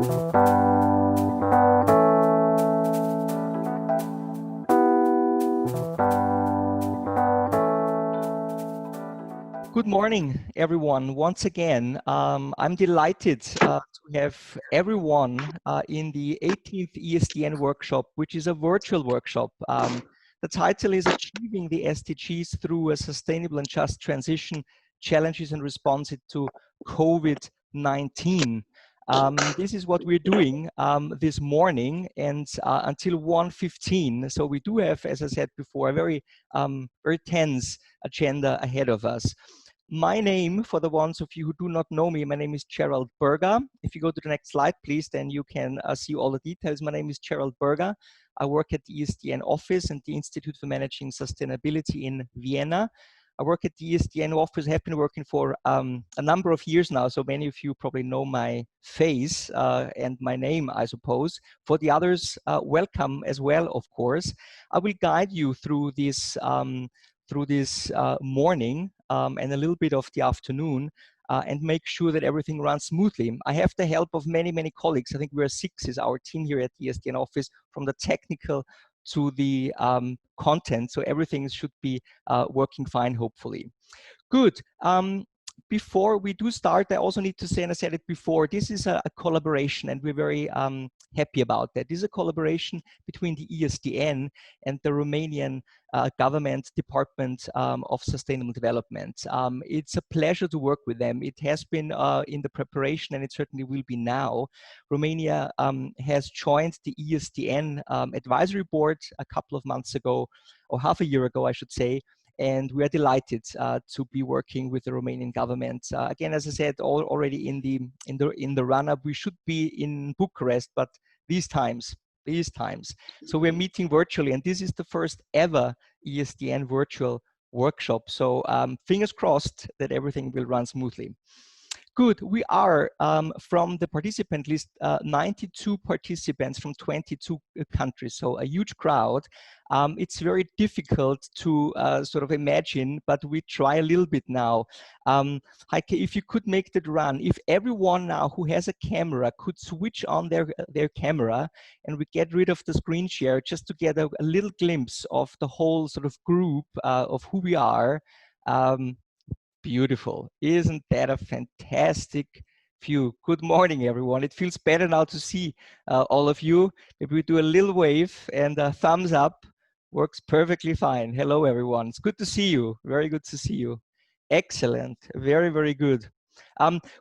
Good morning, everyone. Once again, I'm delighted to have everyone in the 18th ESDN workshop, which is a virtual workshop. The title is Achieving the SDGs Through a Sustainable and Just Transition, Challenges and Response to COVID-19. This is what we're doing this morning and until 1:15. So we do have, as I said before, a very tense agenda ahead of us. My name, for the ones of you who do not know me, my name is Gerald Berger. If you go to the next slide, please, then you can see all the details. My name is Gerald Berger. I work at the ESDN office and the Institute for Managing Sustainability in Vienna. I work at the ESDN office, have been working for a number of years now, so many of you probably know my face and my name, I suppose. For the others, welcome as well, of course. I will guide you through this morning and a little bit of the afternoon and make sure that everything runs smoothly. I have the help of many, many colleagues. I think we're 6 is our team here at the ESDN office, from the technical to the content. So everything should be working fine, hopefully. Good. Before we do start, I also need to say, and I said it before, this is a collaboration and we're very happy about that. This is a collaboration between the ESDN and the Romanian government Department of Sustainable Development. It's a pleasure to work with them. It has been in the preparation and it certainly will be now. Romania has joined the ESDN advisory board a couple of months ago, or half a year ago, I should say. And we are delighted to be working with the Romanian government. Again, as I said, already in the run-up, we should be in Bucharest, but these times. So we're meeting virtually, and this is the first ever ESDN virtual workshop. So fingers crossed that everything will run smoothly. Good. We are, from the participant list, 92 participants from 22 countries, so a huge crowd. It's very difficult to sort of imagine, but we try a little bit now. Heike, if you could make that run, if everyone now who has a camera could switch on their camera and we get rid of the screen share just to get a little glimpse of the whole sort of group of who we are. Beautiful. Isn't that a fantastic view? Good morning, everyone. It feels better now to see all of you. Maybe we do a little wave and a thumbs up. Works perfectly fine. Hello, everyone. It's good to see you. Very good to see you. Excellent. Very, very good.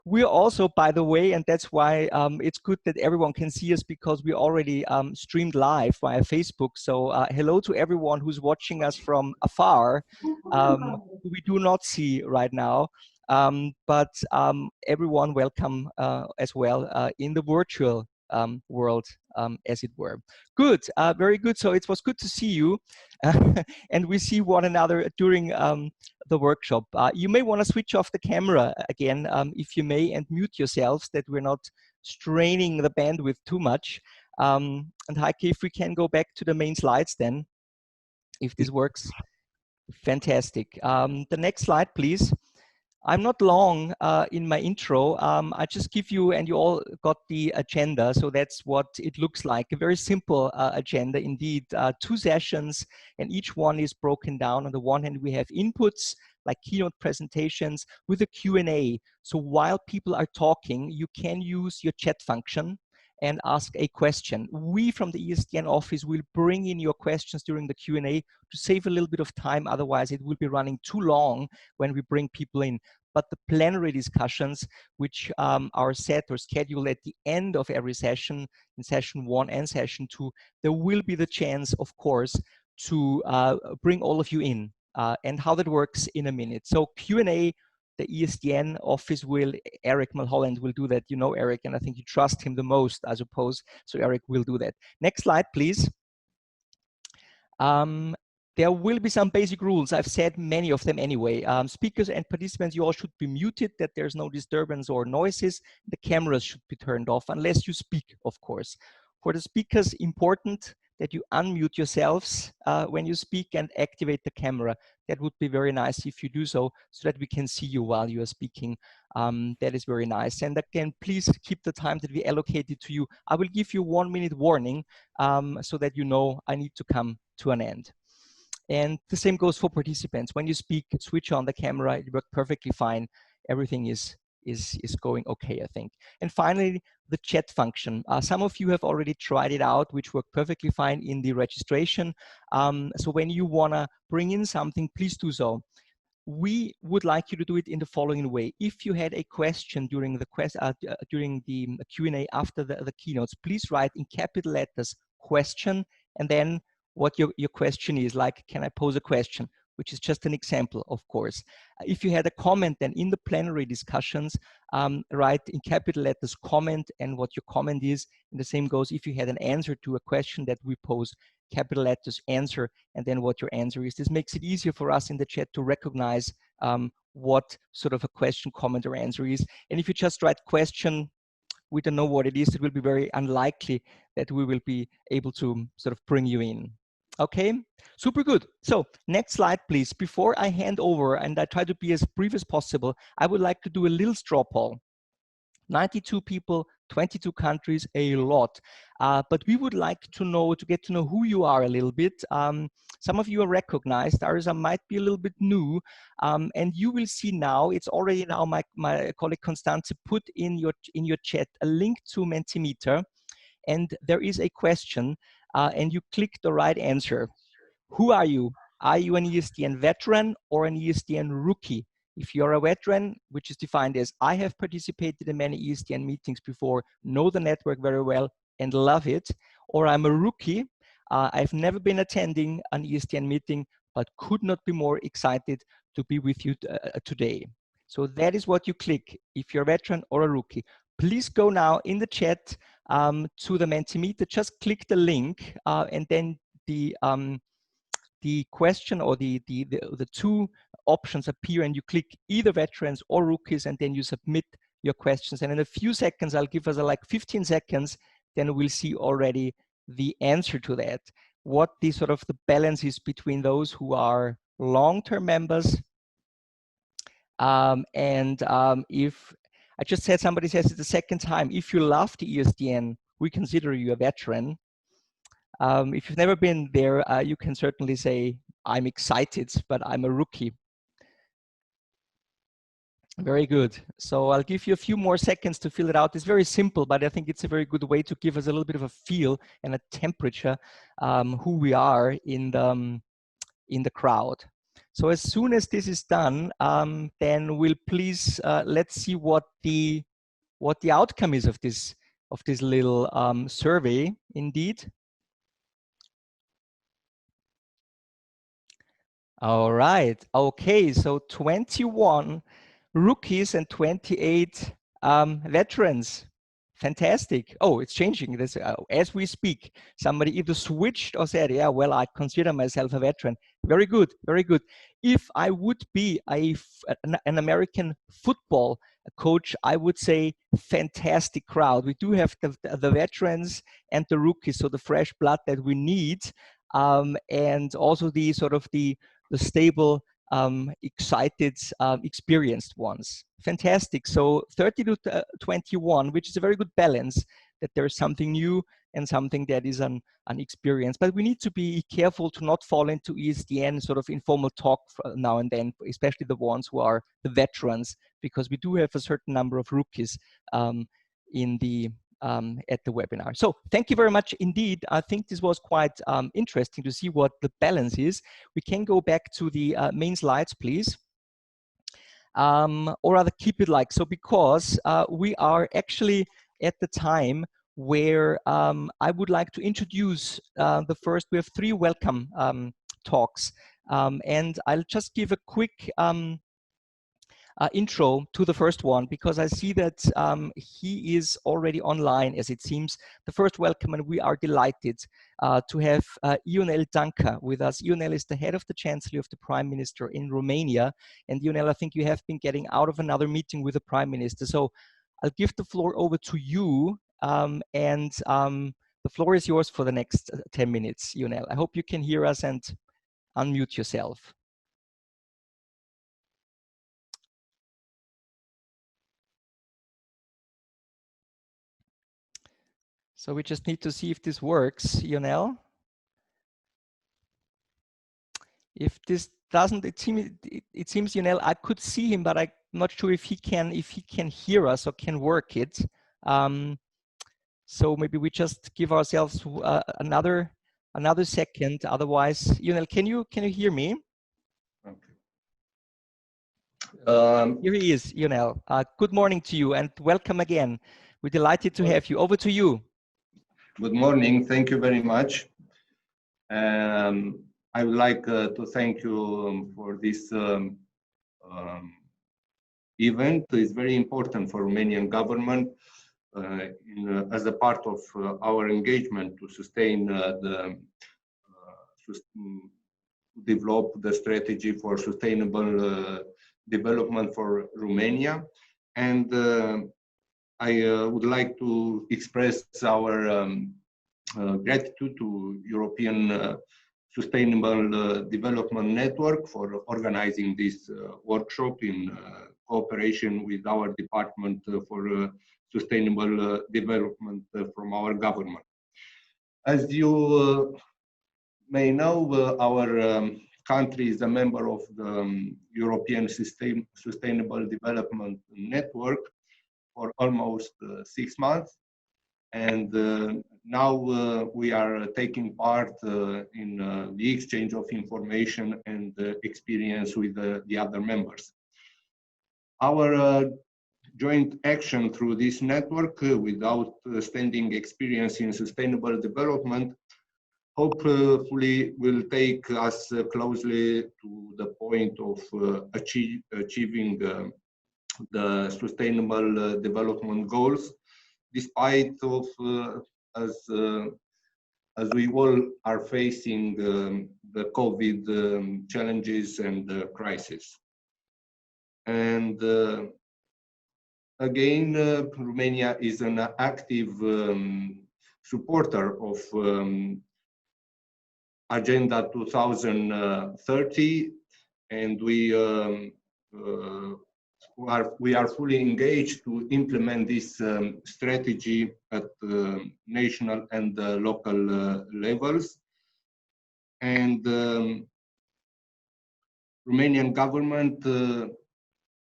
We're also, by the way, and that's why it's good that everyone can see us, because we already streamed live via Facebook. So hello to everyone who's watching us from afar, who we do not see right now. But everyone welcome as well in the virtual world, as it were. Good, very good. So it was good to see you, and we see one another during the workshop. You may want to switch off the camera again, if you may, and mute yourselves, that we're not straining the bandwidth too much. And Heike, if we can go back to the main slides then, if this works. Fantastic. The next slide, please. I'm not long in my intro. I just give you, and you all got the agenda, so that's what it looks like. A very simple agenda indeed. 2 sessions, and each one is broken down. On the one hand, we have inputs like keynote presentations with a Q&A. So while people are talking, you can use your chat function and ask a question. We from the ESDN office will bring in your questions during the Q&A to save a little bit of time. Otherwise, it will be running too long when we bring people in. But the plenary discussions, which are set or scheduled at the end of every session, in session 1 and session 2, there will be the chance, of course, to bring all of you in. And how that works in a minute. So Q&A, the ESDN office will, Eric Mulholland will do that. You know Eric, and I think you trust him the most, I suppose. So Eric will do that. Next slide, please. There will be some basic rules. I've said many of them anyway. Speakers and participants, you all should be muted, that there's no disturbance or noises. The cameras should be turned off, unless you speak, of course. For the speakers, important, that you unmute yourselves when you speak and activate the camera. That would be very nice if you do so that we can see you while you are speaking. That is very nice. And again, please keep the time that we allocated to you. I will give you 1 minute warning so that you know I need to come to an end. And the same goes for participants. When you speak, switch on the camera. It worked perfectly fine. Everything is going okay, I think. And finally, the chat function. Some of you have already tried it out, which worked perfectly fine in the registration. So when you want to bring in something, please do so. We would like you to do it in the following way. If you had a question during the Q&A after the keynotes, please write in capital letters question, and then what your question is, like, can I pose a question? Which is just an example, of course. If you had a comment, then in the plenary discussions, write in capital letters comment and what your comment is. And the same goes if you had an answer to a question that we pose, capital letters answer, and then what your answer is. This makes it easier for us in the chat to recognize what sort of a question, comment, or answer is. And if you just write question, we don't know what it is, it will be very unlikely that we will be able to sort of bring you in. Okay, super good. So next slide, please. Before I hand over, and I try to be as brief as possible, I would like to do a little straw poll. 92 people, 22 countries, a lot. But we would like to get to know who you are a little bit. Some of you are recognized, others might be a little bit new. And you will see now, it's already now my colleague Constanze put in your chat a link to Mentimeter. And there is a question, and you click the right answer. Who are you? Are you an ESDN veteran or an ESDN rookie? If you're a veteran, which is defined as I have participated in many ESDN meetings before, know the network very well and love it, or I'm a rookie, I've never been attending an ESDN meeting, but could not be more excited to be with you today. So that is what you click if you're a veteran or a rookie. Please go now in the chat to the Mentimeter, just click the link and then the question or the two options appear and you click either veterans or rookies and then you submit your questions. And in a few seconds, I'll give us like 15 seconds, then we'll see already the answer to that. What the sort of the balance is between those who are long-term members if I just said, somebody says it the second time, if you love the ESDN, we consider you a veteran. If you've never been there, you can certainly say, I'm excited, but I'm a rookie. Very good. So I'll give you a few more seconds to fill it out. It's very simple, but I think it's a very good way to give us a little bit of a feel and a temperature who we are in the crowd. So as soon as this is done, then we'll please let's see what the outcome is of this little survey. Indeed. All right. Okay. So 21 rookies and 28 veterans. Fantastic. Oh, it's changing this as we speak. Somebody either switched or said, yeah, well, I consider myself a veteran. Very good, very good. If I would be an American football coach, I would say fantastic crowd. We do have the veterans and the rookies, so the fresh blood that we need, and also the sort of the stable, excited, experienced ones. Fantastic. So 30 to 21, which is a very good balance, that there is something new and something that is an experience. But we need to be careful to not fall into ESDN sort of informal talk now and then, especially the ones who are the veterans, because we do have a certain number of rookies at the webinar. So thank you very much indeed. I think this was quite interesting to see what the balance is. We can go back to the main slides, please. Or rather keep it like so, because we are actually at the time where I would like to introduce the first. We have 3 welcome talks, and I'll just give a quick intro to the first one, because I see that he is already online, as it seems. The first welcome, and we are delighted to have Ionel Dancă with us. Ionel is the head of the Chancellery of the Prime Minister in Romania. And Ionel, I think you have been getting out of another meeting with the Prime Minister. So I'll give the floor over to you, and The floor is yours for the next 10 minutes, Ionel. I hope you can hear us and unmute yourself. So we just need to see if this works, Ionel. If this doesn't, it seems Ionel, I could see him, but I'm not sure if he can hear us or can work it. So maybe we just give ourselves another second. Otherwise, Ionel, can you hear me? Okay. Here he is, Ionel. Good morning to you and welcome again. We're delighted to have you. Over to you. Good morning. Thank you very much. I would like to thank you for this event. It's very important for Romanian government as a part of our engagement to sustain develop the strategy for sustainable development for Romania. And I would like to express our gratitude to European Sustainable Development Network for organizing this workshop in cooperation with our Department for Sustainable Development from our government. As you may know, our country is a member of the European Sustainable Development Network for almost 6 months. And now we are taking part in the exchange of information and experience with the other members. Our joint action through this network with outstanding experience in sustainable development hopefully will take us closely to the point of achieving the sustainable development goals, despite of as we all are facing the COVID challenges and crisis. And again, Romania is an active supporter of Agenda 2030, and we are fully engaged to implement this strategy at national and local levels. And Romanian government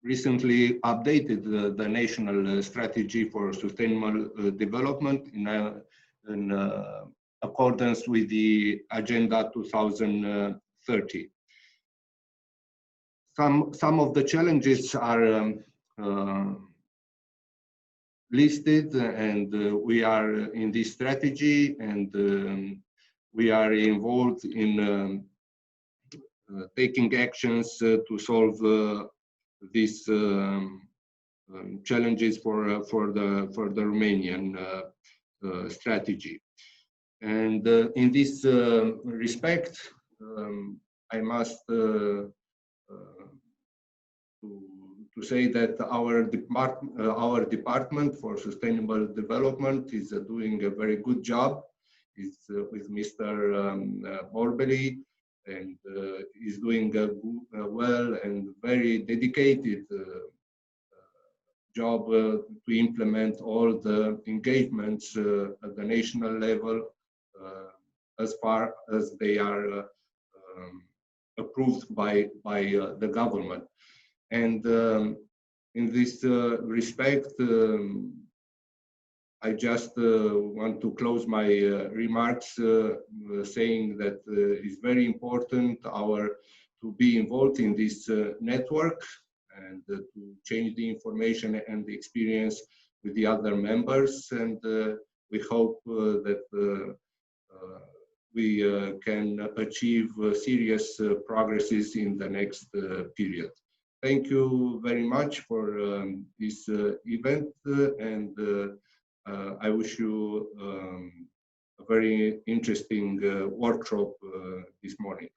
recently updated the national strategy for sustainable development in accordance with the Agenda 2030. Some of the challenges are listed, and we are in this strategy, and we are involved in taking actions to solve these challenges for the Romanian strategy. And in this respect, I must to say that our department for sustainable development is doing a very good job. It's with Mr. Borbély, and is doing a well and very dedicated job to implement all the engagements at the national level as far as they are approved by the government. And in this respect, I just want to close my remarks saying that it's very important to be involved in this network and to change the information and the experience with the other members. And we hope that we can achieve serious progresses in the next period. Thank you very much for this event, and I wish you a very interesting workshop this morning.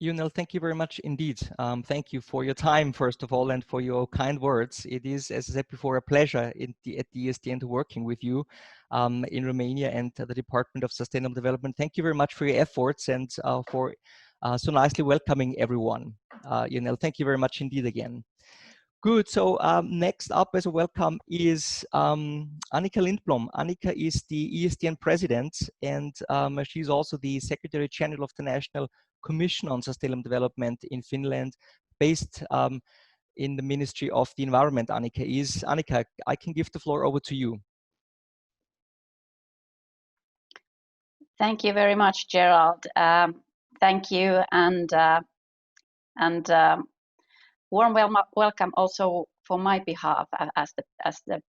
Ionel, thank you very much indeed. Thank you for your time, first of all, and for your kind words. It is, as I said before, a pleasure at the ESDN to working with you in Romania and the Department of Sustainable Development. Thank you very much for your efforts and for so nicely welcoming everyone. Ionel, thank you very much indeed again. Good. So next up as a welcome is Annika Lindblom. Annika is the ESDN president, and she's also the Secretary General of the National Commission on Sustainable Development in Finland, based in the Ministry of the Environment. Annika, I can give the floor over to you. Thank you very much, Gerald. Thank you, and warm welcome also for my behalf as the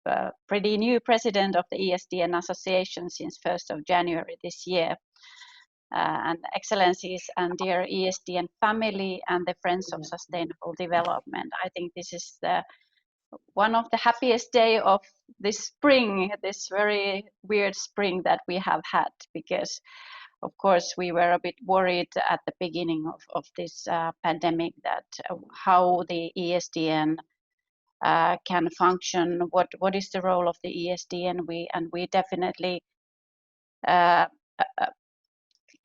pretty new president of the ESDN Association since 1st of January this year. And Excellencies and dear ESDN family and the Friends of Sustainable Development. I think this is one of the happiest day of this spring, this very weird spring that we have had, because of course we were a bit worried at the beginning of this pandemic that how the ESDN can function, what is the role of the ESDN. We definitely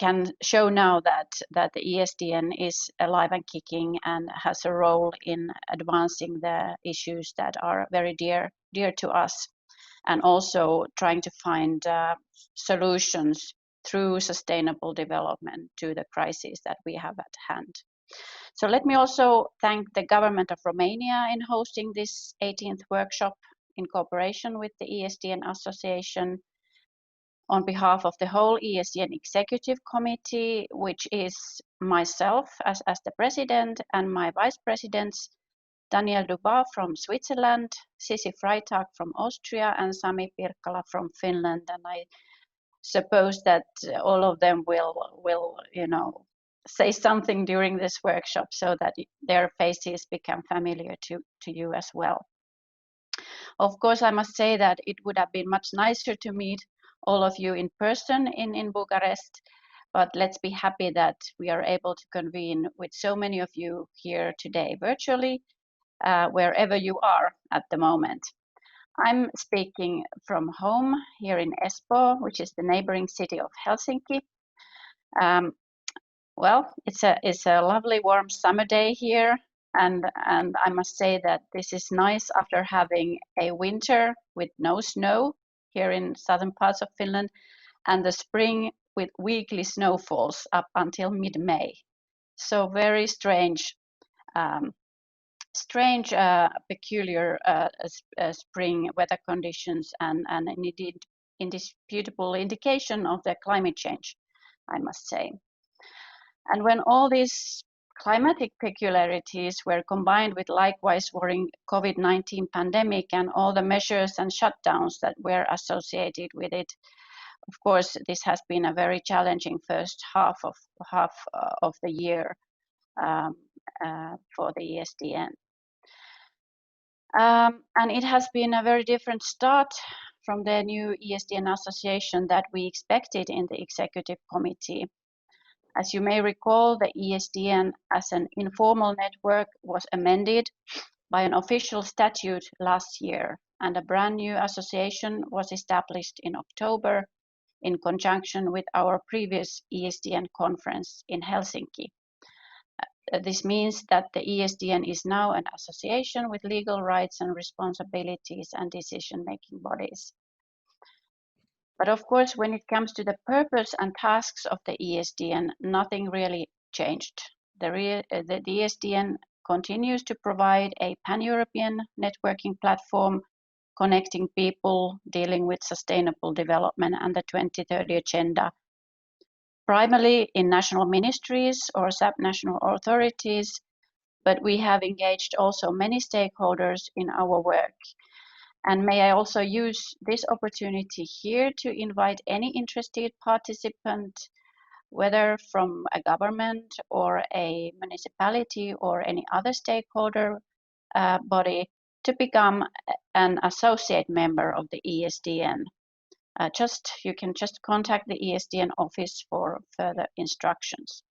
can show now that the ESDN is alive and kicking and has a role in advancing the issues that are very dear to us, and also trying to find solutions through sustainable development to the crises that we have at hand. So let me also thank the government of Romania in hosting this 18th workshop in cooperation with the ESDN Association, on behalf of the whole ESDN Executive Committee, which is myself as the president and my vice presidents, Daniel Duba from Switzerland, Sisi Freitag from Austria, and Sami Pirkalla from Finland. And I suppose that all of them will say something during this workshop so that their faces become familiar to you as well. Of course, I must say that it would have been much nicer to meet all of you in person in Bucharest, but let's be happy that we are able to convene with so many of you here today virtually, wherever you are at the moment. I'm speaking from home here in Espoo, which is the neighboring city of Helsinki. Well, it's a lovely warm summer day here, and I must say that this is nice after having a winter with no snow here in southern parts of Finland, and the spring with weekly snowfalls up until mid-May. So very strange, peculiar spring weather conditions, and an indisputable indication of the climate change, I must say. And when all these climatic peculiarities were combined with likewise worrying COVID-19 pandemic and all the measures and shutdowns that were associated with it, of course, this has been a very challenging first half of the year for the ESDN. And it has been a very different start from the new ESDN association that we expected in the executive committee. As you may recall, the ESDN as an informal network was amended by an official statute last year, and a brand new association was established in October in conjunction with our previous ESDN conference in Helsinki. This means that the ESDN is now an association with legal rights and responsibilities and decision-making bodies. But of course, when it comes to the purpose and tasks of the ESDN, nothing really changed. The ESDN continues to provide a pan-European networking platform connecting people dealing with sustainable development and the 2030 agenda, primarily in national ministries or sub-national authorities, but we have engaged also many stakeholders in our work. And may I also use this opportunity here to invite any interested participant, whether from a government or a municipality or any other stakeholder body, to become an associate member of the ESDN. You can just contact the ESDN office for further instructions.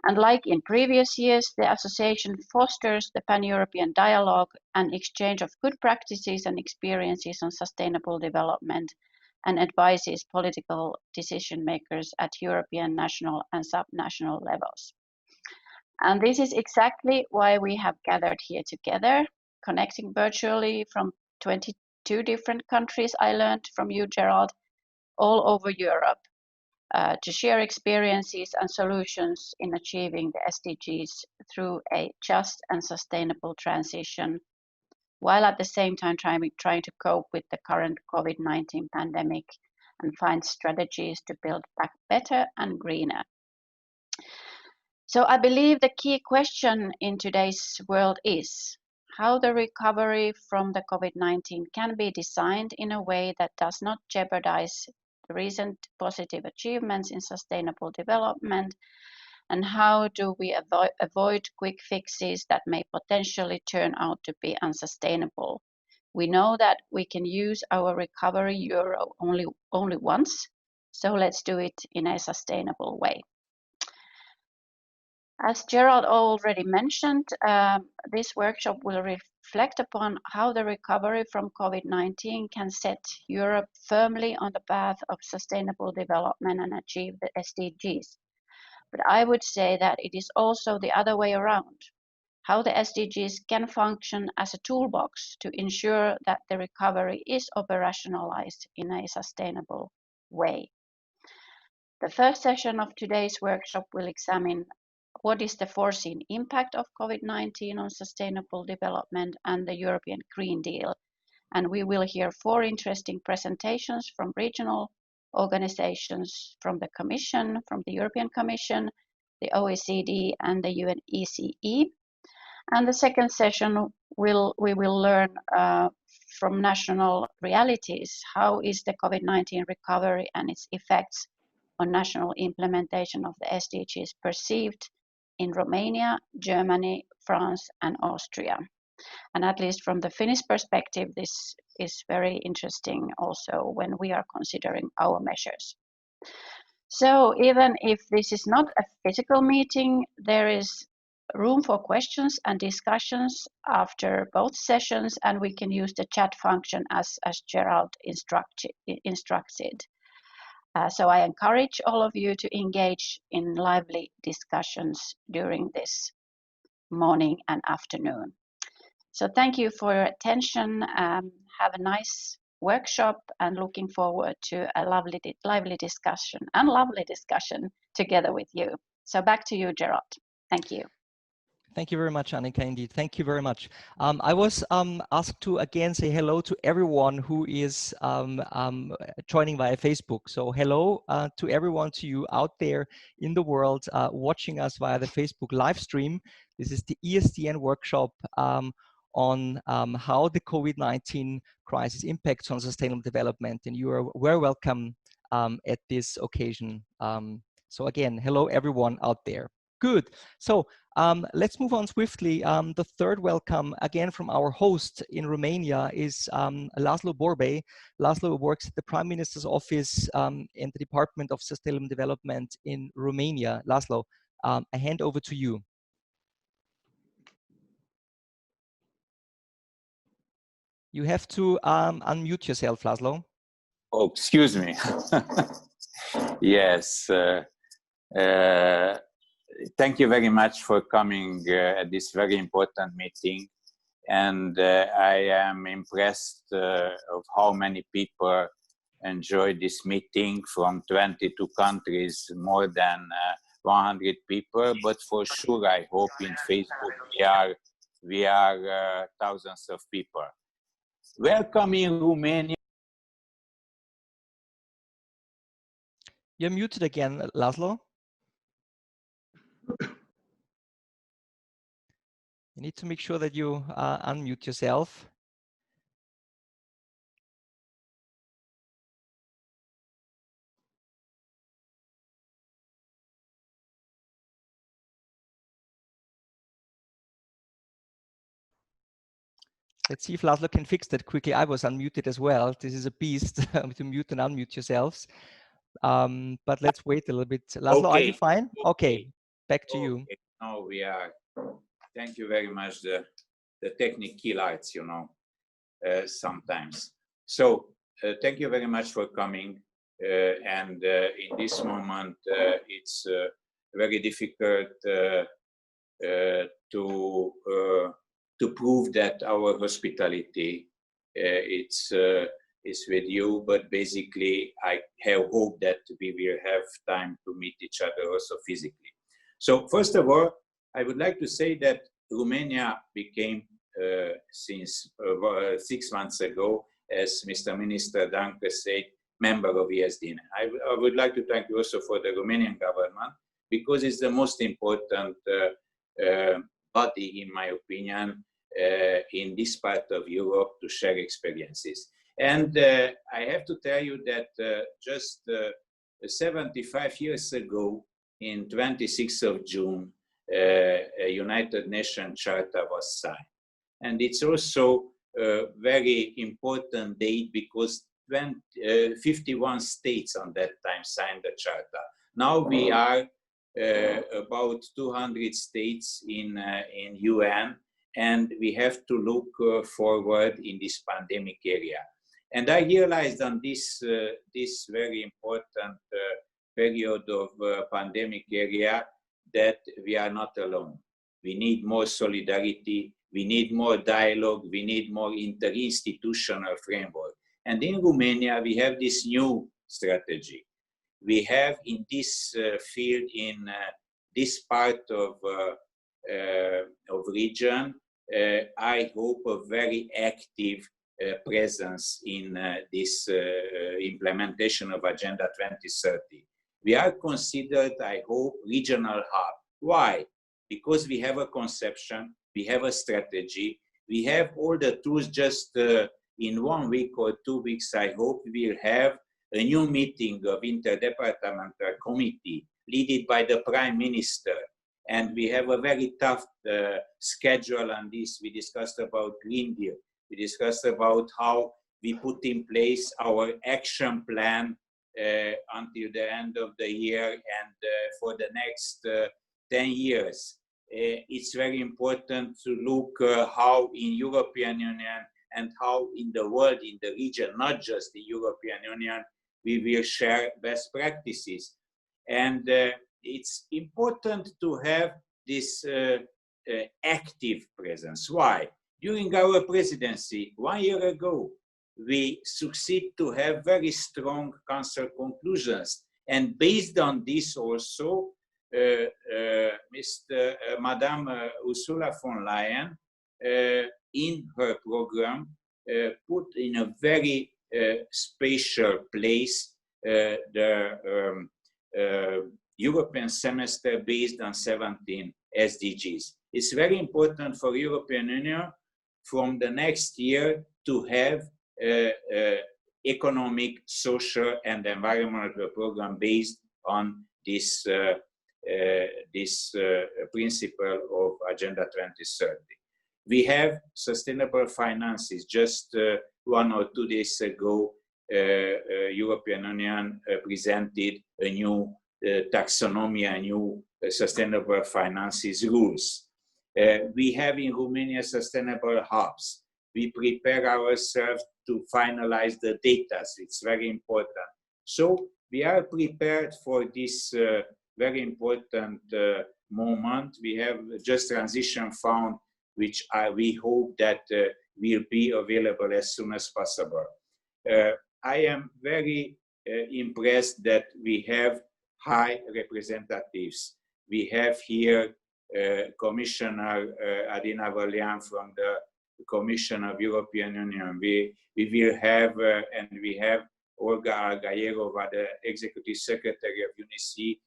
And like in previous years, the association fosters the pan-European dialogue and exchange of good practices and experiences on sustainable development and advises political decision makers at European, national and subnational levels. And this is exactly why we have gathered here together, connecting virtually from 22 different countries, I learned from you, Gerald, all over Europe, to share experiences and solutions in achieving the SDGs through a just and sustainable transition, while at the same time trying to cope with the current COVID-19 pandemic and find strategies to build back better and greener. So I believe the key question in today's world is how the recovery from the COVID-19 can be designed in a way that does not jeopardize the recent positive achievements in sustainable development, and how do we avoid quick fixes that may potentially turn out to be unsustainable. We know that we can use our recovery euro only once, so let's do it in a sustainable way. As Gerald already mentioned, this workshop will reflect upon how the recovery from COVID-19 can set Europe firmly on the path of sustainable development and achieve the SDGs. But I would say that it is also the other way around, how the SDGs can function as a toolbox to ensure that the recovery is operationalized in a sustainable way. The first session of today's workshop will examine what is the foreseen impact of COVID-19 on sustainable development and the European Green Deal. And we will hear 4 interesting presentations from regional organizations, from the Commission, from the European Commission, the OECD and the UNECE. And the second session, we will learn from national realities, how is the COVID-19 recovery and its effects on national implementation of the SDGs perceived in Romania, Germany, France, and Austria. And at least from the Finnish perspective, this is very interesting also when we are considering our measures. So even if this is not a physical meeting, there is room for questions and discussions after both sessions, and we can use the chat function as Gerald instructed. So I encourage all of you to engage in lively discussions during this morning and afternoon. So thank you for your attention. Have a nice workshop and looking forward to a lively discussion together with you. So back to you, Gerald. Thank you. Thank you very much, Annika, indeed. Thank you very much. I was asked to again say hello to everyone who is joining via Facebook. So hello to everyone, to you out there in the world watching us via the Facebook live stream. This is the ESDN workshop on how the COVID-19 crisis impacts on sustainable development. And you are very welcome at this occasion. So again, hello everyone out there. Good. So let's move on swiftly. The third welcome, again from our host in Romania, is Laszló Borbély. Laszló works at the Prime Minister's Office in the Department of Sustainable Development in Romania. Laszló, I hand over to you. You have to unmute yourself, Laszló. Oh, excuse me. Yes. Thank you very much for coming at this very important meeting. And I am impressed of how many people enjoyed this meeting from 22 countries, more than 100 people. But for sure, I hope in Facebook we are thousands of people. Welcome in Romania. You're muted again, Laszló. You need to make sure that you unmute yourself. Let's see if Laszló can fix that quickly. I was unmuted as well. This is a beast to mute and unmute yourselves. But let's wait a little bit. Laszló, okay. Are you fine? Okay, back to you. Now we are. Thank you very much. The technical lights, you know, sometimes. So thank you very much for coming. And in this moment, it's very difficult to prove that our hospitality is with you, but basically I have hope that we will have time to meet each other also physically. So first of all, I would like to say that Romania became since 6 months ago, as Mr. Minister Dancă said, member of ESDN. I would like to thank you also for the Romanian government, because it's the most important body, in my opinion, in this part of Europe to share experiences. And I have to tell you that just 75 years ago, in 26th of June, a United Nations Charter was signed. And it's also a very important date because 51 states on that time signed the Charter. Now we are about 200 states in UN, and we have to look forward in this pandemic area. And I realized on this very important period of pandemic area that we are not alone. We need more solidarity, we need more dialogue, we need more interinstitutional framework. And in Romania, we have this new strategy. We have in this field, in this part of region, I hope a very active presence in this implementation of Agenda 2030. We are considered, I hope, regional hub. Why? Because we have a conception, we have a strategy, we have all the tools. Just in 1 week or 2 weeks, I hope we'll have a new meeting of interdepartmental committee led by the Prime Minister. And we have a very tough schedule on this. We discussed about Green Deal. We discussed about how we put in place our action plan until the end of the year and for the next 10 years. It's very important to look how in European Union and how in the world, in the region, not just the European Union, we will share best practices. And it's important to have this active presence. Why? During our presidency, 1 year ago, we succeed to have very strong council conclusions. And based on this also, Madame Ursula von Leyen, in her program, put in a very special place the European semester based on 17 SDGs. It's very important for European Union from the next year to have economic, social, and environmental program based on this principle of Agenda 2030. We have sustainable finances. Just 1 or 2 days ago, European Union presented a new taxonomy, a new sustainable finances rules. We have in Romania sustainable hubs. We prepare ourselves to finalize the data. It's very important. So we are prepared for this very important moment. We have just transition fund, which we hope that will be available as soon as possible. I am very impressed that we have high representatives. We have here Commissioner Adina Vălean from the Commission of European Union. We will have, and we have Olga Algayerova, the Executive Secretary of UNECE.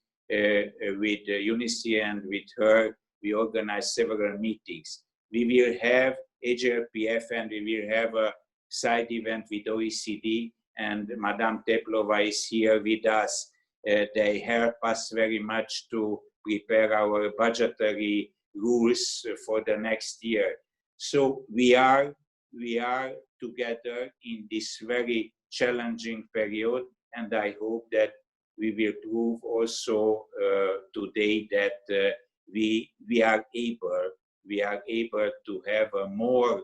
With UNECE and with her, we organize several meetings. We will have HLPF and we will have a side event with OECD, and Madame Teplova is here with us. They help us very much to prepare our budgetary rules for the next year. So we are together in this very challenging period, and I hope that we will prove also today that we are able to have a more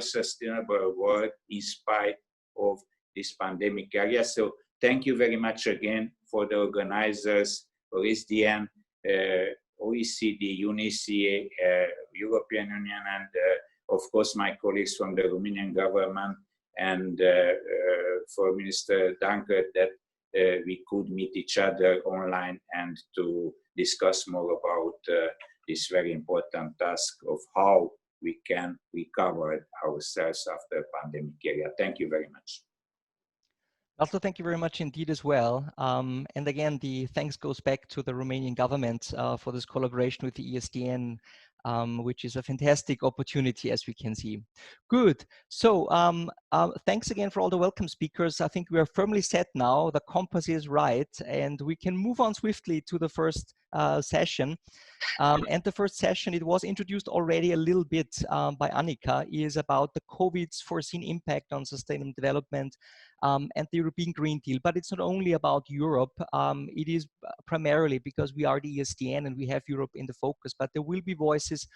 sustainable world in spite of this pandemic area. So thank you very much again for the organizers, for ESDN, OECD, UNECE, European Union, and of course my colleagues from the Romanian government, and for Minister Dancă, that we could meet each other online and to discuss more about this very important task of how we can recover ourselves after pandemic area. Thank you very much. Laszló, thank you very much indeed as well. And again, the thanks goes back to the Romanian government for this collaboration with the ESDN, which is a fantastic opportunity, as we can see. Good. So thanks again for all the welcome speakers. I think we are firmly set now. The compass is right, and we can move on swiftly to the first session. And the first session, it was introduced already a little bit by Annika, is about the COVID's foreseen impact on sustainable development and the European Green Deal. But it's not only about Europe. It is primarily because we are the ESDN and we have Europe in the focus, but there will be voices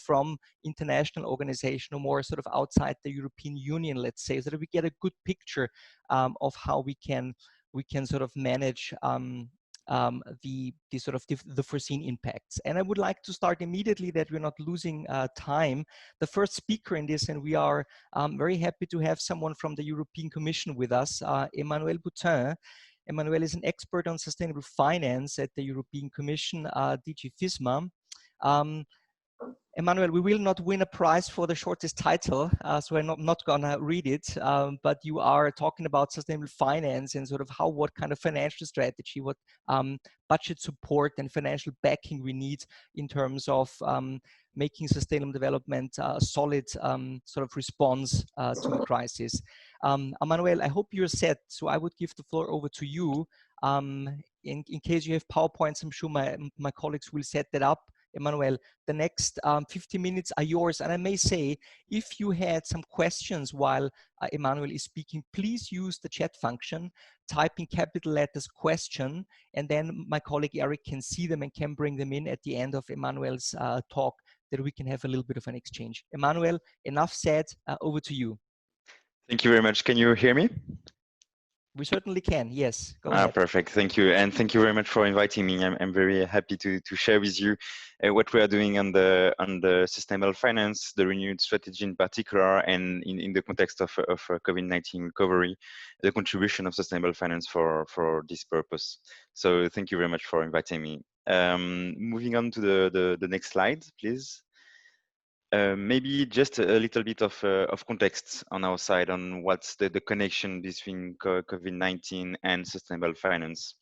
from international organizations or more sort of outside the European Union, let's say, so that we get a good picture of how we can sort of manage the foreseen impacts. And I would like to start immediately, that we're not losing time. The first speaker in this, and we are very happy to have someone from the European Commission with us, Emmanuel Buttin. Emmanuel is an expert on sustainable finance at the European Commission, DG FISMA. Emmanuel, we will not win a prize for the shortest title, so I'm not gonna read it, but you are talking about sustainable finance and sort of what kind of financial strategy, what budget support and financial backing we need in terms of making sustainable development a solid sort of response to the crisis. Emmanuel, I hope you're set, so I would give the floor over to you. In case you have PowerPoints, I'm sure my colleagues will set that up. Emmanuel, the next 50 minutes are yours. And I may say, if you had some questions while Emmanuel is speaking, please use the chat function, type in capital letters question, and then my colleague Eric can see them and can bring them in at the end of Emmanuel's talk, that we can have a little bit of an exchange. Emmanuel, enough said, over to you. Thank you very much. Can you hear me? We certainly can, yes. Go ahead. Perfect, thank you. And thank you very much for inviting me. I'm very happy to share with you what we are doing on the sustainable finance, the renewed strategy in particular, and in the context of COVID-19 recovery, the contribution of sustainable finance for this purpose. So thank you very much for inviting me. Moving on to the next slide, please. Maybe just a little bit of context on our side on what's the connection between COVID-19 and sustainable finance.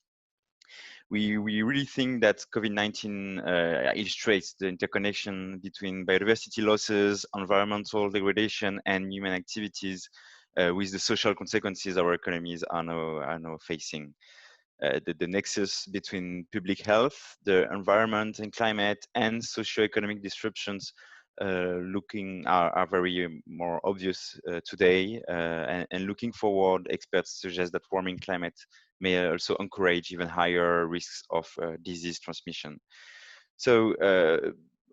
We really think that COVID-19 illustrates the interconnection between biodiversity losses, environmental degradation, and human activities with the social consequences our economies are now facing. The nexus between public health, the environment and climate, and socio-economic disruptions are very more obvious today, and looking forward, experts suggest that warming climate may also encourage even higher risks of disease transmission. So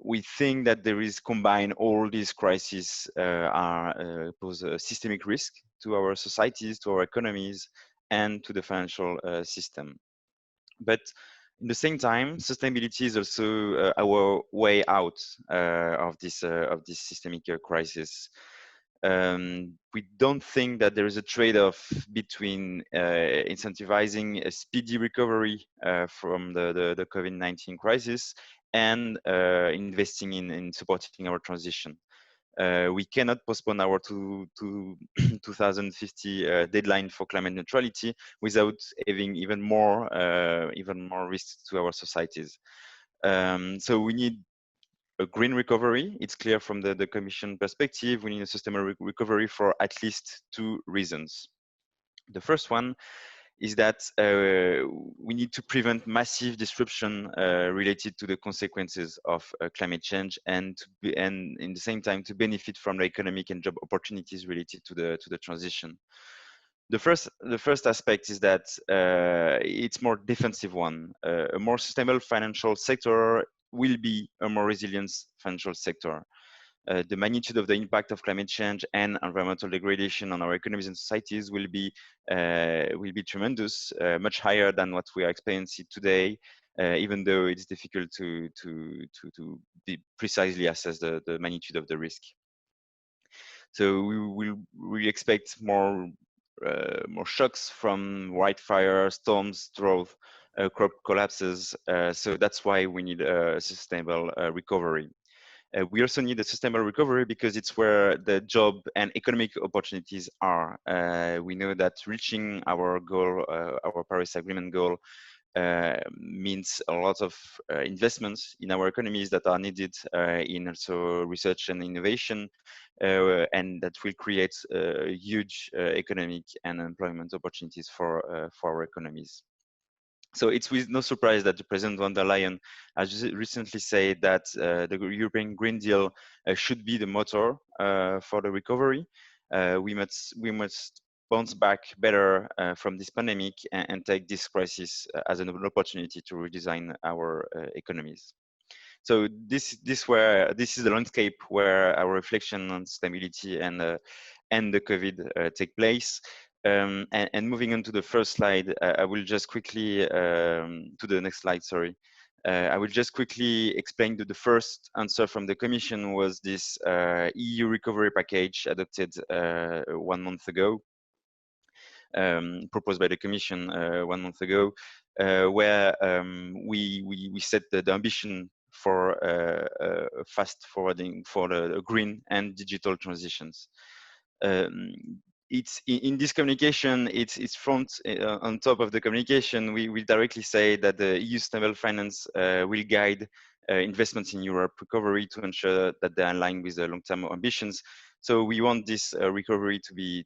we think that there is combined all these crises pose a systemic risk to our societies, to our economies, and to the financial system. But at the same time, sustainability is also our way out of this systemic crisis. We don't think that there is a trade-off between incentivizing a speedy recovery from the COVID-19 crisis and investing in supporting our transition. We cannot postpone our 2050 deadline for climate neutrality without having even more risks to our societies. So we need a green recovery. It's clear from the Commission perspective. We need a sustainable recovery for at least two reasons. The first one is that we need to prevent massive disruption related to the consequences of climate change, and in the same time to benefit from the economic and job opportunities related to the transition. The first aspect is that it's more defensive one. A more sustainable financial sector will be a more resilient financial sector. The magnitude of the impact of climate change and environmental degradation on our economies and societies will be tremendous, much higher than what we are experiencing today, even though it's difficult to precisely assess the magnitude of the risk. So we expect more shocks from wildfire, storms, drought, crop collapses. So that's why we need a sustainable recovery. We also need a sustainable recovery because it's where the job and economic opportunities are. We know that reaching our goal, our Paris Agreement goal, means a lot of investments in our economies that are needed in also research and innovation, and that will create huge economic and employment opportunities for our economies. So it's with no surprise that the President von der Leyen has recently said that the European Green Deal should be the motor for the recovery. We must bounce back better from this pandemic and take this crisis as an opportunity to redesign our economies. So this is the landscape where our reflection on sustainability and the COVID take place. And moving on to the first slide, I will just quickly, to the next slide, sorry. I will just quickly explain that the first answer from the Commission was this EU recovery package adopted 1 month ago, proposed by the Commission 1 month ago, where we set the ambition for fast forwarding for the green and digital transitions. It's in this communication, it's front on top of the communication, we directly say that the EU sustainable finance will guide investments in Europe recovery to ensure that they are in line with the long-term ambitions. So we want this recovery to be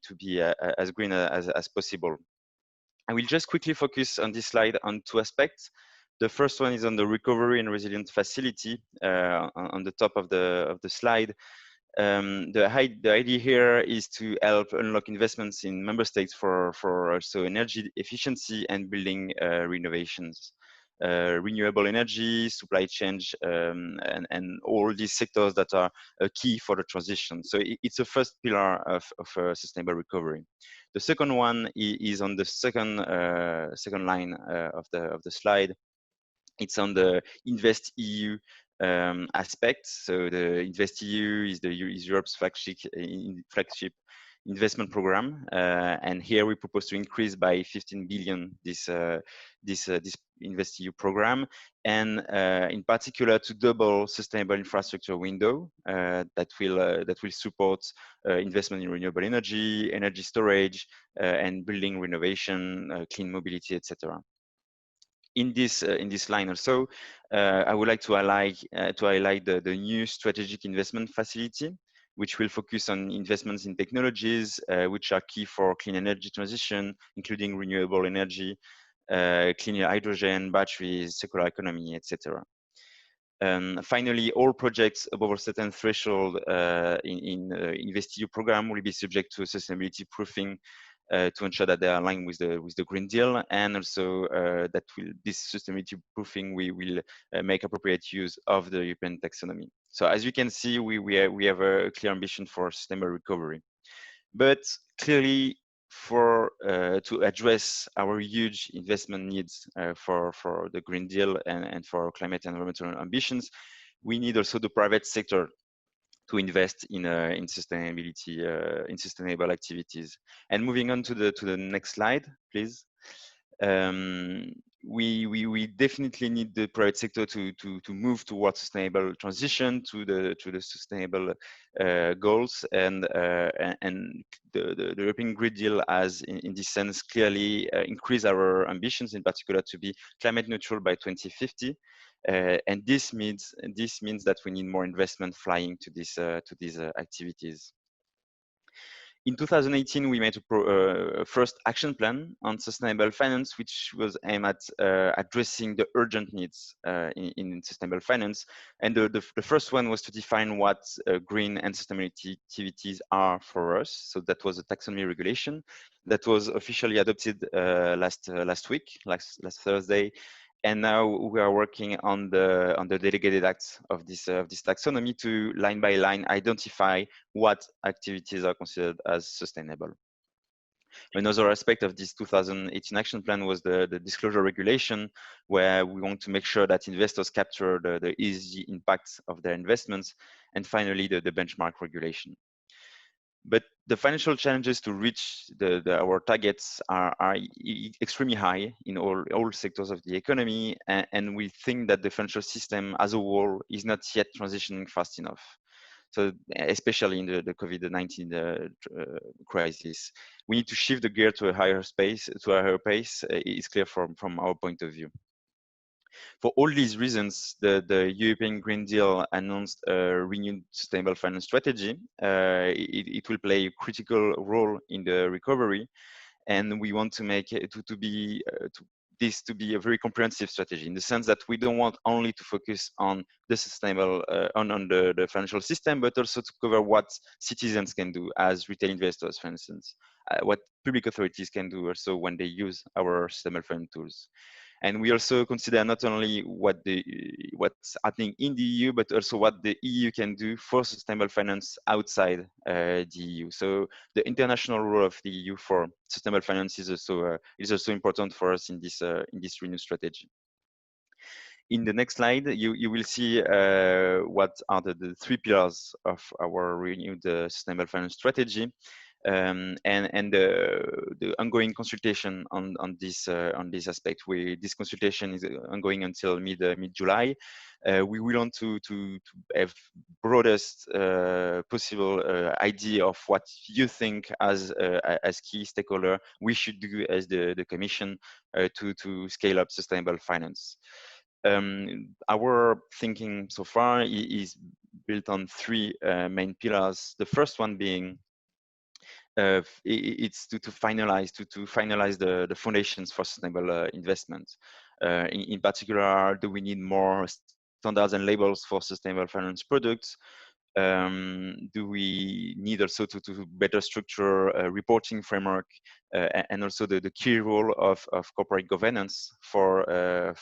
as green as possible. I will just quickly focus on this slide on 2 aspects. The first one is on the recovery and resilience facility on the top of the slide. The idea here is to help unlock investments in member states for also energy efficiency and building renovations, renewable energy, supply chain, and all these sectors that are key for the transition. So it's a first pillar of sustainable recovery. The second one is on the second line of the slide. It's on the Invest EU aspect. So the InvestEU is Europe's flagship investment program, and here we propose to increase by 15 billion this InvestEU program, and in particular to double sustainable infrastructure window that will support investment in renewable energy, energy storage, and building renovation, clean mobility, etc. In this line also, I would like to highlight the new strategic investment facility, which will focus on investments in technologies which are key for clean energy transition, including renewable energy, clean hydrogen, batteries, circular economy, etc. Finally, all projects above a certain threshold in InvestEU program will be subject to sustainability proofing to ensure that they are aligned with the Green Deal, and also this sustainability proofing will make appropriate use of the European taxonomy. So as you can see, we have a clear ambition for sustainable recovery, but clearly to address our huge investment needs for the Green Deal and for climate and environmental ambitions, we need also the private sector to invest in sustainability, in sustainable activities. And moving on to the next slide, please. We definitely need the private sector to move towards sustainable transition to the sustainable goals, and the European Green Deal has, in this sense, clearly increased our ambitions, in particular to be climate neutral by 2050. And this means that we need more investment flying to these activities. In 2018, we made a first action plan on sustainable finance, which was aimed at addressing the urgent needs in sustainable finance. And the first one was to define what green and sustainability activities are for us. So that was a taxonomy regulation that was officially adopted last Thursday. And now we are working on the delegated acts of this taxonomy to line by line identify what activities are considered as sustainable. Another aspect of this 2018 action plan was the disclosure regulation, where we want to make sure that investors capture the ESG impacts of their investments, and finally the benchmark regulation. But the financial challenges to reach our targets are extremely high in all sectors of the economy, and we think that the financial system as a whole is not yet transitioning fast enough. So especially in the COVID-19 crisis, we need to shift the gear to a higher pace. It's clear from our point of view. For all these reasons, the European Green Deal announced a renewed sustainable finance strategy. It will play a critical role in the recovery, and we want to make it to be a very comprehensive strategy, in the sense that we don't want only to focus on the sustainable on the financial system, but also to cover what citizens can do as retail investors, for instance, what public authorities can do also when they use our sustainable finance tools. And we also consider not only what's happening in the EU, but also what the EU can do for sustainable finance outside the EU. So the international role of the EU for sustainable finance is also important for us in this renewed strategy. In the next slide, you will see what are the three pillars of our renewed sustainable finance strategy. And the ongoing consultation on this aspect. This consultation is ongoing until mid-July. We will want to have broadest possible idea of what you think as key stakeholder we should do as the Commission to scale up sustainable finance. Our thinking so far is built on three main pillars. The first one being it's to finalize the foundations for sustainable investment. In particular, do we need more standards and labels for sustainable finance products? Do we need also to better structure a reporting framework and also the key role of corporate governance for a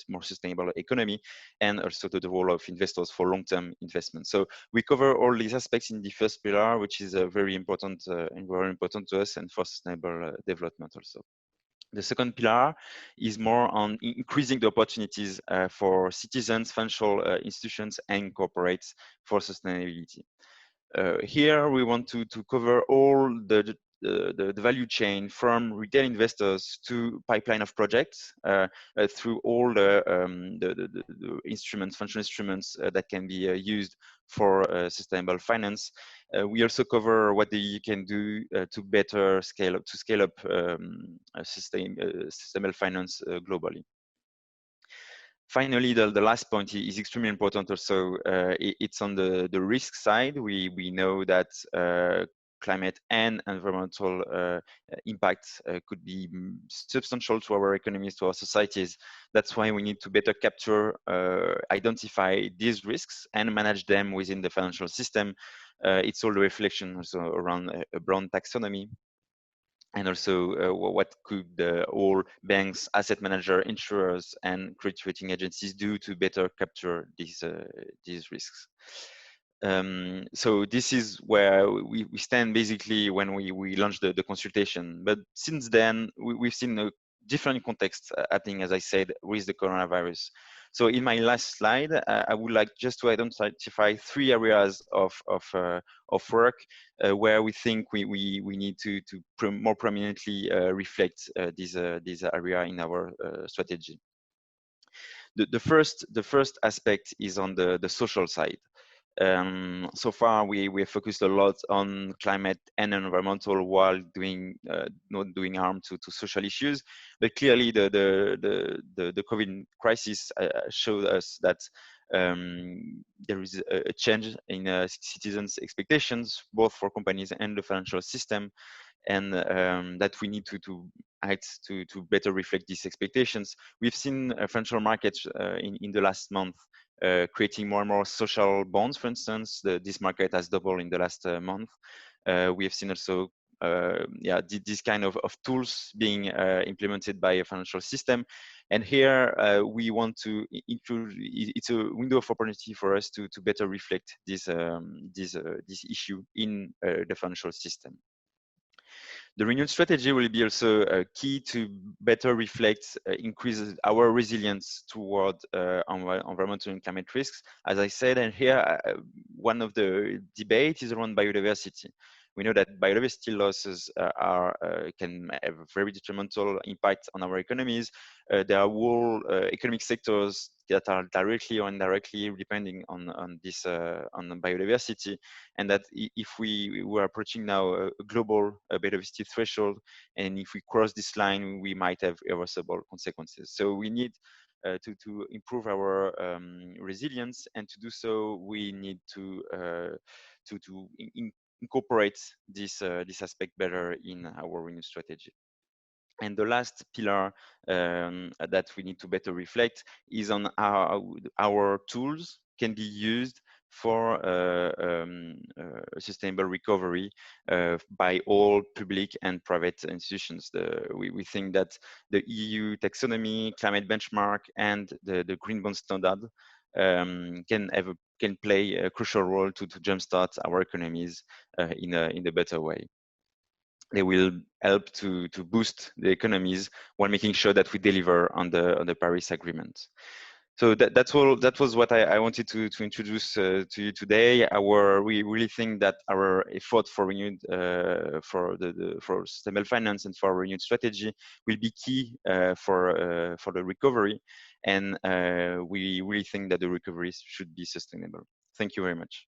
more sustainable economy, and also the role of investors for long-term investment. So we cover all these aspects in the first pillar, which is very important to us and for sustainable development also. The second pillar is more on increasing the opportunities for citizens, financial institutions, and corporates for sustainability. Here we want to cover all the value chain, from retail investors to pipeline of projects through all the instruments, financial instruments that can be used for sustainable finance. We also cover what the EU can do to better scale up sustainable finance globally. Finally, the last point is extremely important also. It's on the risk side. We know that climate and environmental impacts could be substantial to our economies, to our societies. That's why we need to better capture, identify these risks and manage them within the financial system. It's all the reflection also around a brown taxonomy. And also what could all banks, asset manager, insurers, and credit rating agencies do to better capture these risks. So this is where we stand basically when we launched the consultation. But since then, we've seen a different context happening, as I said, with the coronavirus. So in my last slide, I would like just to identify three areas of work where we think we need to more prominently reflect this area in our strategy. The first aspect is on the social side. So far, we have focused a lot on climate and environmental while not doing harm to social issues. But clearly, the COVID crisis showed us that there is a change in citizens' expectations, both for companies and the financial system, and that we need to act to better reflect these expectations. We've seen financial markets in the last month creating more and more social bonds, for instance. This market has doubled in the last month. We have seen also this kind of tools being implemented by a financial system. And here we want to include, it's a window of opportunity for us to better reflect this issue in the financial system. The renewed strategy will be also key to better reflect, increase our resilience toward environmental and climate risks. As I said, and here one of the debates is around biodiversity. We know that biodiversity losses can have a very detrimental impact on our economies. There are whole economic sectors that are directly or indirectly depending on biodiversity, and that if we were approaching now a global biodiversity threshold, and if we cross this line, we might have irreversible consequences. So we need to improve our resilience, and to do so, we need to incorporate this aspect better in our renewed strategy. And the last pillar that we need to better reflect is on how our tools can be used for sustainable recovery by all public and private institutions. We think that the EU taxonomy, climate benchmark, and the green bond standard can play a crucial role to jumpstart our economies in a better way. They will help to boost the economies while making sure that we deliver on the Paris Agreement. So that was what I wanted to introduce to you today. We really think that our effort for renewed for sustainable finance and for our renewed strategy will be key for the recovery, and we really think that the recovery should be sustainable. Thank you very much.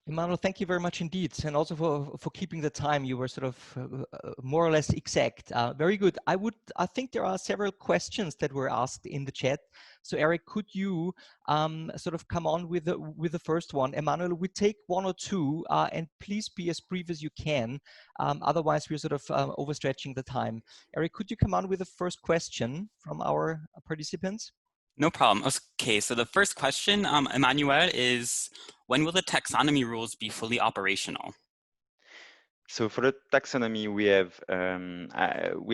Emmanuel, thank you very much indeed, and also for keeping the time. You were sort of more or less exact. Very good. I think there are several questions that were asked in the chat. So Eric, could you sort of come on with the first one? Emmanuel, we take one or two, and please be as brief as you can. Otherwise, we're sort of overstretching the time. Eric, could you come on with the first question from our participants? No problem. Okay, so the first question, Emmanuel, is when will the taxonomy rules be fully operational? So for the taxonomy, we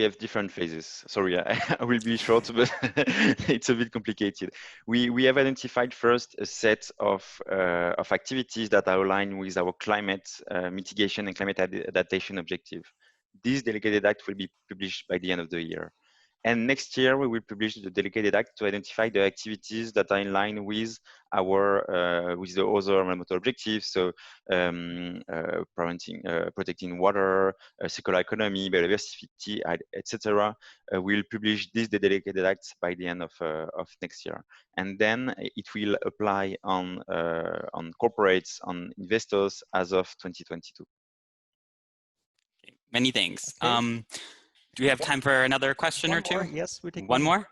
have different phases. Sorry, I will be short, but it's a bit complicated. We have identified first a set of activities that are aligned with our climate mitigation and climate adaptation objective. This delegated act will be published by the end of the year. And next year, we will publish the delegated act to identify the activities that are in line with our with the other environmental objectives. So, protecting water, circular economy, biodiversity, etc. We'll publish the delegated acts by the end of next year, and then it will apply on corporates, on investors as of 2022. Okay, many thanks. Okay. Do we have time for another question or two? More, yes, we take one more.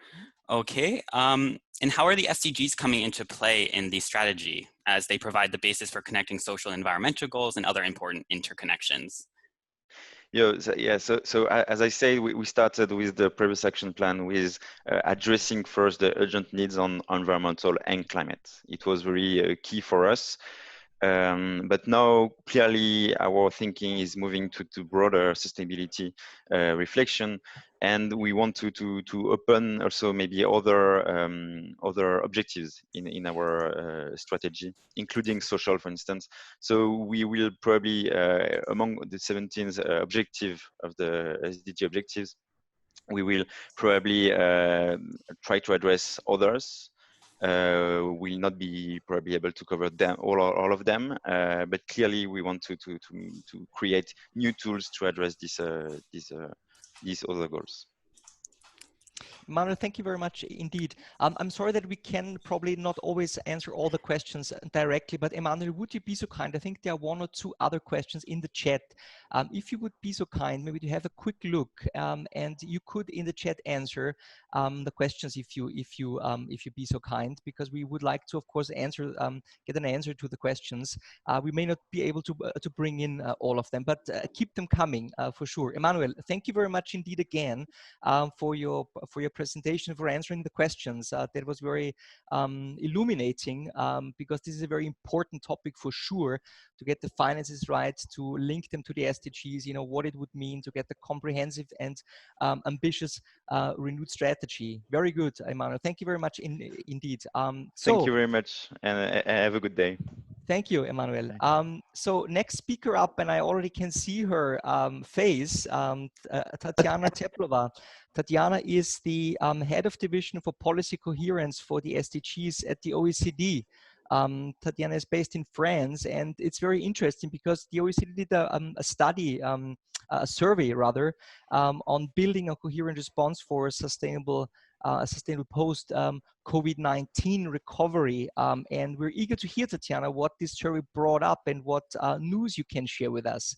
Okay. And how are the SDGs coming into play in the strategy as they provide the basis for connecting social and environmental goals and other important interconnections? So as I say, we started with the previous action plan with addressing first the urgent needs on environmental and climate. It was very key for us. But now clearly our thinking is moving to broader sustainability reflection, and we want to open also maybe other objectives in our strategy, including social, for instance. So we will probably among the 17 objective of the SDG objectives, we will probably try to address others. Will not be probably able to cover them all of them, but clearly we want to create new tools to address these other goals. Emmanuel, thank you very much indeed. I'm sorry that we can probably not always answer all the questions directly, but Emmanuel, would you be so kind? I think there are one or two other questions in the chat. If you would be so kind, maybe to have a quick look, and you could in the chat answer the questions if you be so kind, because we would like to, of course, answer get an answer to the questions. We may not be able to bring in all of them, but keep them coming for sure. Emmanuel, thank you very much indeed again for your presentation, for answering the questions. That was very illuminating, because this is a very important topic for sure, to get the finances right, to link them to the SDGs, you know, what it would mean to get the comprehensive and ambitious renewed strategy. Very good, Emmanuel. Thank you very much indeed. Thank you very much, and have a good day. Thank you, Emmanuel. So next speaker up, and I already can see her face, Tatyana Teplova. Tatyana is the head of division for policy coherence for the SDGs at the OECD. Tatyana is based in France, and it's very interesting because the OECD did a study, a survey rather, on building a coherent response for a sustainable post COVID-19 recovery. And we're eager to hear, Tatyana, what this survey brought up and what news you can share with us.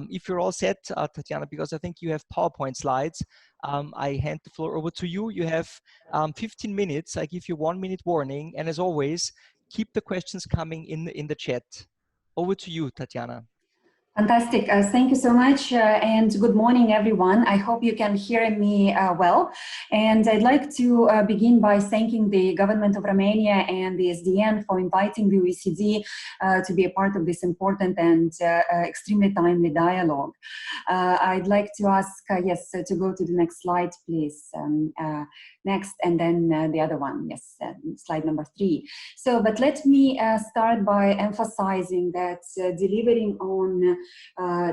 If you're all set, Tatyana, because I think you have PowerPoint slides, I hand the floor over to you. You have 15 minutes. I give you 1 minute warning. And as always, keep the questions coming in the chat. Over to you, Tatyana. Fantastic. Thank you so much, and good morning, everyone. I hope you can hear me well. And I'd like to begin by thanking the government of Romania and the ESDN for inviting the OECD to be a part of this important and extremely timely dialogue. I'd like to ask, yes, to go to the next slide, please. Next, and then the other one, yes, slide number 3. So, but let me start by emphasizing that delivering on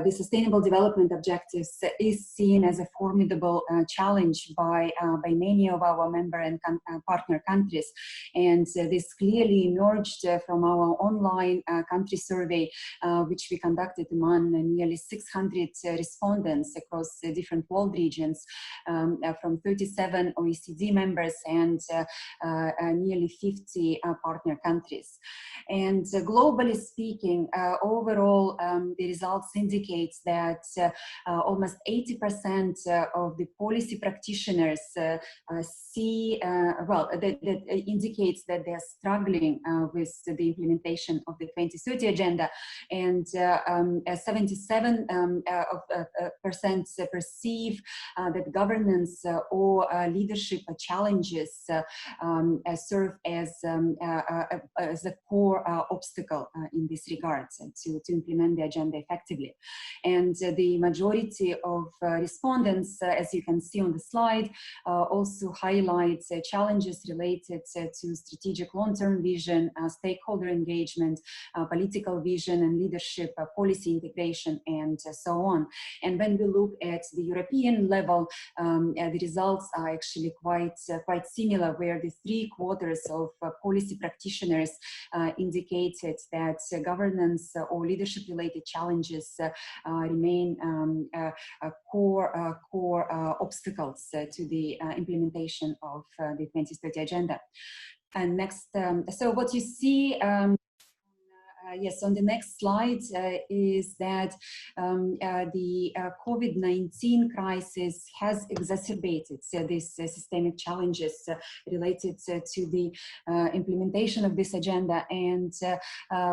the Sustainable Development Objectives is seen as a formidable challenge by many of our member and partner countries. And this clearly emerged from our online country survey, which we conducted among nearly 600 respondents across different world regions, from 37 OECD members and nearly 50 partner countries. And globally speaking, overall, the results indicates that almost 80% of the policy practitioners see, that indicates that they're struggling with the implementation of the 2030 agenda, and 77% perceive that governance or leadership challenges serve as a core obstacle in this regard to implement the agenda effectively. And the majority of respondents, as you can see on the slide, also highlights challenges related to strategic long-term vision, stakeholder engagement, political vision and leadership, policy integration, and so on. And when we look at the European level, the results are actually quite similar, where the 3/4 of policy practitioners indicated that governance or leadership related challenges remain core obstacles to the implementation of the 2030 agenda. And next, so what you see yes, on the next slide is that the COVID-19 crisis has exacerbated these systemic challenges related to the implementation of this agenda. And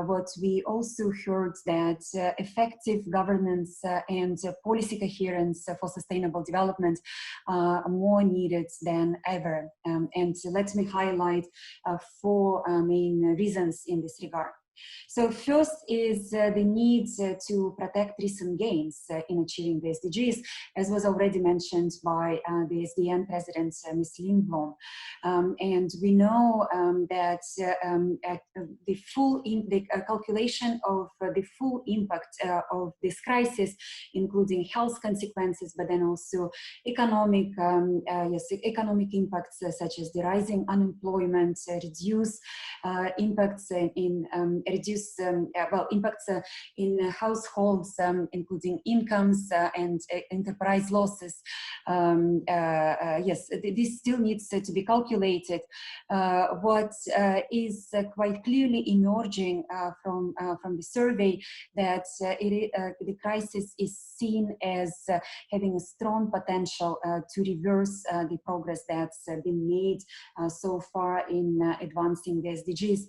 what we also heard that effective governance and policy coherence for sustainable development are more needed than ever. And let me highlight 4 main reasons in this regard. So first is the need to protect recent gains in achieving the SDGs, as was already mentioned by the SDN President, Ms. Lindblom. And we know that the calculation of the full impact of this crisis, including health consequences, but then also economic impacts such as the rising unemployment, reduced impacts in reduce impacts in households, including incomes and enterprise losses. Yes, this still needs to be calculated. What is quite clearly emerging from the survey that the crisis is seen as having a strong potential to reverse the progress that's been made so far in advancing the SDGs.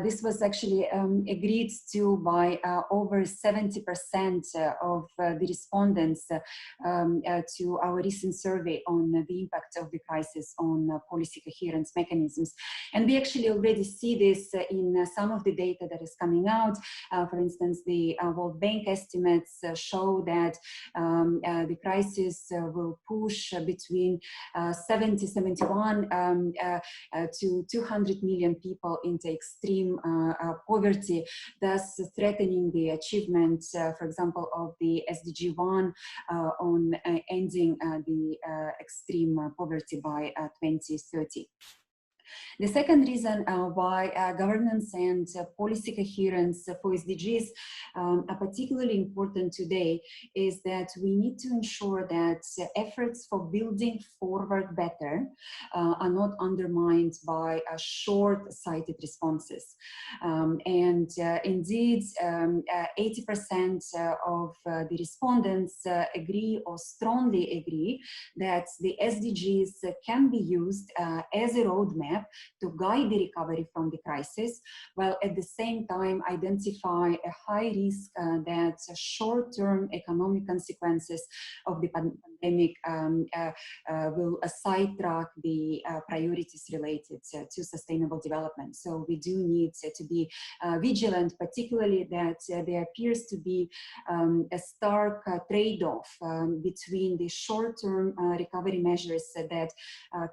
This was actually agreed to by over 70% of the respondents to our recent survey on the impact of the crisis on policy coherence mechanisms. And we actually already see this in some of the data that is coming out. For instance, the World Bank estimates show that the crisis will push between 71 to 200 million people into extreme poverty, thus threatening the achievement, for example, of the SDG 1 on ending the extreme poverty by 2030. The second reason why governance and policy coherence for SDGs are particularly important today is that we need to ensure that efforts for building forward better are not undermined by short-sighted responses. Indeed, 80% of the respondents agree or strongly agree that the SDGs can be used as a roadmap to guide the recovery from the crisis, while at the same time identify a high risk that short-term economic consequences of the pandemic will sidetrack the priorities related to sustainable development. So we do need to be vigilant, particularly that there appears to be a stark trade-off between the short-term recovery measures that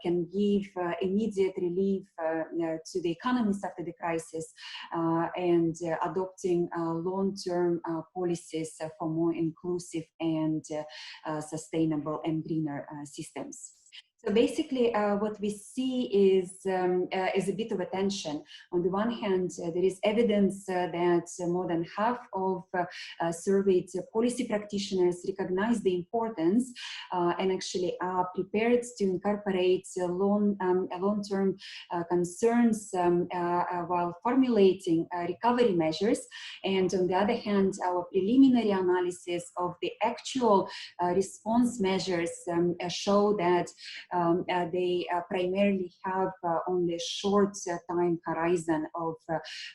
can give immediate relief to the economies after the crisis and adopting long-term policies for more inclusive and sustainable and greener systems. So basically, what we see is a bit of a tension. On the one hand, there is evidence that more than half of surveyed policy practitioners recognize the importance and actually are prepared to incorporate long-term concerns while formulating recovery measures. And on the other hand, our preliminary analysis of the actual response measures show that they primarily have only a short time horizon of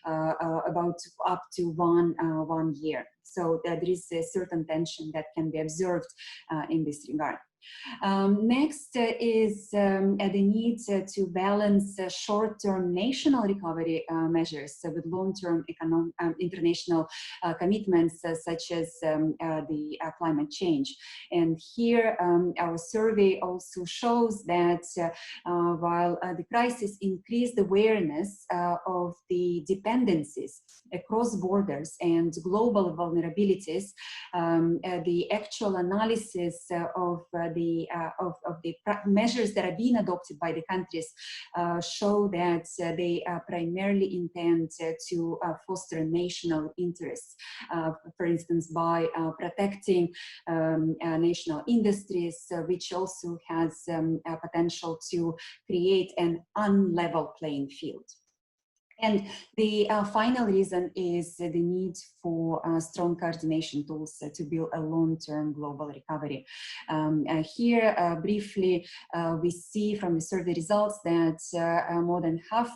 about up to one year. So there is a certain tension that can be observed in this regard. Next is the need to balance short-term national recovery measures with long-term international commitments such as the climate change. And here our survey also shows that while the crisis increased awareness of the dependencies across borders and global vulnerabilities, the actual analysis of the measures that are being adopted by the countries show that they primarily intend to foster national interests. For instance, by protecting national industries, which also has potential to create an unlevel playing field. And the final reason is the need for strong coordination tools to build a long-term global recovery. Here, briefly, we see from the survey results that more than half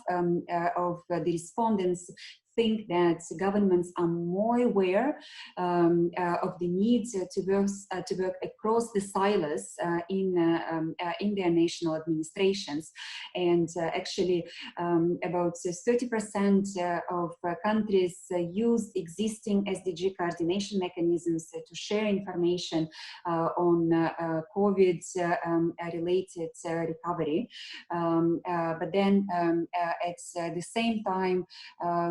of the respondents think that governments are more aware of the need to work across the silos in their national administrations. And actually, about 30% of countries use existing SDG coordination mechanisms to share information on COVID-related recovery. But then at the same time,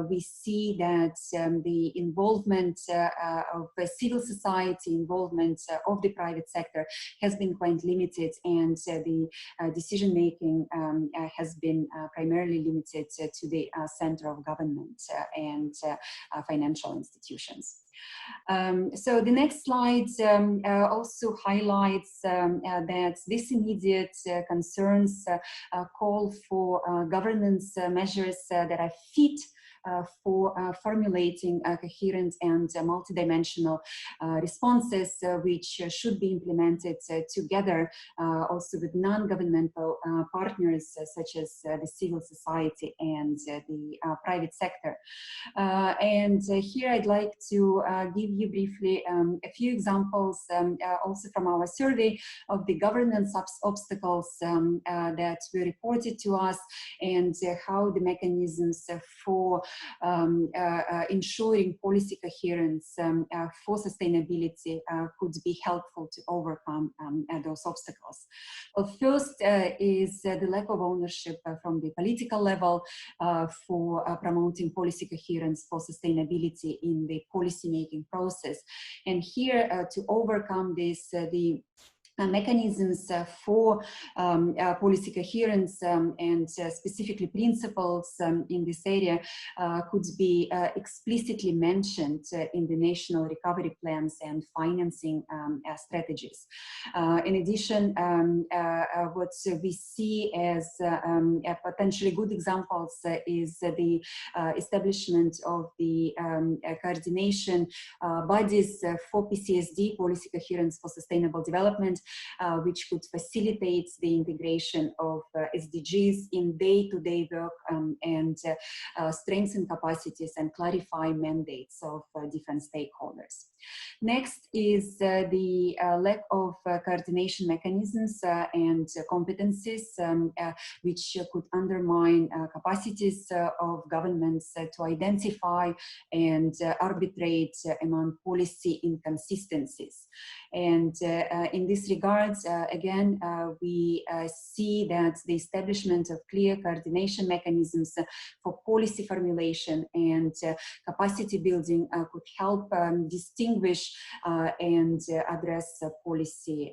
we see that the involvement of civil society, involvement of the private sector has been quite limited, and the decision making has been primarily limited to the center of government and financial institutions. So the next slide also highlights that this immediate concerns call for governance measures that are fit for formulating coherent and multidimensional responses, which should be implemented together also with non-governmental partners such as the civil society and the private sector. And here I'd like to give you briefly a few examples also from our survey of the governance obstacles that were reported to us, and how the mechanisms for ensuring policy coherence for sustainability could be helpful to overcome those obstacles. Well, first is the lack of ownership from the political level for promoting policy coherence for sustainability in the policy-making process. And here, to overcome this, the mechanisms for policy coherence and specifically principles in this area could be explicitly mentioned in the national recovery plans and financing strategies. In addition, what we see as potentially good examples is the establishment of the coordination bodies for PCSD, policy coherence for sustainable development, which could facilitate the integration of SDGs in day-to-day work and strengthen capacities and clarify mandates of different stakeholders. Next is the lack of coordination mechanisms and competencies, which could undermine capacities of governments to identify and arbitrate among policy inconsistencies. And in this regard, again, we see that the establishment of clear coordination mechanisms for policy formulation and capacity building could help distinguish and address policy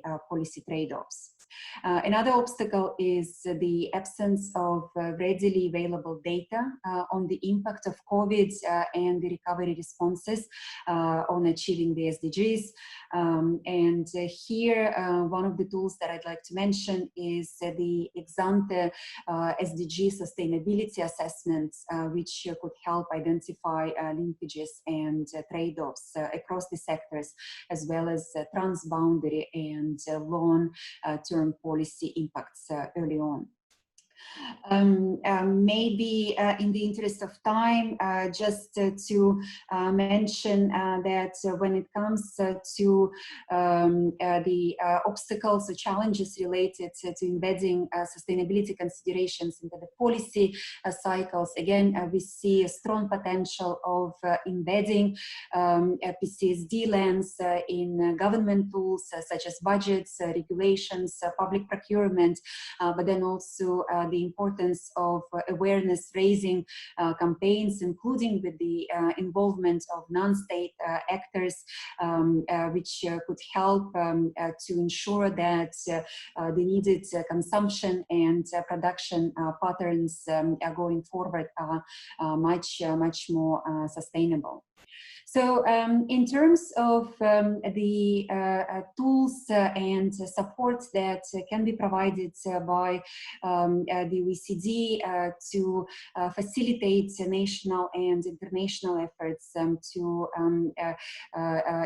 trade-offs. Another obstacle is the absence of readily available data on the impact of COVID and the recovery responses on achieving the SDGs. And here, one of the tools that I'd like to mention is the ex-ante SDG sustainability assessments, which could help identify linkages and trade-offs across the sectors, as well as transboundary and long-term policy impacts early on. Maybe in the interest of time, just to mention that when it comes to the obstacles or challenges related to embedding sustainability considerations into the policy cycles, again, we see a strong potential of embedding a PCSD lens in government tools such as budgets, regulations, public procurement, but then also the importance of awareness raising campaigns, including with the involvement of non-state actors, which could help to ensure that the needed consumption and production patterns going forward are much more sustainable. So in terms of the tools and support that can be provided by the OECD to facilitate national and international efforts to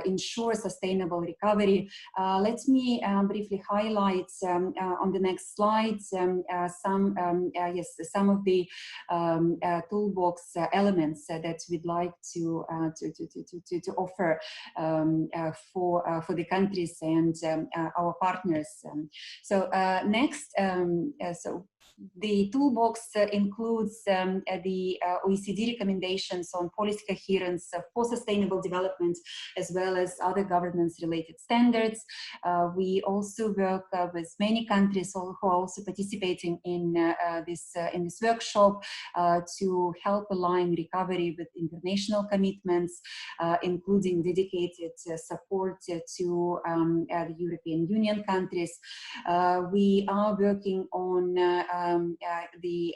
ensure sustainable recovery, let me briefly highlight on the next slide some of the toolbox elements that we'd like to offer for the countries and our partners. So next, The toolbox includes the OECD recommendations on policy coherence for sustainable development, as well as other governance-related standards. We also work with many countries who are also participating in this workshop to help align recovery with international commitments, including dedicated support to the European Union countries. We are working on the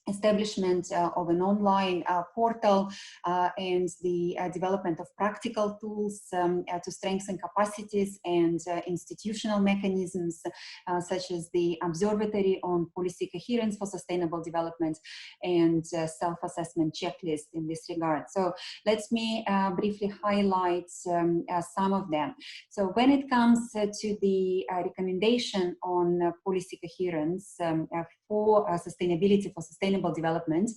establishment of an online portal and the development of practical tools to strengthen capacities and institutional mechanisms such as the Observatory on Policy Coherence for Sustainable Development and self-assessment checklist in this regard. So let me briefly highlight some of them. So when it comes to the recommendation on policy coherence for sustainability, for sustainable development,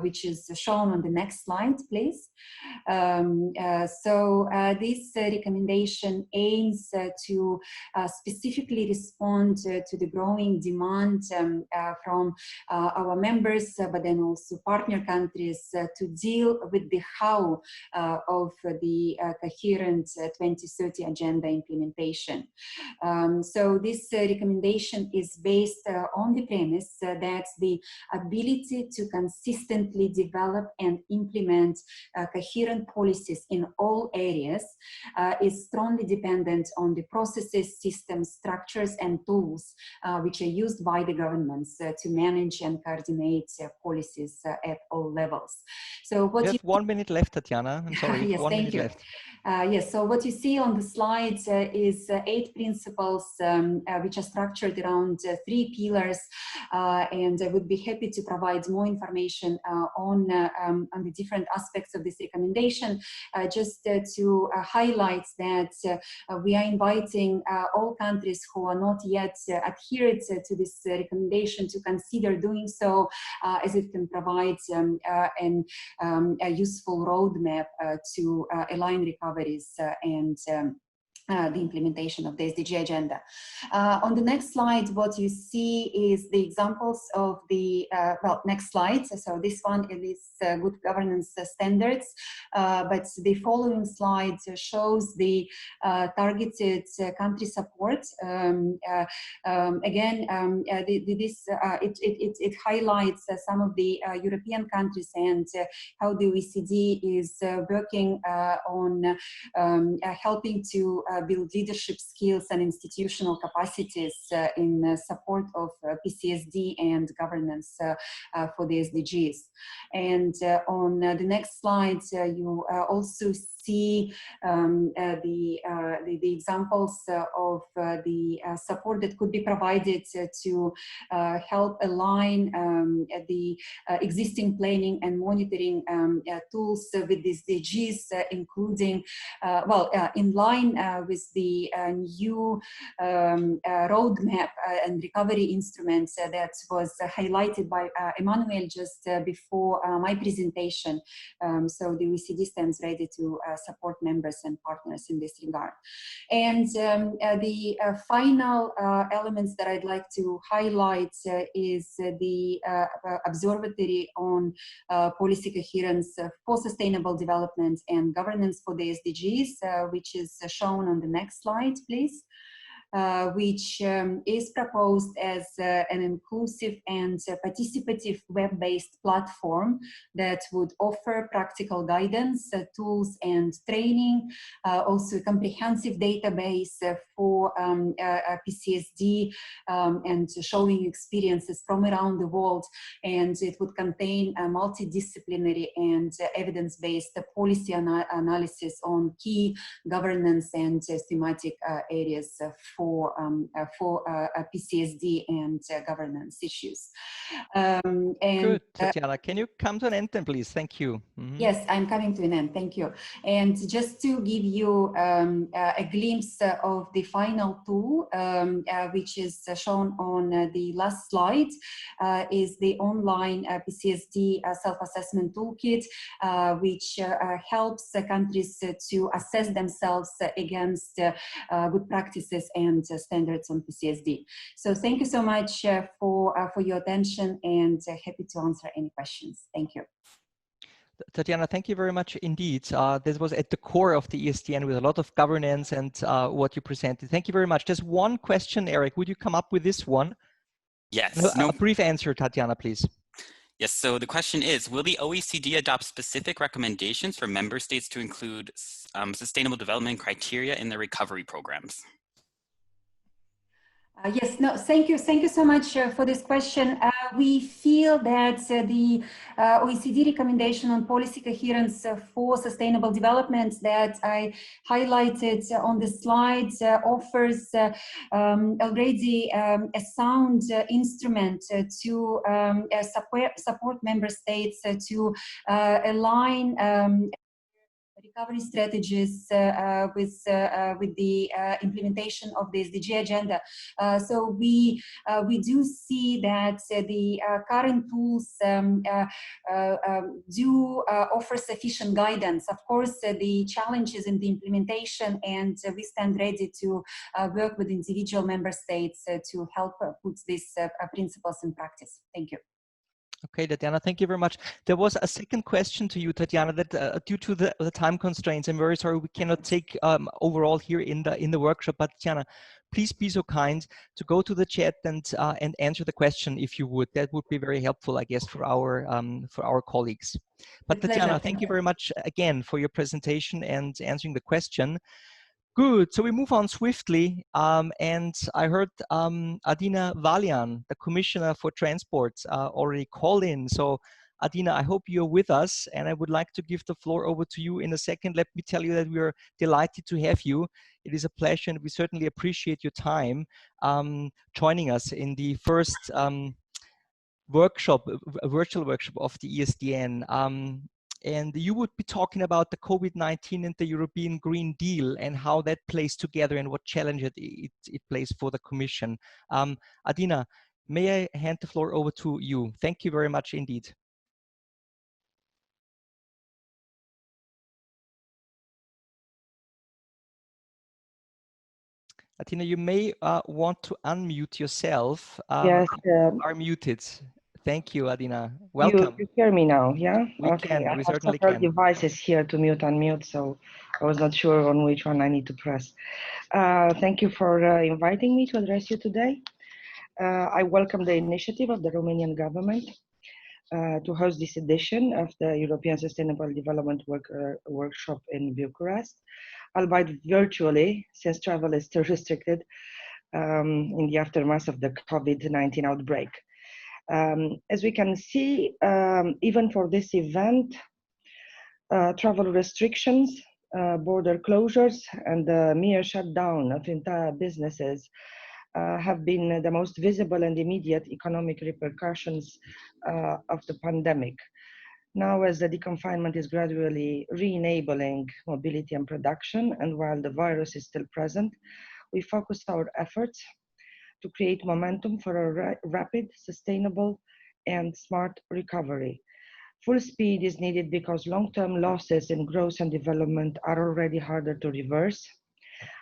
which is shown on the next slide, please. This recommendation aims to specifically respond to the growing demand from our members, but then also partner countries to deal with the how of the Coherent 2030 Agenda implementation. So this recommendation is based on the premise that the ability to consistently develop and implement coherent policies in all areas is strongly dependent on the processes, systems, structures, and tools which are used by the governments to manage and coordinate policies at all levels. So what you have 1 minute left, Tatyana. I'm sorry, yes, 1 minute left. Yes, so what you see on the slides is 8 principles which are structured around 3 pillars, and I would be happy to provide more information on the different aspects of this recommendation. Just to highlight that we are inviting all countries who are not yet adhered to this recommendation to consider doing so, as it can provide a useful roadmap to align recoveries and the implementation of the SDG agenda. On the next slide, what you see is the examples of the, well, next slide. So this one is good governance standards, but the following slide shows the targeted country support. Again, it highlights some of the European countries and how the OECD is working on helping to build leadership skills and institutional capacities in support of PCSD and governance for the SDGs. And on the next slide, you also see the examples of the support that could be provided to help align the existing planning and monitoring tools with the SDGs, including, in line with the new roadmap and recovery instruments that was highlighted by Emmanuel just before my presentation. So the OECD stands ready to support members and partners in this regard. And the final elements that I'd like to highlight is the Observatory on Policy Coherence for Sustainable Development and Governance for the SDGs, which is shown on the next slide, please. Which is proposed as an inclusive and participative web-based platform that would offer practical guidance, tools and training, also a comprehensive database for PCSD and showing experiences from around the world, and it would contain a multidisciplinary and evidence-based policy analysis on key governance and thematic areas for PCSD and governance issues. Good, Tatyana. Can you come to an end then, please? Thank you. Mm-hmm. Yes, I'm coming to an end. Thank you. And just to give you a glimpse of the final tool, which is shown on the last slide, is the online PCSD self-assessment toolkit, which helps countries to assess themselves against good practices and and standards on PCSD. So thank you so much for your attention, and happy to answer any questions. Thank you. Tatyana, thank you very much indeed. This was at the core of the ESDN with a lot of governance and what you presented. Thank you very much. Just one question, Eric. Would you come up with this one? Yes. A brief answer, Tatyana, please. Yes, so the question is, will the OECD adopt specific recommendations for member states to include sustainable development criteria in their recovery programs? Yes, no, thank you so much for this question. We feel that the OECD recommendation on policy coherence for sustainable development that I highlighted on the slides offers already a sound instrument to support member states to align recovery strategies with the implementation of the SDG agenda. So we do see that the current tools do offer sufficient guidance. Of course, the challenges in the implementation, and we stand ready to work with individual member states to help put these principles in practice. Thank you. Okay, Tatyana, thank you very much. There was a second question to you, Tatyana, that due to the time constraints, I'm very sorry we cannot take overall here in the workshop. But Tatyana, please be so kind to go to the chat and answer the question if you would. That would be very helpful, I guess, for our colleagues. But Tatyana, thank you very much again for your presentation and answering the question. Good, so we move on swiftly, and I heard Adina Vălean, the Commissioner for Transport, already called in. So Adina, I hope you're with us, and I would like to give the floor over to you in a second. Let me tell you that we are delighted to have you. It is a pleasure, and we certainly appreciate your time joining us in the first workshop, a virtual workshop of the ESDN. And you would be talking about the COVID-19 and the European Green Deal and how that plays together and what challenge it plays for the Commission. Adina, may I hand the floor over to you? Thank you very much indeed. Adina, you may want to unmute yourself. Yes. You are muted. Thank you, Adina. Welcome. You hear me now, yeah? We okay. can, we certainly can. I have can. several devices here to mute, unmute, so I was not sure on which one I need to press. Thank you for inviting me to address you today. I welcome the initiative of the Romanian government to host this edition of the European Sustainable Development Workshop in Bucharest, albeit virtually, since travel is still restricted in the aftermath of the COVID-19 outbreak. As we can see, even for this event, travel restrictions, border closures, and the mere shutdown of entire businesses have been the most visible and immediate economic repercussions of the pandemic. Now, as the deconfinement is gradually re-enabling mobility and production, and while the virus is still present, we focus our efforts to create momentum for a rapid, sustainable, and smart recovery. Full speed is needed because long-term losses in growth and development are already harder to reverse.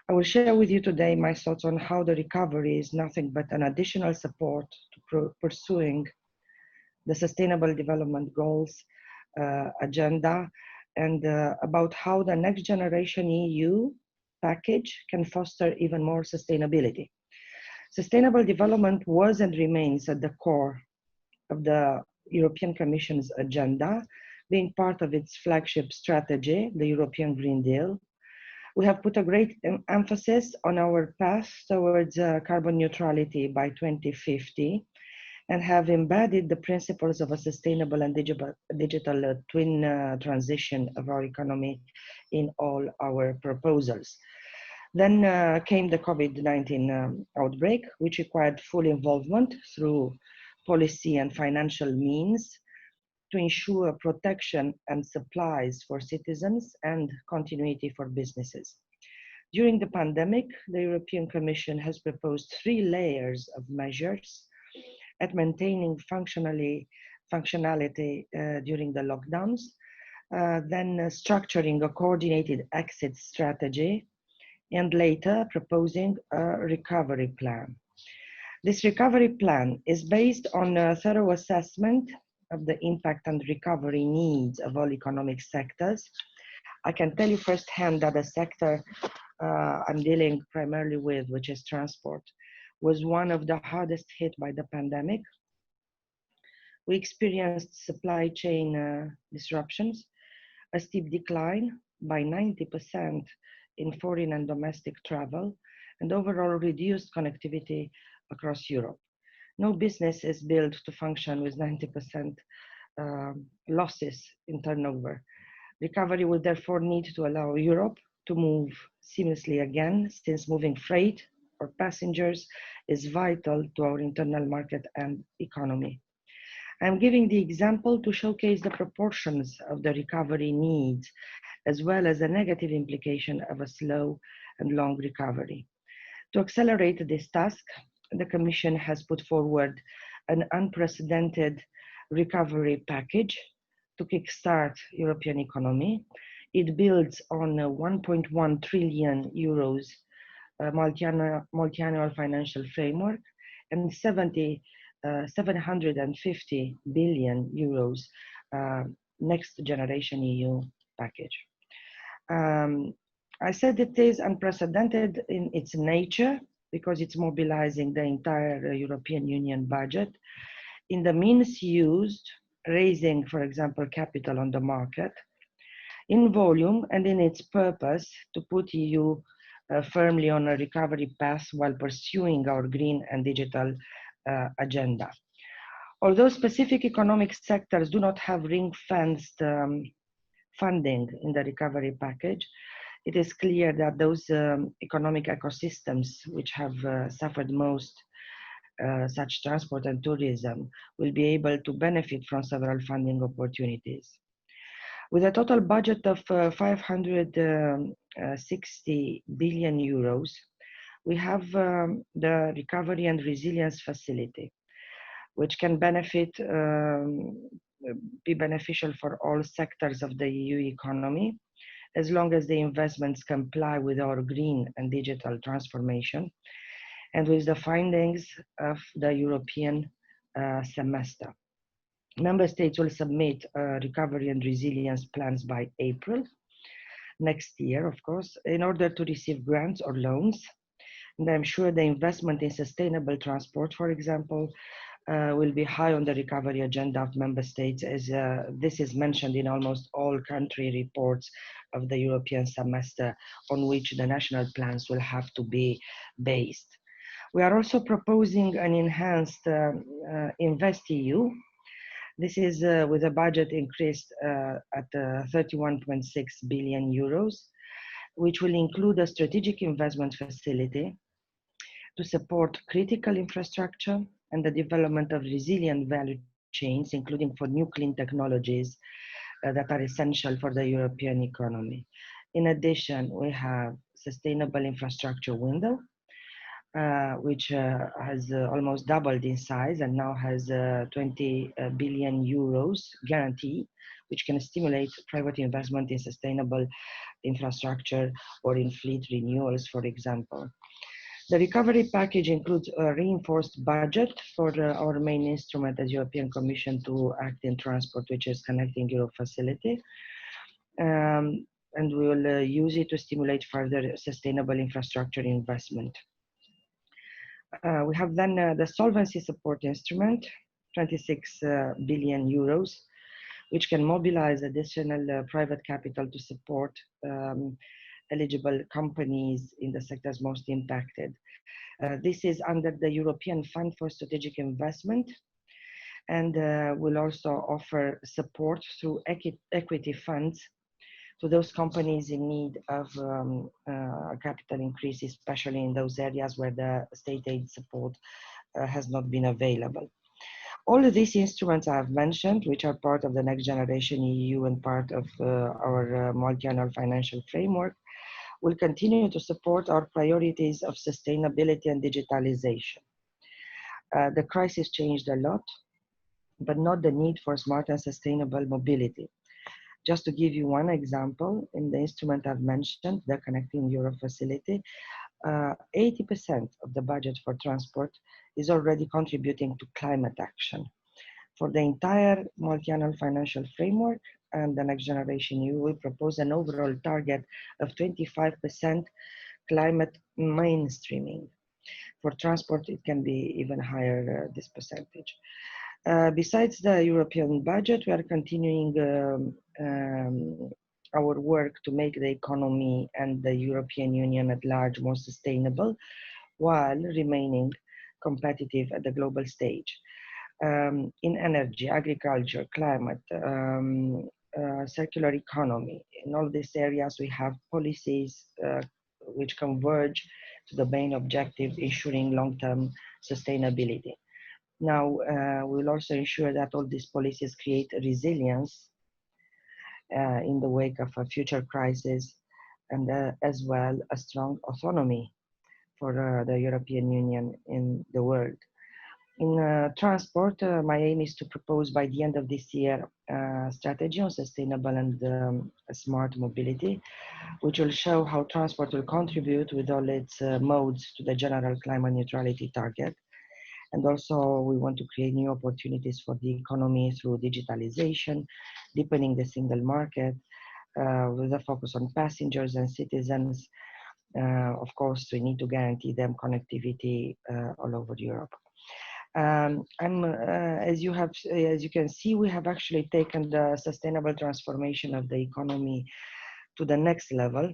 I will share with you today my thoughts on how the recovery is nothing but an additional support to pursuing the Sustainable Development Goals agenda, and about how the Next Generation EU package can foster even more sustainability. Sustainable development was and remains at the core of the European Commission's agenda, being part of its flagship strategy, the European Green Deal. We have put a great emphasis on our path towards carbon neutrality by 2050 and have embedded the principles of a sustainable and digital twin transition of our economy in all our proposals. Then came the COVID-19 outbreak, which required full involvement through policy and financial means to ensure protection and supplies for citizens and continuity for businesses. During the pandemic, the European Commission has proposed 3 layers of measures at maintaining functionality during the lockdowns, then structuring a coordinated exit strategy, and later proposing a recovery plan. This recovery plan is based on a thorough assessment of the impact and recovery needs of all economic sectors. I can tell you firsthand that the sector I'm dealing primarily with, which is transport, was one of the hardest hit by the pandemic. We experienced supply chain disruptions, a steep decline by 90% in foreign and domestic travel, and overall reduced connectivity across Europe. No business is built to function with 90% losses in turnover. Recovery will therefore need to allow Europe to move seamlessly again, since moving freight or passengers is vital to our internal market and economy. I'm giving the example to showcase the proportions of the recovery needs, as well as the negative implication of a slow and long recovery. To accelerate this task, the Commission has put forward an unprecedented recovery package to kickstart European economy. It builds on a 1.1 trillion euros multi-annual financial framework and 750 billion euros next generation EU package. I said it is unprecedented in its nature because it's mobilizing the entire European Union budget. In the means used, raising, for example, capital on the market, in volume, and in its purpose to put EU firmly on a recovery path while pursuing our green and digital agenda. Although specific economic sectors do not have ring-fenced funding in the recovery package, it is clear that those economic ecosystems which have suffered most, such transport and tourism, will be able to benefit from several funding opportunities. With a total budget of 560 billion euros, we have the Recovery and Resilience Facility, which can be beneficial for all sectors of the EU economy, as long as the investments comply with our green and digital transformation and with the findings of the European semester. Member States will submit recovery and resilience plans by April next year, of course, in order to receive grants or loans. And I'm sure the investment in sustainable transport, for example, will be high on the recovery agenda of Member States, as this is mentioned in almost all country reports of the European semester, on which the national plans will have to be based. We are also proposing an enhanced InvestEU. This is with a budget increased at 31.6 billion euros, which will include a strategic investment facility to support critical infrastructure and the development of resilient value chains, including for new clean technologies that are essential for the European economy. In addition, we have sustainable infrastructure window, which has almost doubled in size and now has 20 billion euros guarantee, which can stimulate private investment in sustainable infrastructure or in fleet renewals, for example. The recovery package includes a reinforced budget for our main instrument as European Commission to act in transport, which is Connecting Europe Facility. And we will use it to stimulate further sustainable infrastructure investment. We have then the solvency support instrument, 26 billion euros, which can mobilize additional private capital to support eligible companies in the sectors most impacted. This is under the European Fund for Strategic Investment, and will also offer support through equity funds to those companies in need of capital increase, especially in those areas where the state aid support has not been available. All of these instruments I have mentioned, which are part of the Next Generation EU and part of our multi-annual financial framework, will continue to support our priorities of sustainability and digitalization. The crisis changed a lot, but not the need for smart and sustainable mobility. Just to give you one example, in the instrument I've mentioned, the Connecting Europe facility, 80% of the budget for transport is already contributing to climate action. For the entire multi-annual financial framework and the Next Generation EU, we propose an overall target of 25% climate mainstreaming. For transport, it can be even higher, this percentage. Besides the European budget, we are continuing our work to make the economy and the European Union at large more sustainable, while remaining competitive at the global stage. In energy, agriculture, climate, circular economy, in all these areas we have policies which converge to the main objective, ensuring long-term sustainability. Now, we will also ensure that all these policies create resilience in the wake of a future crisis, and as well a strong autonomy for the European Union in the world. In transport, my aim is to propose by the end of this year a strategy on sustainable and smart mobility, which will show how transport will contribute with all its modes to the general climate neutrality target. And also we want to create new opportunities for the economy through digitalization, deepening the single market, with a focus on passengers and citizens. Of course, we need to guarantee them connectivity all over Europe. As you can see, we have actually taken the sustainable transformation of the economy to the next level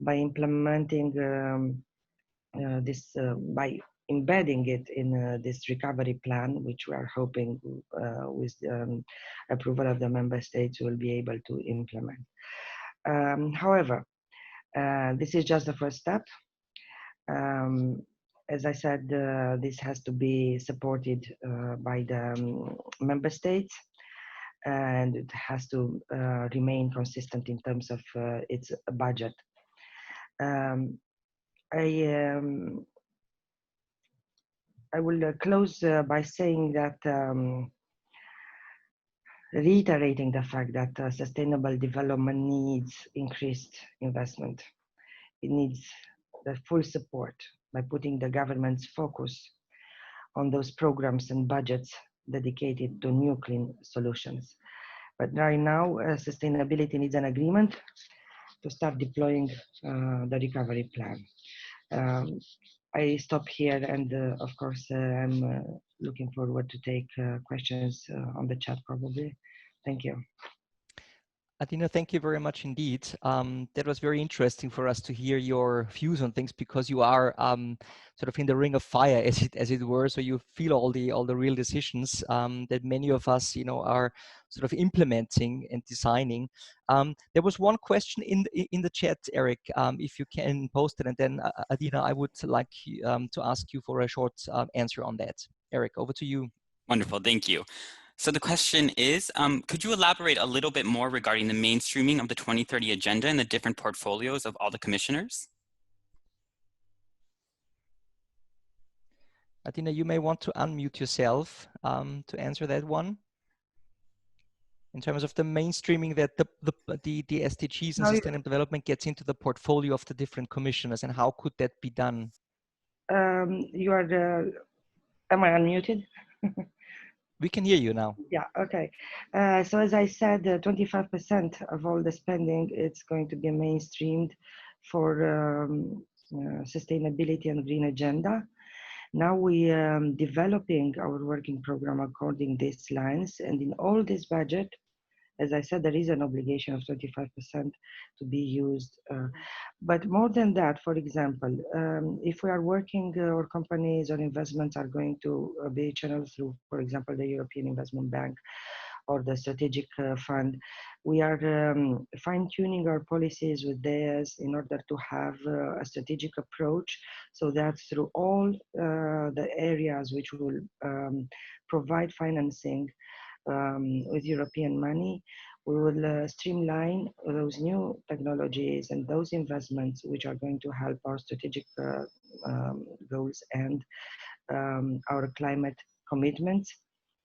by implementing by embedding it in this recovery plan, which we are hoping with the approval of the member states will be able to implement. However, this is just the first step. As I said, this has to be supported by the member states, and it has to remain consistent in terms of its budget. I will close by saying that, reiterating the fact that sustainable development needs increased investment. It needs the full support by putting the government's focus on those programs and budgets dedicated to new clean solutions. But right now, sustainability needs an agreement to start deploying the recovery plan. I stop here, and of course, I'm looking forward to take questions on the chat probably. Thank you. Adina, thank you very much indeed. That was very interesting for us to hear your views on things, because you are sort of in the ring of fire, as it were. So you feel all the real decisions that many of us, are sort of implementing and designing. There was one question in the chat, Eric, if you can post it, and then Adina, I would like to ask you for a short answer on that. Eric, over to you. Wonderful, thank you. So the question is, could you elaborate a little bit more regarding the mainstreaming of the 2030 agenda and the different portfolios of all the commissioners? Adina, you may want to unmute yourself to answer that one. In terms of the mainstreaming that the SDGs and sustainable development gets into the portfolio of the different commissioners, and how could that be done? Am I unmuted? We can hear you now. Yeah, okay. So as I said, 25% of all the spending, it's going to be mainstreamed for sustainability and green agenda. Now we are developing our working program according to these lines, and in all this budget, as I said, there is an obligation of 25% to be used. But more than that, for example, if we are working or companies or investments are going to be channeled through, for example, the European Investment Bank or the strategic fund, we are fine-tuning our policies with theirs in order to have a strategic approach, so that through all the areas which will provide financing with European money, we will streamline those new technologies and those investments which are going to help our strategic goals and our climate commitments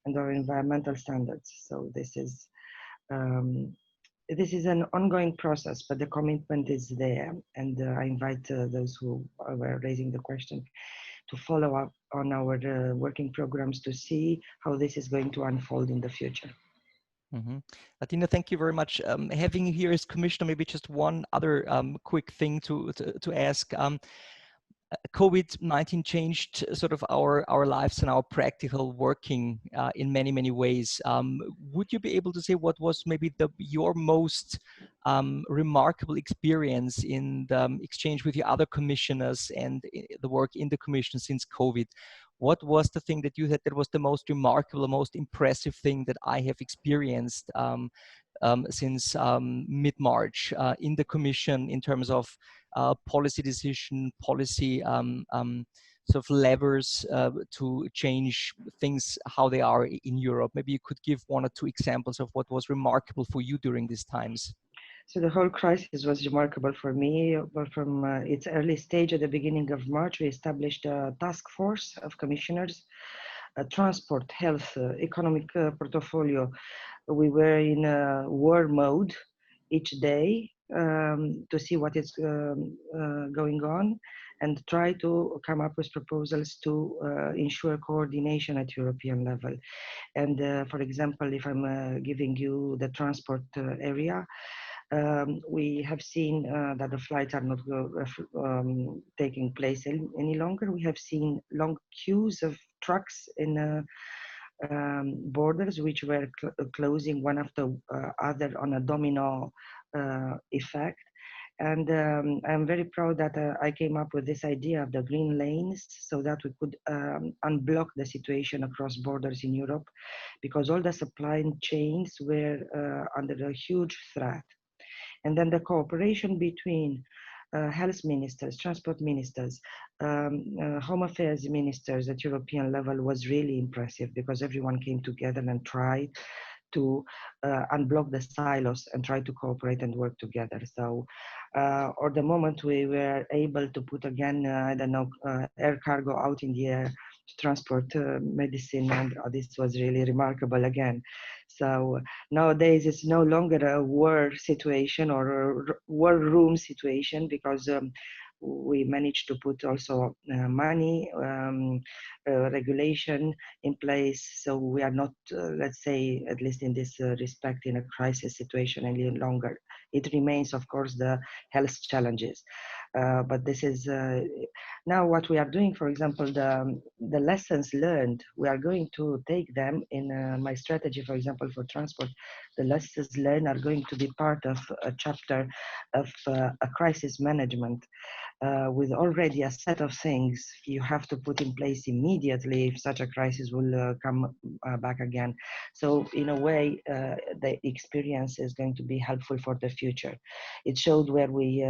and our environmental standards. So this is this is an ongoing process, but the commitment is there. And I invite those who were raising the question to follow up on our working programs to see how this is going to unfold in the future. Adina, thank you very much. Having you here as Commissioner, maybe just one other quick thing to ask. COVID-19 changed sort of our lives and our practical working in many ways. Would you be able to say what was maybe your most remarkable experience in the exchange with your other commissioners and the work in the Commission since COVID? What was the thing that you had that was the most remarkable, most impressive thing that I have experienced since mid-March in the Commission in terms of policy decision, policy sort of levers to change things how they are in Europe? Maybe you could give one or two examples of what was remarkable for you during these times. So the whole crisis was remarkable for me. But from its early stage at the beginning of March, we established a task force of commissioners, transport, health, economic portfolio. We were in a war mode each day to see what is going on and try to come up with proposals to ensure coordination at European level. And for example, if I'm giving you the transport area, we have seen that the flights are not taking place any longer. We have seen long queues of trucks in borders which were closing one after other on a domino effect. And I'm very proud that I came up with this idea of the green lanes so that we could unblock the situation across borders in Europe, because all the supply chains were under a huge threat. And then the cooperation between health ministers, transport ministers, home affairs ministers at European level was really impressive, because everyone came together and tried to unblock the silos and try to cooperate and work together. So, or the moment we were able to put again, I don't know, air cargo out in the air to transport medicine, and this was really remarkable again. So nowadays it's no longer a war situation or a war room situation, because we managed to put also money, regulation in place. So we are not, let's say, at least in this respect, in a crisis situation any longer. It remains, of course, the health challenges. But this is now what we are doing. For example, the lessons learned, we are going to take them in my strategy, for example, for transport. The lessons learned are going to be part of a chapter of a crisis management. With already a set of things you have to put in place immediately if such a crisis will come back again. So in a way, the experience is going to be helpful for the future. It showed where we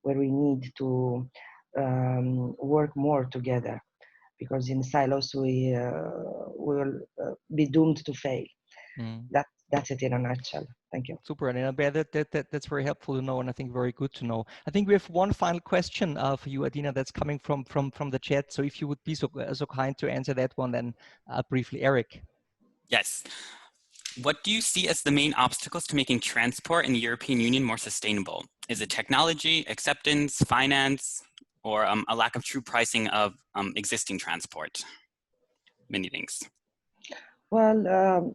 need to work more together, because in silos we will be doomed to fail. That's it in a nutshell. Thank you. Super, and that's very helpful to know, and I think very good to know. I think we have one final question for you, Adina, that's coming from the chat. So if you would be so kind to answer that one, then briefly, Eric. Yes. What do you see as the main obstacles to making transport in the European Union more sustainable? Is it technology, acceptance, finance, or a lack of true pricing of existing transport? Many things. Well,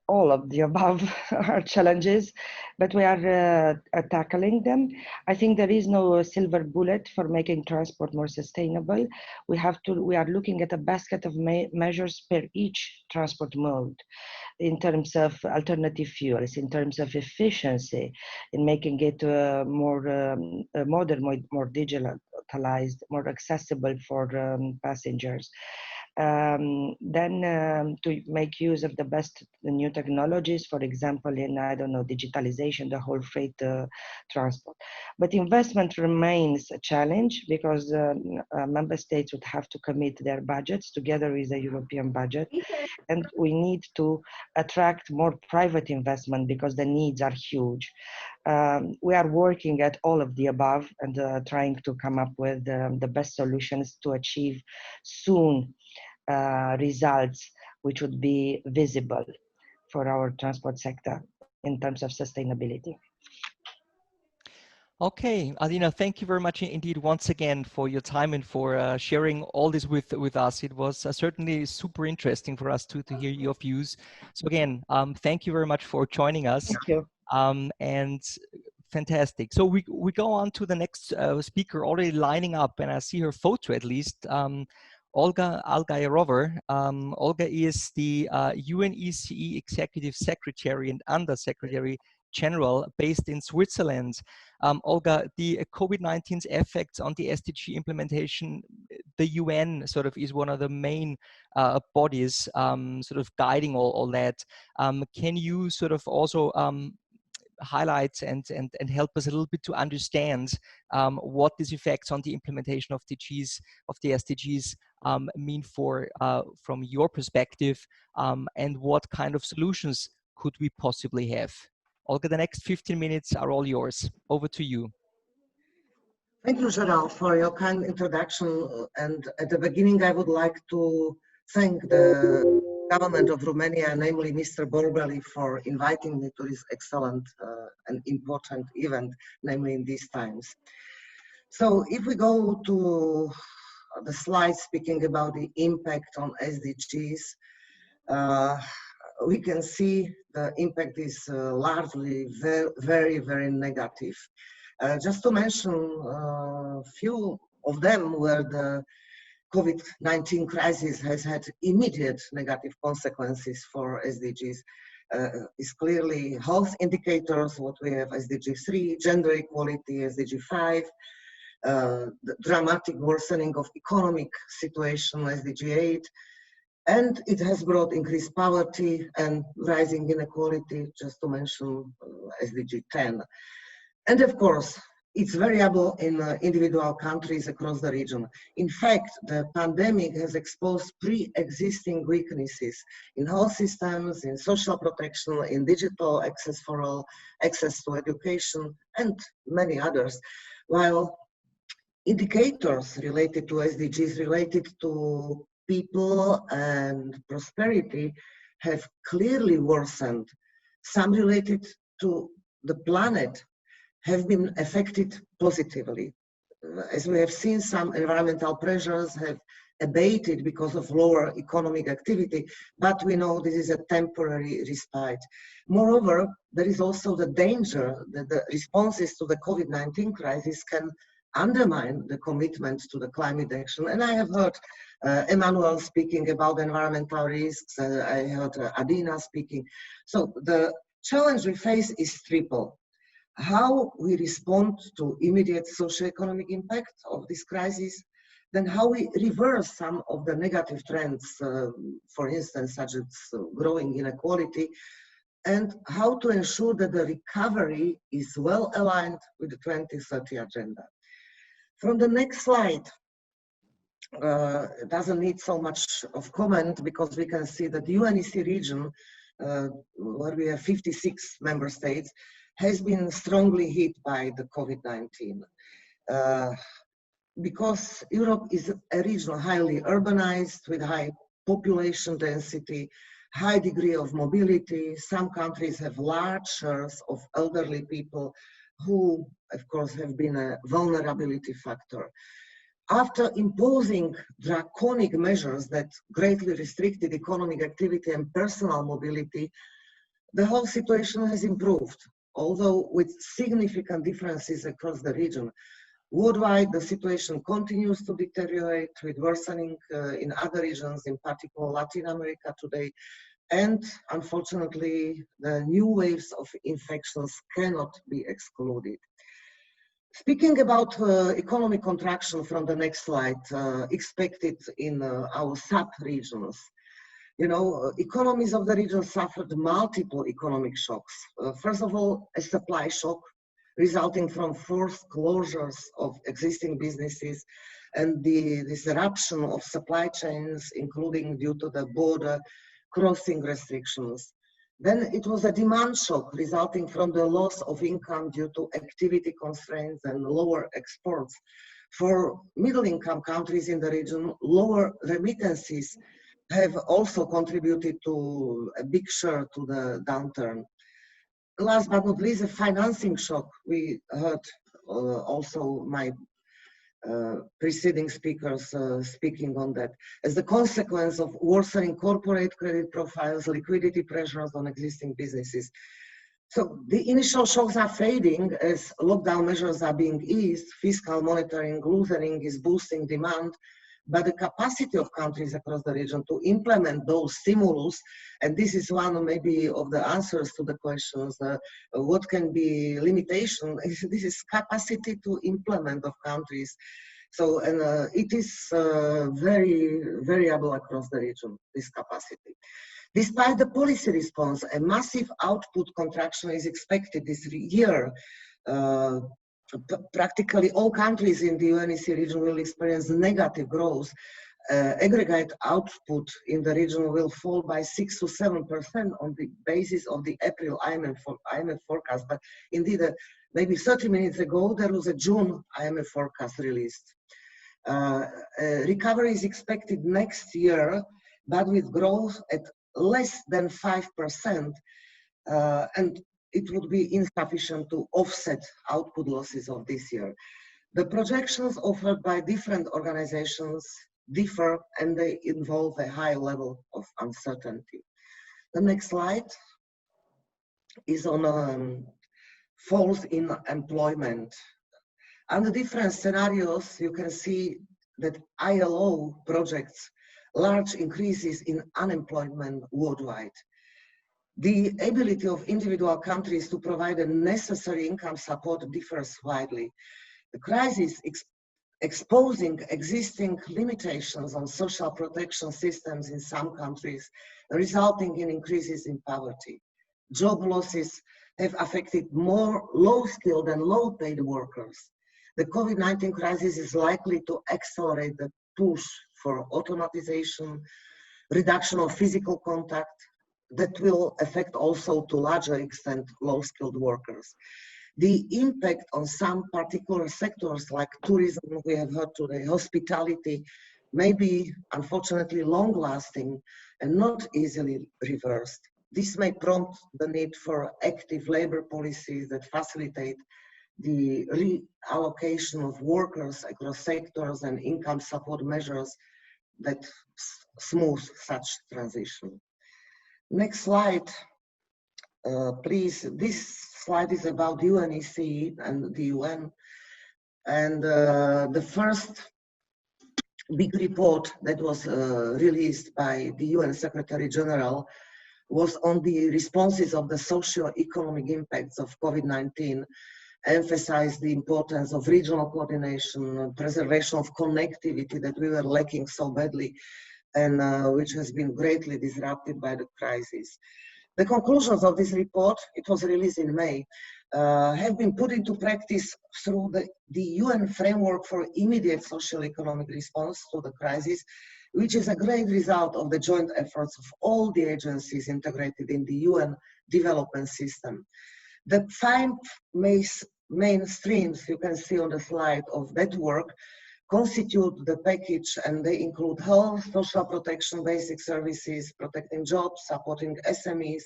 all of the above are challenges, but we are tackling them. I think there is no silver bullet for making transport more sustainable. We are looking at a basket of measures per each transport mode, in terms of alternative fuels, in terms of efficiency, in making it more modern, more digitalized, more accessible for passengers. Then to make use of the best new technologies, for example, in, I don't know, digitalization, the whole freight transport. But investment remains a challenge, because member states would have to commit their budgets together with the European budget. And we need to attract more private investment, because the needs are huge. We are working at all of the above and trying to come up with the best solutions to achieve soon results which would be visible for our transport sector in terms of sustainability. Okay, Adina, thank you very much indeed once again for your time and for sharing all this with us. It was certainly super interesting for us to hear your views. So again, thank you very much for joining us. Thank you. And fantastic. So we go on to the next speaker already lining up, and I see her photo at least. Olga Algayerova. Olga is the UNECE Executive Secretary and Under Secretary General based in Switzerland. Olga, the COVID-19's effects on the SDG implementation, the UN sort of is one of the main bodies sort of guiding all that. Can you sort of also highlight and help us a little bit to understand what these effects on the implementation of the SDGs mean for from your perspective, and what kind of solutions could we possibly have? Olga, the next 15 minutes are all yours. Over to you. Thank you, Gerald, for your kind introduction. And at the beginning, I would like to thank the government of Romania, namely Mr. Borbély, for inviting me to this excellent and important event, namely in these times. So if we go to the slide speaking about the impact on SDGs, we can see the impact is largely very, very negative. Just to mention a few of them where the COVID-19 crisis has had immediate negative consequences for SDGs is clearly health indicators, what we have SDG 3, gender equality, SDG 5, the dramatic worsening of economic situation, SDG 8, and it has brought increased poverty and rising inequality, just to mention SDG 10. And of course, it's variable in individual countries across the region. In fact, the pandemic has exposed pre-existing weaknesses in health systems, in social protection, in digital access for all, access to education, and many others. While indicators related to SDGs, related to people and prosperity, have clearly worsened. Some related to the planet have been affected positively. As we have seen, some environmental pressures have abated because of lower economic activity, but we know this is a temporary respite. Moreover, there is also the danger that the responses to the COVID-19 crisis can undermine the commitment to the climate action. And I have heard Emmanuel speaking about environmental risks, I heard Adina speaking. So the challenge we face is triple. How we respond to immediate socioeconomic impact of this crisis, then how we reverse some of the negative trends, for instance, such as growing inequality, and how to ensure that the recovery is well aligned with the 2030 agenda. From the next slide, it doesn't need so much of comment because we can see that the UNECE region, where we have 56 member states, has been strongly hit by the COVID-19. Because Europe is a region highly urbanized with high population density, high degree of mobility. Some countries have large shares of elderly people who, of course, have been a vulnerability factor. After imposing draconic measures that greatly restricted economic activity and personal mobility, the whole situation has improved, although with significant differences across the region. Worldwide, the situation continues to deteriorate with worsening in other regions, in particular Latin America today. And unfortunately, the new waves of infections cannot be excluded. Speaking about economic contraction from the next slide, expected in our sub-regions, you know, economies of the region suffered multiple economic shocks. First of all, a supply shock resulting from forced closures of existing businesses and the disruption of supply chains, including due to the border crossing restrictions. Then it was a demand shock resulting from the loss of income due to activity constraints and lower exports. For middle-income countries in the region, lower remittances have also contributed to a big share to the downturn. Last but not least, a financing shock. We heard also my preceding speakers speaking on that. As the consequence of worsening corporate credit profiles, liquidity pressures on existing businesses. So the initial shocks are fading as lockdown measures are being eased, fiscal monitoring loosening is boosting demand, but the capacity of countries across the region to implement those stimulus, and this is one maybe of the answers to the questions, what can be limitation, this is capacity to implement of countries. So, and it is very variable across the region, this capacity. Despite the policy response, a massive output contraction is expected this year. Practically all countries in the UNECE region will experience negative growth. Aggregate output in the region will fall by 6 to 7% on the basis of the April IMF forecast. But indeed, maybe 30 minutes ago, there was a June IMF forecast released. Recovery is expected next year, but with growth at less than 5%, and it would be insufficient to offset output losses of this year. The projections offered by different organizations differ, and they involve a high level of uncertainty. The next slide is on falls in employment. Under different scenarios, you can see that ILO projects large increases in unemployment worldwide. The ability of individual countries to provide the necessary income support differs widely. The crisis exposing existing limitations on social protection systems in some countries, resulting in increases in poverty. Job losses have affected more low-skilled and low-paid workers. The COVID-19 crisis is likely to accelerate the push for automatization, reduction of physical contact, that will affect also to a larger extent low-skilled workers. The impact on some particular sectors like tourism, we have heard today, hospitality, may be unfortunately long-lasting and not easily reversed. This may prompt the need for active labor policies that facilitate the reallocation of workers across sectors and income support measures that smooth such transition. Next slide, please. This slide is about UNECE and the UN. And the first big report that was released by the UN Secretary General was on the responses of the socio-economic impacts of COVID-19, emphasized the importance of regional coordination, preservation of connectivity that we were lacking so badly, and which has been greatly disrupted by the crisis. The conclusions of this report, it was released in May, have been put into practice through the UN framework for immediate social economic response to the crisis, which is a great result of the joint efforts of all the agencies integrated in the UN development system. The 5 main streams you can see on the slide of that work constitute the package, and they include health, social protection, basic services, protecting jobs, supporting SMEs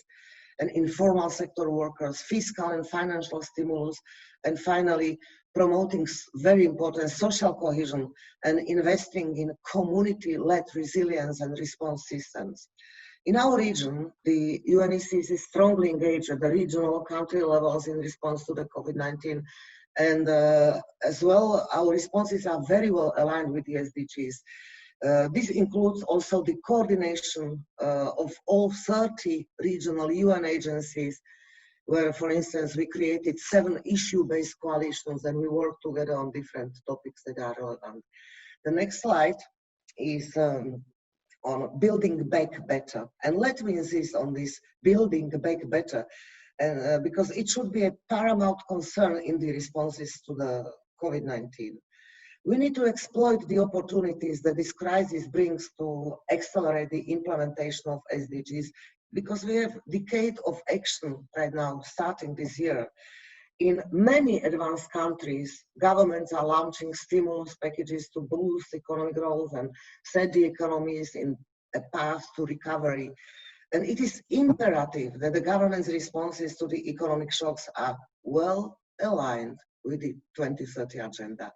and informal sector workers, fiscal and financial stimulus, and finally promoting very important social cohesion and investing in community-led resilience and response systems. In our region, the UNECE is strongly engaged at the regional country levels in response to the COVID-19, and as well, our responses are very well aligned with the SDGs. This includes also the coordination of all 30 regional UN agencies, where, for instance, we created 7 issue-based coalitions and we work together on different topics that are relevant. The next slide is on building back better. And let me insist on this building back better, because it should be a paramount concern in the responses to the COVID-19. We need to exploit the opportunities that this crisis brings to accelerate the implementation of SDGs, because we have a decade of action right now, starting this year. In many advanced countries, governments are launching stimulus packages to boost economic growth and set the economies in a path to recovery. And it is imperative that the government's responses to the economic shocks are well aligned with the 2030 agenda.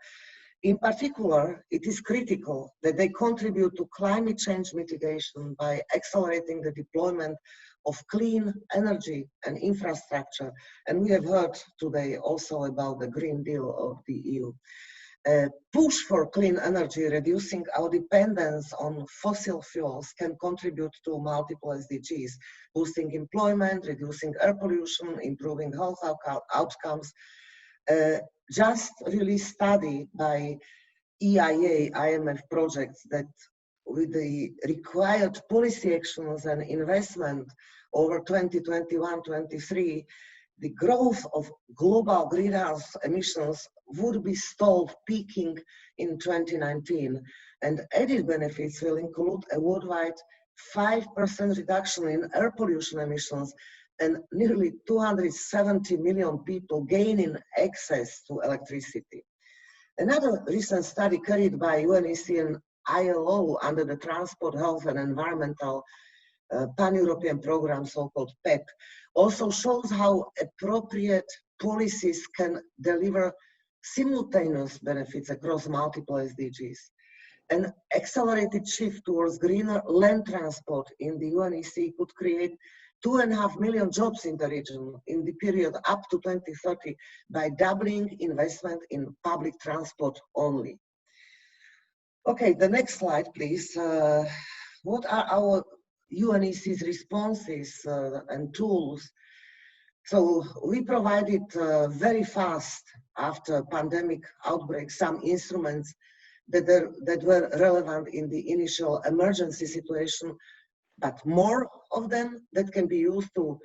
In particular, it is critical that they contribute to climate change mitigation by accelerating the deployment of clean energy and infrastructure. And we have heard today also about the Green Deal of the EU. Push for clean energy, reducing our dependence on fossil fuels, can contribute to multiple SDGs, boosting employment, reducing air pollution, improving health outcomes. Just released study by EIA, IMF projects that with the required policy actions and investment over 2021-23, the growth of global greenhouse emissions would be stalled, peaking in 2019. And added benefits will include a worldwide 5% reduction in air pollution emissions and nearly 270 million people gaining access to electricity. Another recent study carried by UNECE and ILO under the Transport, Health and Environmental Pan-European Program, so-called PEP, also shows how appropriate policies can deliver simultaneous benefits across multiple SDGs. An accelerated shift towards greener land transport in the UNECE could create 2.5 million jobs in the region in the period up to 2030 by doubling investment in public transport only. Okay, the next slide, please. What are our UNECE's responses and tools? So we provided very fast after pandemic outbreak some instruments that were relevant in the initial emergency situation, but more of them that can be used to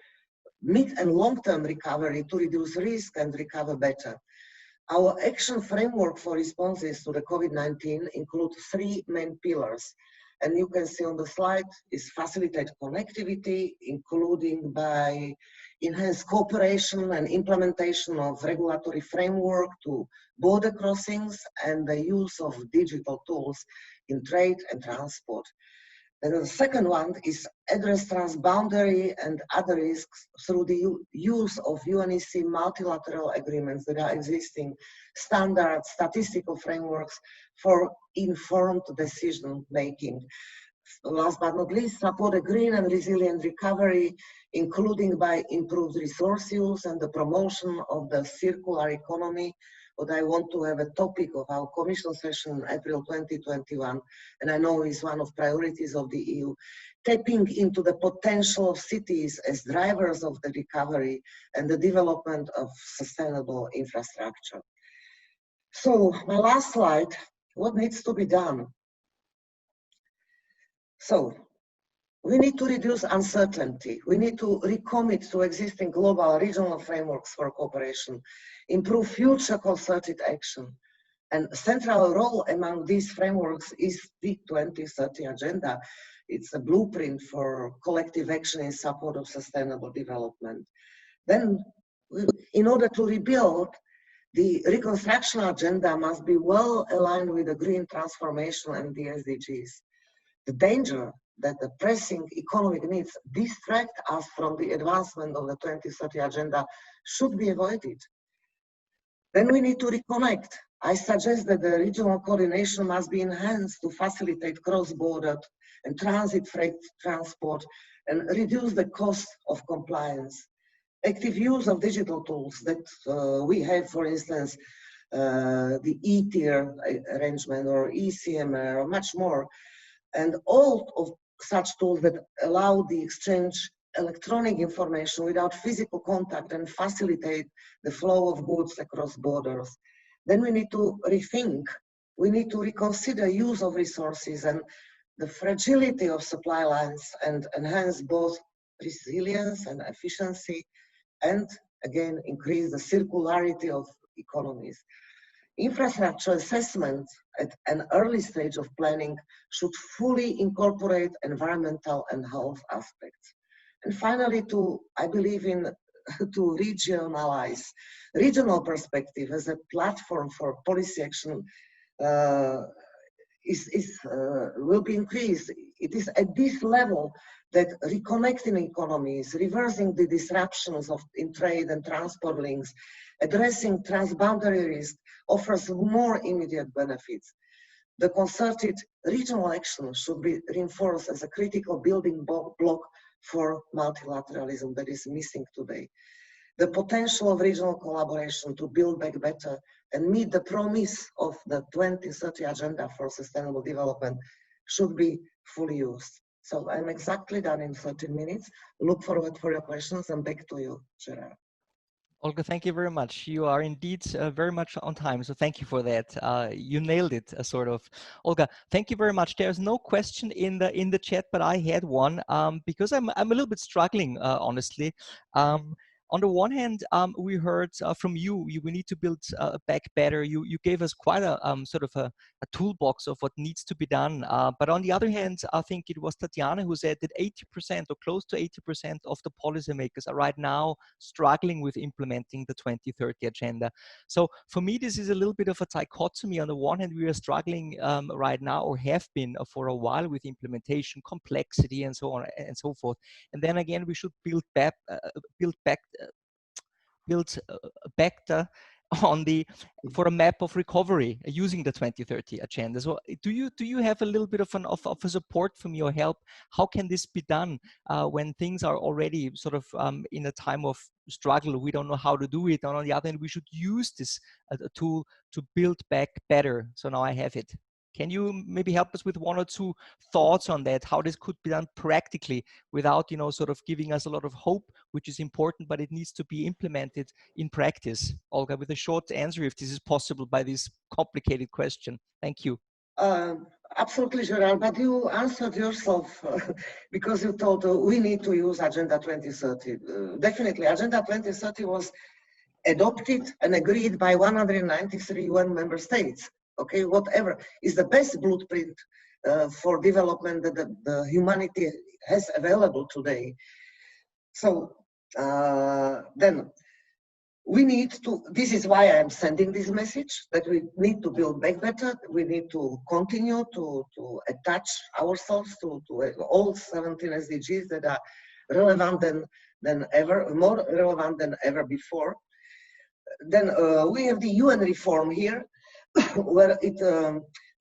mid and long-term recovery to reduce risk and recover better. Our action framework for responses to the COVID-19 include 3 main pillars. And you can see on the slide is facilitate connectivity, including by enhanced cooperation and implementation of regulatory framework to border crossings and the use of digital tools in trade and transport. And the second one is address transboundary and other risks through the use of UNECE multilateral agreements that are existing, standards, statistical frameworks for informed decision making. Last but not least, support a green and resilient recovery, including by improved resource use and the promotion of the circular economy. What I want to have a topic of our Commission session in April 2021, and I know is one of priorities of the EU, tapping into the potential of cities as drivers of the recovery and the development of sustainable infrastructure. So my last slide, what needs to be done? So we need to reduce uncertainty. We need to recommit to existing global regional frameworks for cooperation, improve future concerted action. And central role among these frameworks is the 2030 agenda. It's a blueprint for collective action in support of sustainable development. Then, in order to rebuild, the reconstruction agenda must be well aligned with the green transformation and the SDGs. The danger that the pressing economic needs distract us from the advancement of the 2030 agenda should be avoided. Then we need to reconnect. I suggest that the regional coordination must be enhanced to facilitate cross-border and transit freight transport and reduce the cost of compliance. Active use of digital tools that we have, for instance, the e-tier arrangement or eCMR or much more, and all of such tools that allow the exchange electronic information without physical contact and facilitate the flow of goods across borders. Then we need to rethink, we need to reconsider use of resources and the fragility of supply lines and enhance both resilience and efficiency, and again, increase the circularity of economies. Infrastructure assessment at an early stage of planning should fully incorporate environmental and health aspects. And finally, I believe in to regionalize. Regional perspective as a platform for policy action will be increased. It is at this level that reconnecting economies, reversing the disruptions in trade and transport links, Addressing transboundary risk offers more immediate benefits. The concerted regional action should be reinforced as a critical building block for multilateralism that is missing today. The potential of regional collaboration to build back better and meet the promise of the 2030 Agenda for Sustainable Development should be fully used. So I'm exactly done in 30 minutes. Look forward for your questions, and back to you, Gerard. Olga, thank you very much. You are indeed very much on time, so thank you for that. You nailed it, sort of. Olga, thank you very much. There's no question in the chat, but I had one because I'm a little bit struggling, honestly. On the one hand, we heard from you, we need to build back better. You gave us quite a sort of a toolbox of what needs to be done. But on the other hand, I think it was Tatyana who said that 80% or close to 80% of the policymakers are right now struggling with implementing the 2030 agenda. So for me, this is a little bit of a dichotomy. On the one hand, we are struggling right now, or have been for a while, with implementation, complexity, and so on and so forth. And then again, we should build back on for a map of recovery using the 2030 agenda. So do you have a little bit of a support from your help? How can this be done when things are already sort of in a time of struggle? We don't know how to do it. And on the other hand, we should use this tool to build back better. So now I have it. Can you maybe help us with one or two thoughts on that, how this could be done practically without, you know, sort of giving us a lot of hope, which is important, but it needs to be implemented in practice? Olga, with a short answer, if this is possible, by this complicated question. Thank you. Absolutely, Gerard, but you answered yourself because you told we need to use Agenda 2030. Definitely, Agenda 2030 was adopted and agreed by 193 UN member states. Okay, whatever is the best blueprint for development that the humanity has available today. So then we need to, this is why I am sending this message, that we need to build back better. We need to continue to attach ourselves to all 17 SDGs that are relevant than ever, more relevant than ever before. Then we have the UN reform here, where it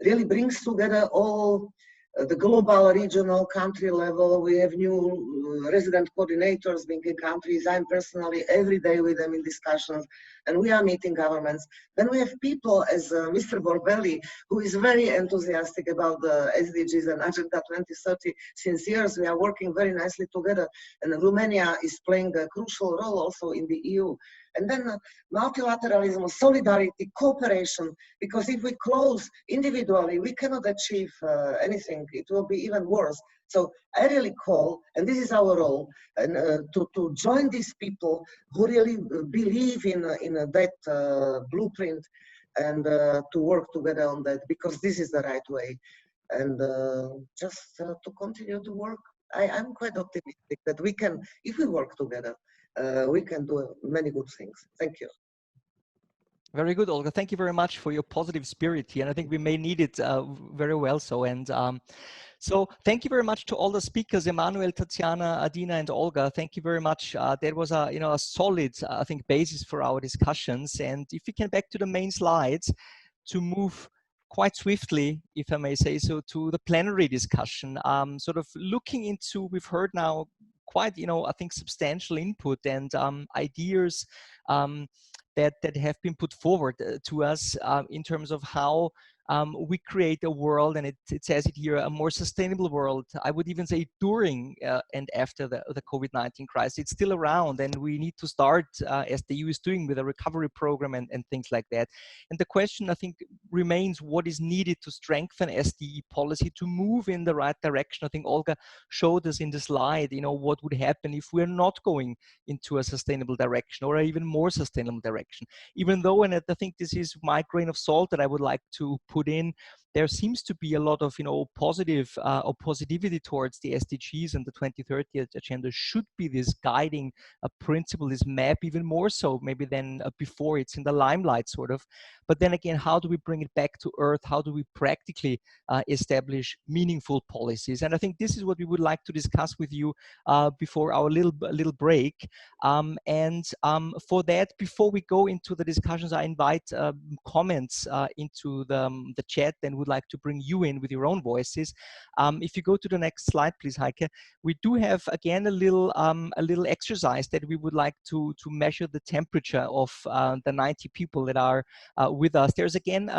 really brings together all the global, regional, country level. We have new resident coordinators being in countries. I'm personally every day with them in discussions, and we are meeting governments. Then we have people as Mr. Borbély, who is very enthusiastic about the SDGs and Agenda 2030. Since years, we are working very nicely together, and Romania is playing a crucial role also in the EU. And then multilateralism, solidarity, cooperation, because if we close individually, we cannot achieve anything. It will be even worse. So I really call, and this is our role, and to join these people who really believe in that blueprint, and to work together on that, because this is the right way. And just to continue to work, I'm quite optimistic that we can, if we work together, we can do many good things. Thank you. Very good, Olga. Thank you very much for your positive spirit here. And I think we may need it very well so. And so thank you very much to all the speakers, Emmanuel, Tatyana, Adina, and Olga. Thank you very much. That was a solid, I think, basis for our discussions. And if we can back to the main slides to move quite swiftly, if I may say so, to the plenary discussion, sort of looking into, we've heard now quite, I think, substantial input and ideas that have been put forward to us in terms of how we create a world, and it says it here, a more sustainable world. I would even say during and after the COVID-19 crisis. It's still around, and we need to start, as the EU is doing, with a recovery program and things like that. And the question, I think, remains what is needed to strengthen SDE policy to move in the right direction. I think Olga showed us in the slide, what would happen if we're not going into a sustainable direction or an even more sustainable direction. Even though, and I think this is my grain of salt that I would like to put in, there seems to be a lot of, positive or positivity towards the SDGs, and the 2030 agenda should be this guiding principle, this map, even more so maybe than before. It's in the limelight sort of. But then again, how do we bring it back to earth? How do we practically establish meaningful policies? And I think this is what we would like to discuss with you before our little break. For that, before we go into the discussions, I invite comments into the chat, and would like to bring you in with your own voices. If you go to the next slide, please, Heike. We do have again a little exercise that we would like to measure the temperature of the 90 people that are with us. There's again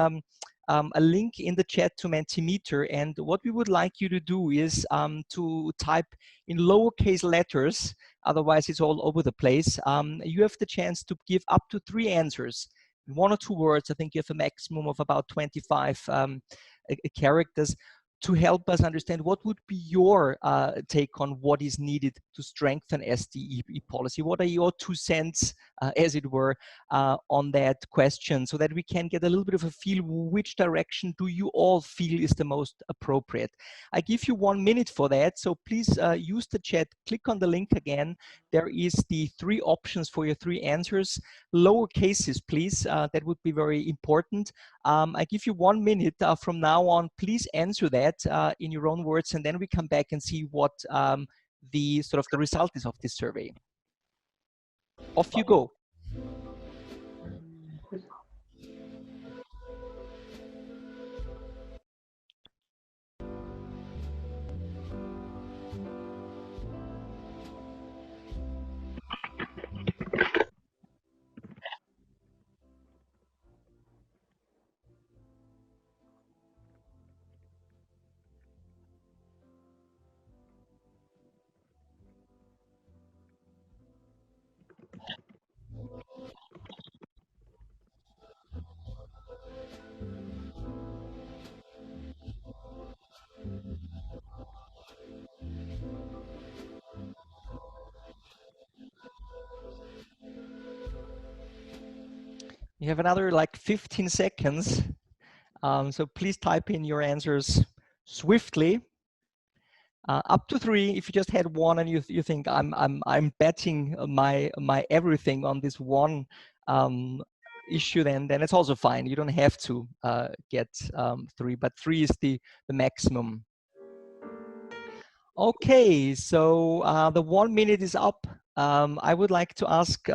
a link in the chat to Mentimeter, and what we would like you to do is to type in lowercase letters, otherwise it's all over the place. You have the chance to give up to 3 answers in 1 or 2 words. I think you have a maximum of about 25 characters, to help us understand what would be your take on what is needed to strengthen SDE policy. What are your 2 cents, as it were, on that question, so that we can get a little bit of a feel, which direction do you all feel is the most appropriate. I give you 1 minute for that, so please use the chat, click on the link again. There is the 3 options for your 3 answers. Lower cases, please, that would be very important. I give you 1 minute from now on. Please answer that in your own words, and then we come back and see what the result is of this survey. Off you go. You have another like 15 seconds, so please type in your answers swiftly. Up to 3. If you just had 1 and you think I'm betting my everything on this 1 issue, then it's also fine. You don't have to get 3, but 3 is the maximum. Okay, so the 1 minute is up. I would like to ask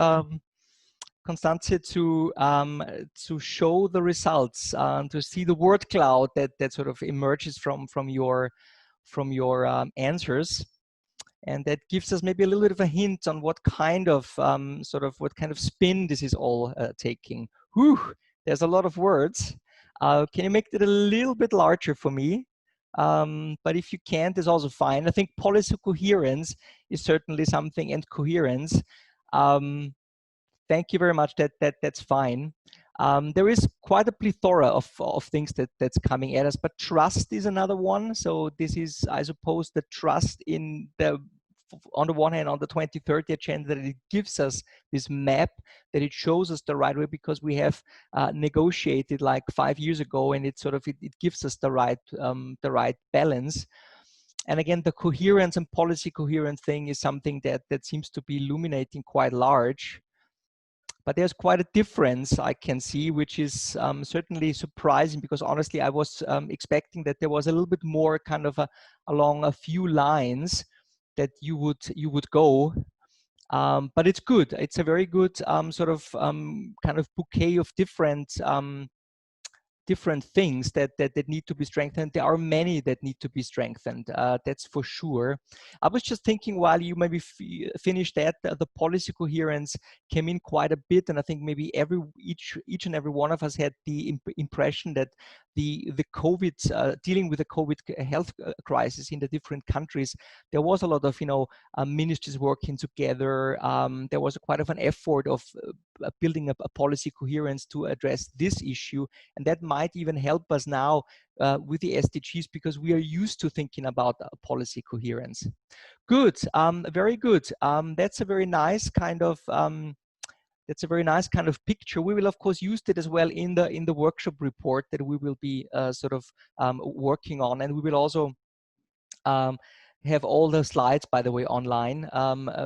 Constanze to show the results, to see the word cloud that sort of emerges from your answers, and that gives us maybe a little bit of a hint on what kind of what kind of spin this is all taking. Whew, there's a lot of words. Can you make it a little bit larger for me? But if you can't, it's also fine. I think policy coherence is certainly something, and coherence. Thank you very much. That's fine. There is quite a plethora of things that's coming at us, but trust is another one. So this is, I suppose, the trust in on the one hand, on the 2030 agenda, that it gives us this map, that it shows us the right way, because we have negotiated like 5 years ago, and it gives us the right balance. And again, the coherence and policy coherence thing is something that seems to be illuminating quite large. But there's quite a difference I can see, which is certainly surprising, because honestly, I was expecting that there was a little bit more kind of along a few lines that you would go. But it's good. It's a very good kind of bouquet of different things that need to be strengthened. There are many that need to be strengthened, that's for sure. I was just thinking, while you maybe finished that, the policy coherence came in quite a bit, and I think maybe each and every one of us had the impression that the COVID, dealing with the COVID health crisis in the different countries, there was a lot of ministries working together. There was quite of an effort of building up a policy coherence to address this issue, and that might even help us now with the SDGs, because we are used to thinking about policy coherence. Good, very good. That's a very nice kind of that's a very nice kind of picture. We will of course use it as well in the workshop report that we will be working on, and we will also have all the slides, by the way, online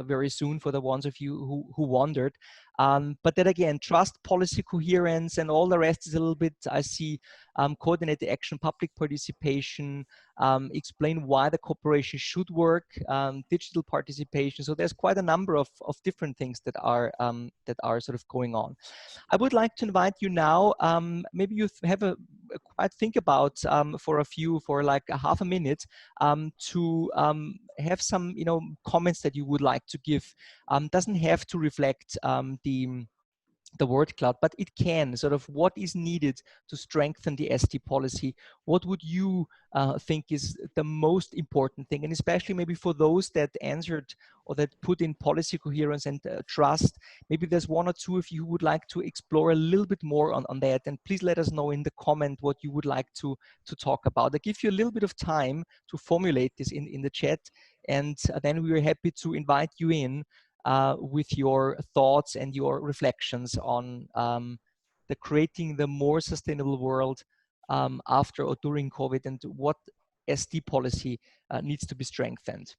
very soon for the ones of you who wondered. But then again, trust, policy coherence, and all the rest is a little bit, I see, coordinated action, public participation, explain why the cooperation should work, digital participation. So there's quite a number of different things that are sort of going on. I would like to invite you now, maybe you have a quite think about for like a half a minute to have some comments that you would like to give. Doesn't have to reflect the word cloud, but it can sort of what is needed to strengthen the SD policy. What would you think is the most important thing? And especially maybe for those that answered or that put in policy coherence and trust, maybe there's one or two of you who would like to explore a little bit more on that. And please let us know in the comment what you would like to talk about. I give you a little bit of time to formulate this in the chat, and then we are happy to invite you in with your thoughts and your reflections on the creating the more sustainable world after or during COVID, and what SD policy needs to be strengthened.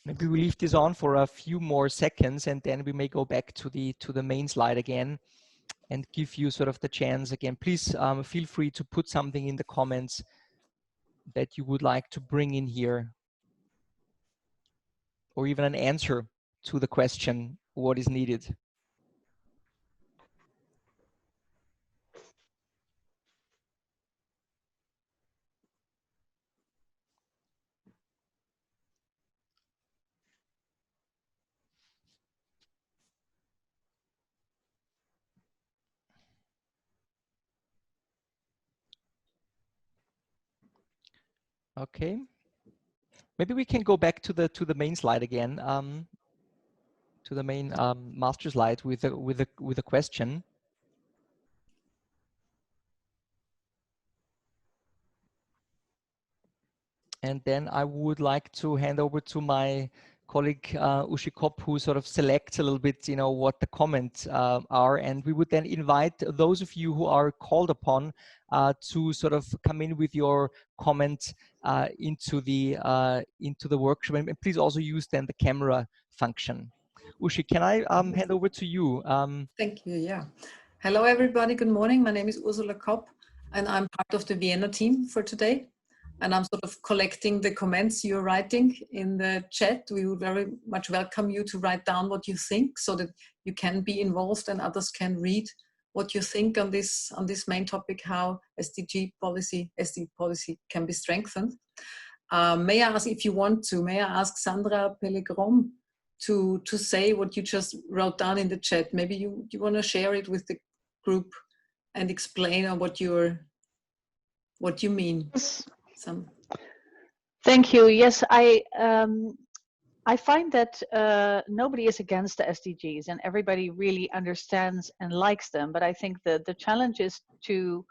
Maybe we leave this on for a few more seconds, and then we may go back to the main slide again and give you sort of the chance again. Please feel free to put something in the comments that you would like to bring in here, or even an answer to the question, what is needed? Okay. Maybe we can go back to the main slide again, to the main master slide with a question. And then I would like to hand over to my colleague Uschi Kopp, who sort of selects a little bit, what the comments are, and we would then invite those of you who are called upon to sort of come in with your comments into the workshop, and please also use then the camera function. Uschi, can I hand over to you? Thank you. Yeah. Hello, everybody. Good morning. My name is Ursula Kopp, and I'm part of the Vienna team for today. And I'm sort of collecting the comments you're writing in the chat. We would very much welcome you to write down what you think, so that you can be involved and others can read what you think on this main topic, how SD policy can be strengthened. May I ask, if you want to, may I ask Sandra Pellegrom to say what you just wrote down in the chat? Maybe you want to share it with the group and explain on what you mean. Thank you. Yes, I find that nobody is against the SDGs, and everybody really understands and likes them. But I think that the challenge is to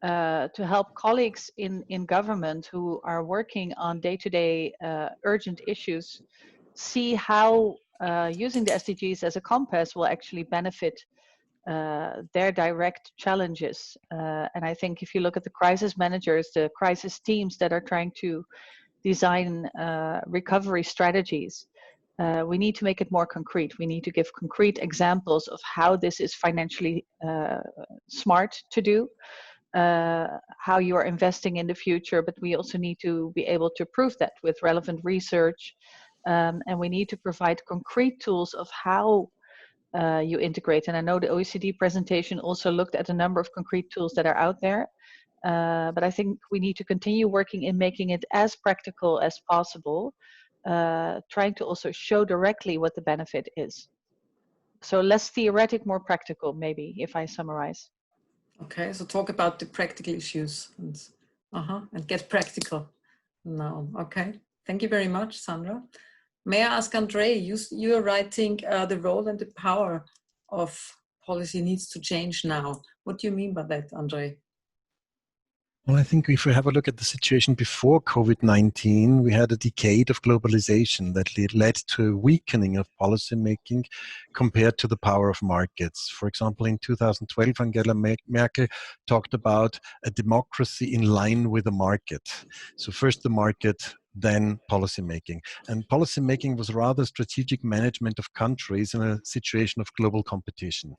help colleagues in government who are working on day-to-day urgent issues see how using the SDGs as a compass will actually benefit their direct challenges. And I think if you look at the crisis managers, the crisis teams that are trying to design recovery strategies, we need to make it more concrete. We need to give concrete examples of how this is financially smart to do, how you are investing in the future, but we also need to be able to prove that with relevant research. And we need to provide concrete tools of how you integrate. And I know the OECD presentation also looked at a number of concrete tools that are out there. But I think we need to continue working in making it as practical as possible, trying to also show directly what the benefit is. So less theoretic, more practical, maybe, if I summarize. Okay, so talk about the practical issues and get practical now. Okay, thank you very much, Sandra. May I ask Andre, you are writing the role and the power of policy needs to change now. What do you mean by that, Andre? Well, I think if we have a look at the situation before COVID-19, we had a decade of globalization that led to a weakening of policymaking compared to the power of markets. For example, in 2012, Angela Merkel talked about a democracy in line with the market. So first the market, then policymaking. And policymaking was rather strategic management of countries in a situation of global competition.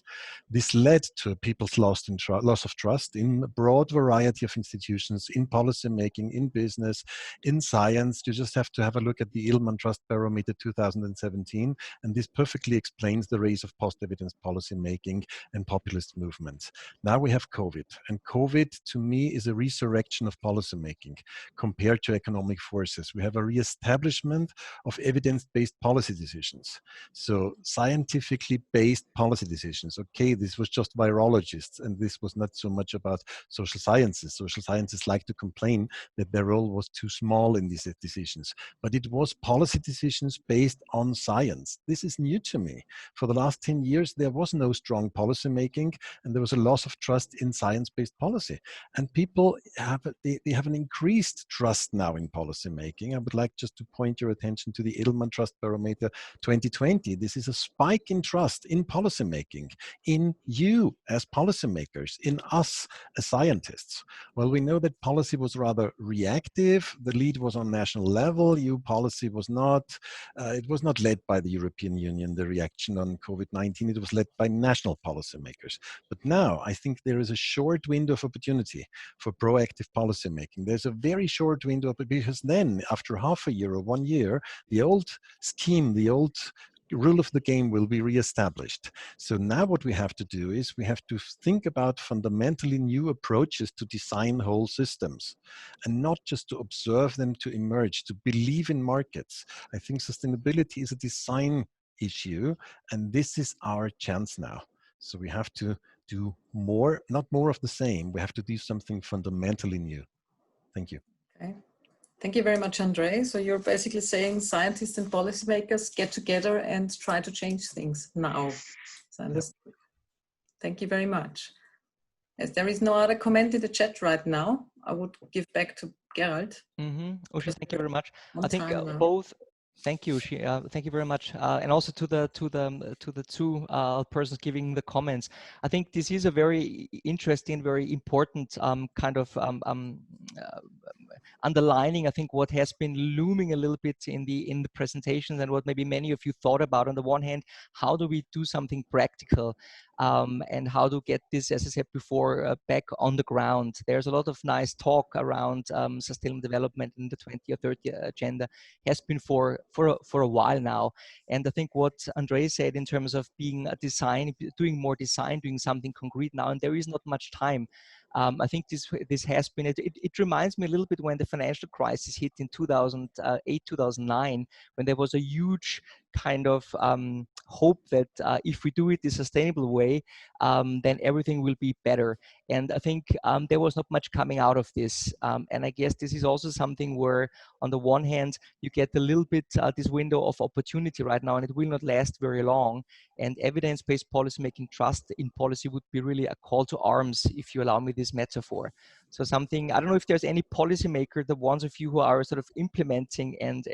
This led to people's loss of trust in a broad variety of institutions, in policymaking, in business, in science. You just have to have a look at the Edelman Trust Barometer 2017, and this perfectly explains the rise of post-evidence policymaking and populist movements. Now we have COVID, and COVID to me is a resurrection of policymaking compared to economic forces. We have a re-establishment of evidence-based policy decisions. So scientifically based policy decisions. Okay, this was just virologists, and this was not so much about social sciences. Social sciences like to complain that their role was too small in these decisions, but it was policy decisions based on science. This is new to me. For the last 10 years, there was no strong policy making, and there was a loss of trust in science-based policy. And people have, they have an increased trust now in policy making. I would like just to point your attention to the Edelman Trust Barometer 2020. This is a spike in trust in policymaking, in you as policymakers, in us as scientists. Well, we know that policy was rather reactive. The lead was on national level. EU policy was not, it was not led by the European Union, the reaction on COVID-19. It was led by national policymakers. But now I think there is a short window of opportunity for proactive policymaking. There's a very short window because then after half a year or 1 year, the old scheme, the old rule of the game will be reestablished. So now what we have to do is we have to think about fundamentally new approaches to design whole systems and not just to observe them to emerge, to believe in markets. I think sustainability is a design issue, and this is our chance now. So we have to do more, not more of the same. We have to do something fundamentally new. Thank you. Okay. Thank you very much, Andre. So you're basically saying scientists and policymakers get together and try to change things now. So understood. Thank you very much. As there is no other comment in the chat right now, I would give back to Gerald. Uschi, thank you very much. I think both. Thank you, Uschi. Thank you very much, and also to the two persons giving the comments. I think this is a very interesting, very important kind of underlining, I think, what has been looming a little bit in the presentations and what maybe many of you thought about. On the one hand, how do we do something practical and how to get this, as I said before, back on the ground. There's a lot of nice talk around sustainable development in the 20 or 30 agenda, has been for a while now. And I think what Andre said in terms of being a design, doing more design, doing something concrete now, and there is not much time. I think this has been, it reminds me a little bit when the financial crisis hit in 2008, 2009, when there was a huge kind of hope that if we do it the sustainable way, then everything will be better. And I think there was not much coming out of this. And I guess this is also something where, on the one hand, you get a little bit this window of opportunity right now, and it will not last very long. And evidence-based policymaking, trust in policy would be really a call to arms, if you allow me this metaphor. So something, I don't know if there's any policymaker, the ones of you who are sort of implementing and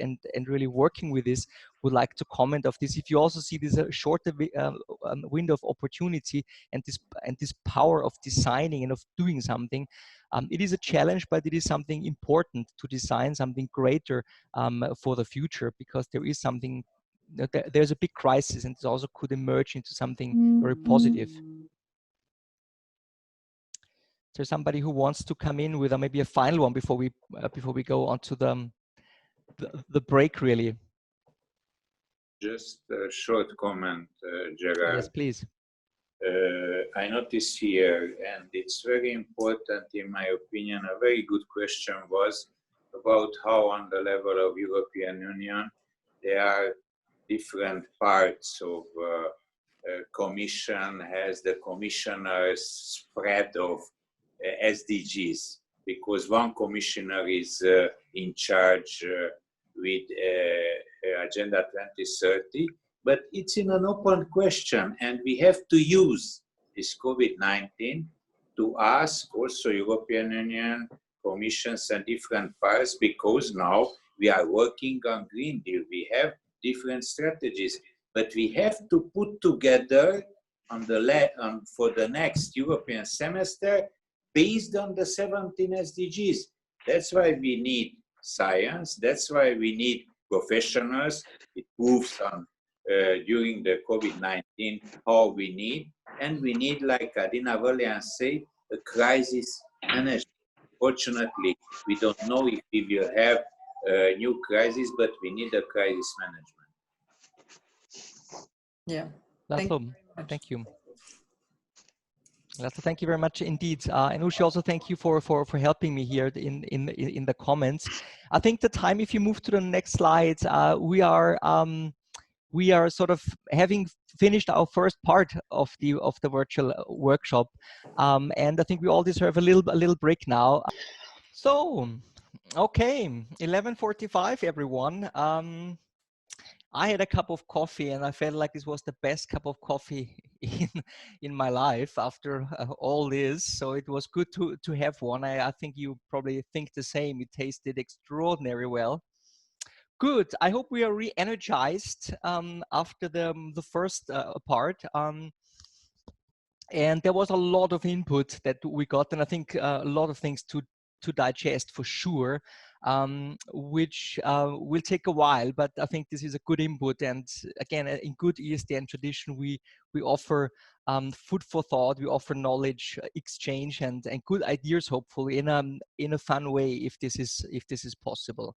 really working with this, would like to comment of this. If you also see this a shorter window of opportunity and this power of designing and of doing something, it is a challenge, but it is something important to design something greater for the future, because there is something, there's a big crisis, and it also could emerge into something very positive. Is there somebody who wants to come in with maybe a final one before we go on to the break, really? Just a short comment, Gerard. Yes, please. I notice here, and it's very important in my opinion, a very good question was about how on the level of European Union there are different parts of Commission, has the commissioners spread of SDGs, because one commissioner is in charge with Agenda 2030, but it's in an open question, and we have to use this COVID-19 to ask also European Union commissions and different parts, because now we are working on Green Deal. We have different strategies, but we have to put together for the next European semester based on the 17 SDGs. That's why we need science. That's why we need professionals. It proves on during the COVID-19 how we need, and we need, like Adina Vălean said, a crisis management. Fortunately, we don't know if we will have a new crisis, but we need a crisis management. Yeah. Laszló, thank you. Laszló, thank you very much indeed. And Ushi, also thank you for helping me here in the comments. I think the time, if you move to the next slide, we are sort of having finished our first part of the virtual workshop, and I think we all deserve a little break now. So, okay, 11:45, everyone. I had a cup of coffee, and I felt like this was the best cup of coffee in my life after all this. So it was good to have one. I think you probably think the same. It tasted extraordinarily well. Good. I hope we are re-energized after the first part. And there was a lot of input that we got, and I think a lot of things to digest for sure, which will take a while, but I think this is a good input. And again, in good ESDN tradition, we offer food for thought, we offer knowledge exchange and good ideas, hopefully in a fun way, if this is possible.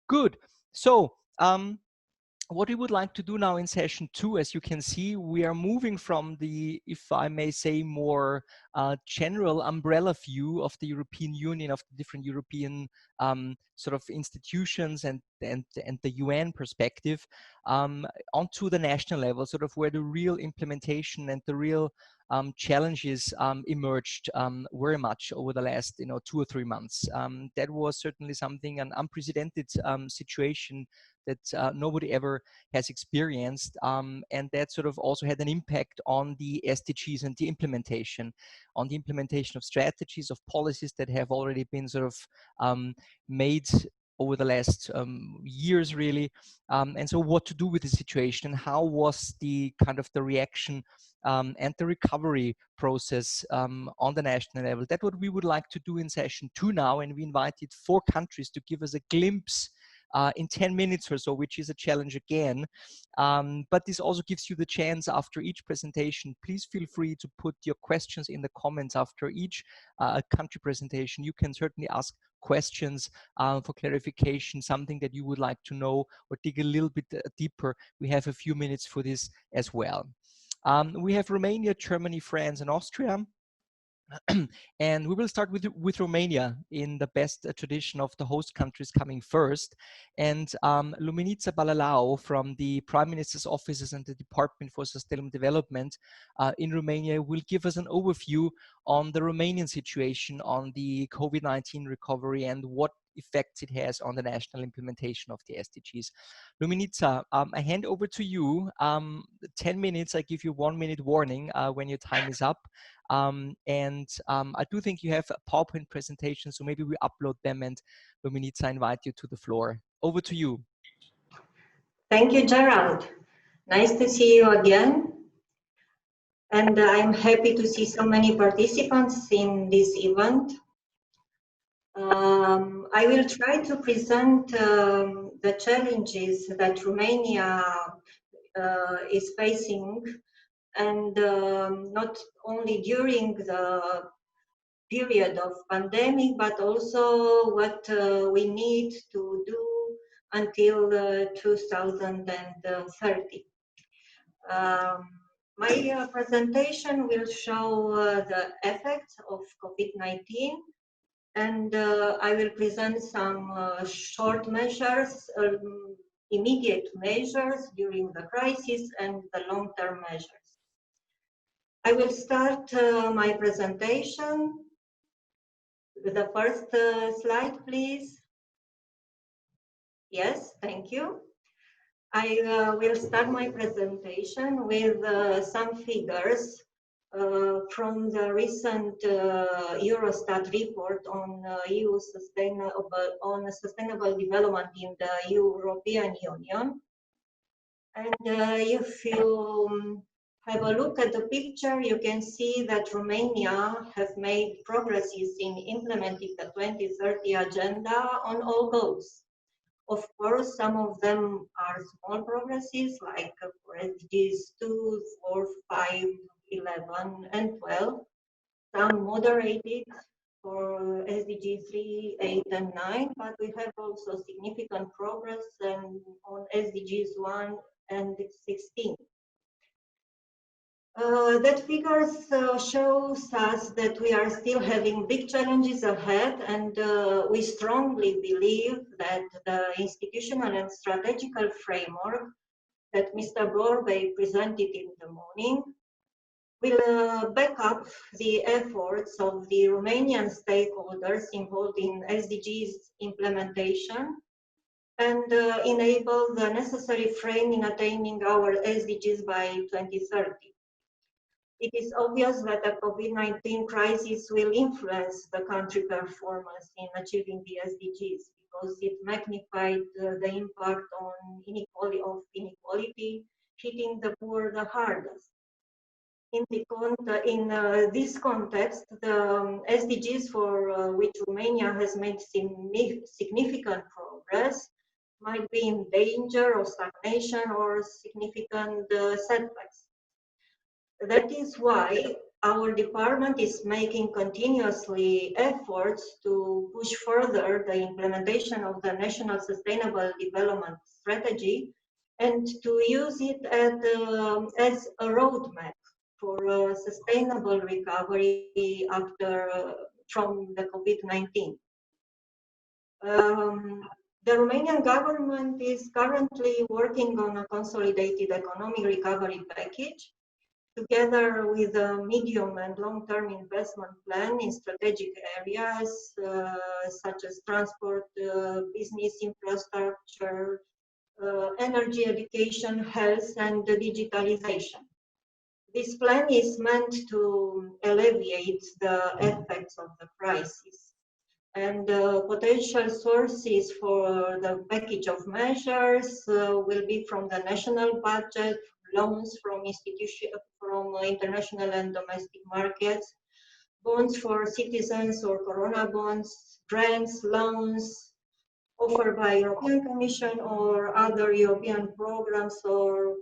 Good. So what we would like to do now in session 2, as you can see, we are moving from the, if I may say, more general umbrella view of the European Union, of the different European sort of institutions and the UN perspective, onto the national level, sort of where the real implementation and the real challenges emerged very much over the last 2 or 3 months. That was certainly something, an unprecedented situation that nobody ever has experienced, and that sort of also had an impact on the SDGs and the implementation, on the implementation of strategies, of policies that have already been sort of made over the last years, really. And so what to do with the situation, and how was the kind of the reaction and the recovery process on the national level. That's what we would like to do in session 2 now, and we invited 4 countries to give us a glimpse in 10 minutes or so, which is a challenge again. But this also gives you the chance after each presentation. Please feel free to put your questions in the comments after each country presentation. You can certainly ask questions for clarification, something that you would like to know or dig a little bit deeper. We have a few minutes for this as well. We have Romania, Germany, France, and Austria. And we will start with Romania in the best tradition of the host countries coming first. And Luminița Balalau from the Prime Minister's offices and the Department for Sustainable Development in Romania will give us an overview on the Romanian situation, on the COVID-19 recovery, and what effects it has on the national implementation of the SDGs. Luminița, I hand over to you. 10 minutes, I give you 1 minute warning when your time is up. I do think you have a PowerPoint presentation, so maybe we upload them, and Luminița, I invite you to the floor. Over to you. Thank you, Gerald. Nice to see you again. And I'm happy to see so many participants in this event. I will try to present the challenges that Romania is facing, and not only during the period of pandemic, but also what we need to do until 2030. My presentation will show the effects of COVID-19, and I will present some short measures, immediate measures during the crisis, and the long-term measures. I will start my presentation with the first slide, please. Yes, thank you. I will start my presentation with some figures from the recent Eurostat report on EU sustainable development in the European Union. And if you have a look at the picture, you can see that Romania has made progresses in implementing the 2030 agenda on all goals. Of course, some of them are small progresses, like for SDGs 2, 4, 5, 11, and 12. Some moderated for SDG 3, 8, and 9, but we have also significant progress on SDGs 1 and 16. That figures shows us that we are still having big challenges ahead, and we strongly believe that the institutional and strategical framework that Mr. Borbély presented in the morning will back up the efforts of the Romanian stakeholders involved in SDGs implementation and enable the necessary frame in attaining our SDGs by 2030. It is obvious that the COVID-19 crisis will influence the country performance in achieving the SDGs because it magnified the impact on inequality, hitting the poor the hardest. In this context, the SDGs for which Romania has made significant progress might be in danger of stagnation or significant setbacks. That is why our department is making continuously efforts to push further the implementation of the National Sustainable Development Strategy and to use it as a roadmap for sustainable recovery from the COVID-19. The Romanian government is currently working on a consolidated economic recovery package together with a medium and long-term investment plan in strategic areas such as transport, business infrastructure, energy, education, health, and digitalization. This plan is meant to alleviate the effects of the crisis, and potential sources for the package of measures will be from the national budget, loans from international and domestic markets, bonds for citizens or corona bonds, grants, loans offered by European Commission or other European programs or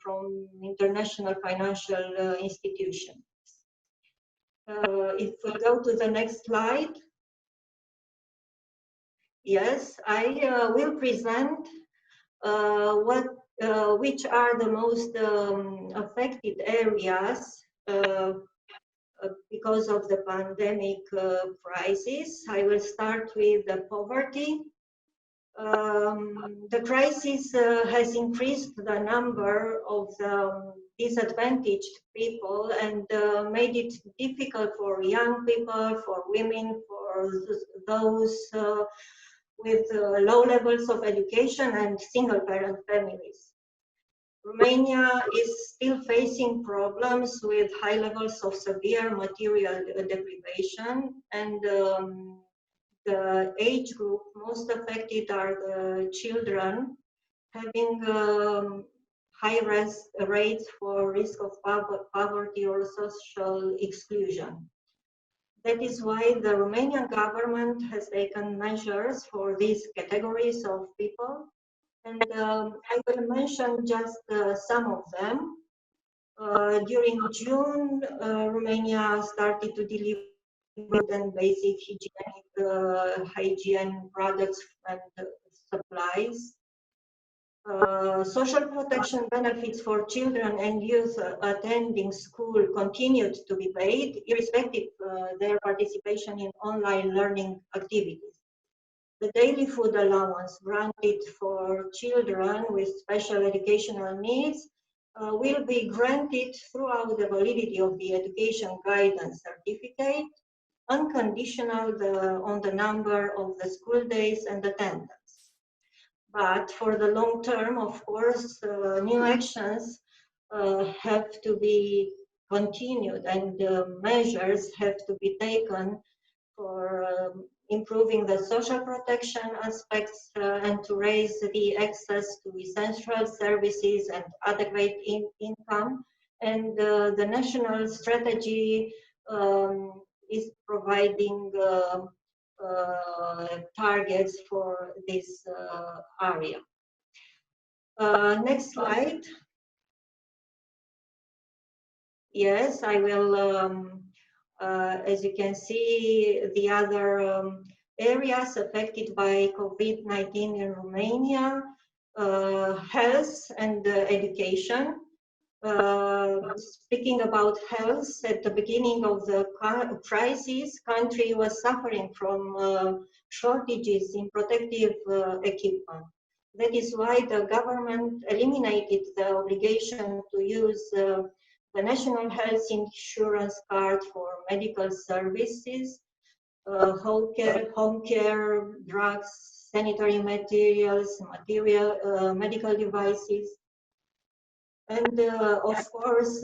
from international financial institutions. If we go to the next slide. Yes, I will present which are the most affected areas because of the pandemic crisis. I will start with the poverty. The crisis has increased the number of the disadvantaged people and made it difficult for young people, for women, for those with low levels of education and single-parent families. Romania is still facing problems with high levels of severe material deprivation, and the age group most affected are the children, having high rates for risk of poverty or social exclusion. That is why the Romanian government has taken measures for these categories of people. And I will mention just some of them. During June, Romania started to deliver good and basic hygiene products and supplies. Social protection benefits for children and youth attending school continued to be paid, irrespective of their participation in online learning activities. The daily food allowance granted for children with special educational needs will be granted throughout the validity of the education guidance certificate, unconditional on the number of the school days and attendance. But for the long term, of course, new actions have to be continued, and measures have to be taken for improving the social protection aspects and to raise the access to essential services and adequate income. And the national strategy is providing targets for this area. Next slide. Yes, I will. As you can see, the other areas affected by COVID-19 in Romania, health and education. Speaking about health, at the beginning of the crisis, country was suffering from shortages in protective equipment. That is why the government eliminated the obligation to use the National Health Insurance Card for medical services, home care, drugs, sanitary materials, medical devices. And of course,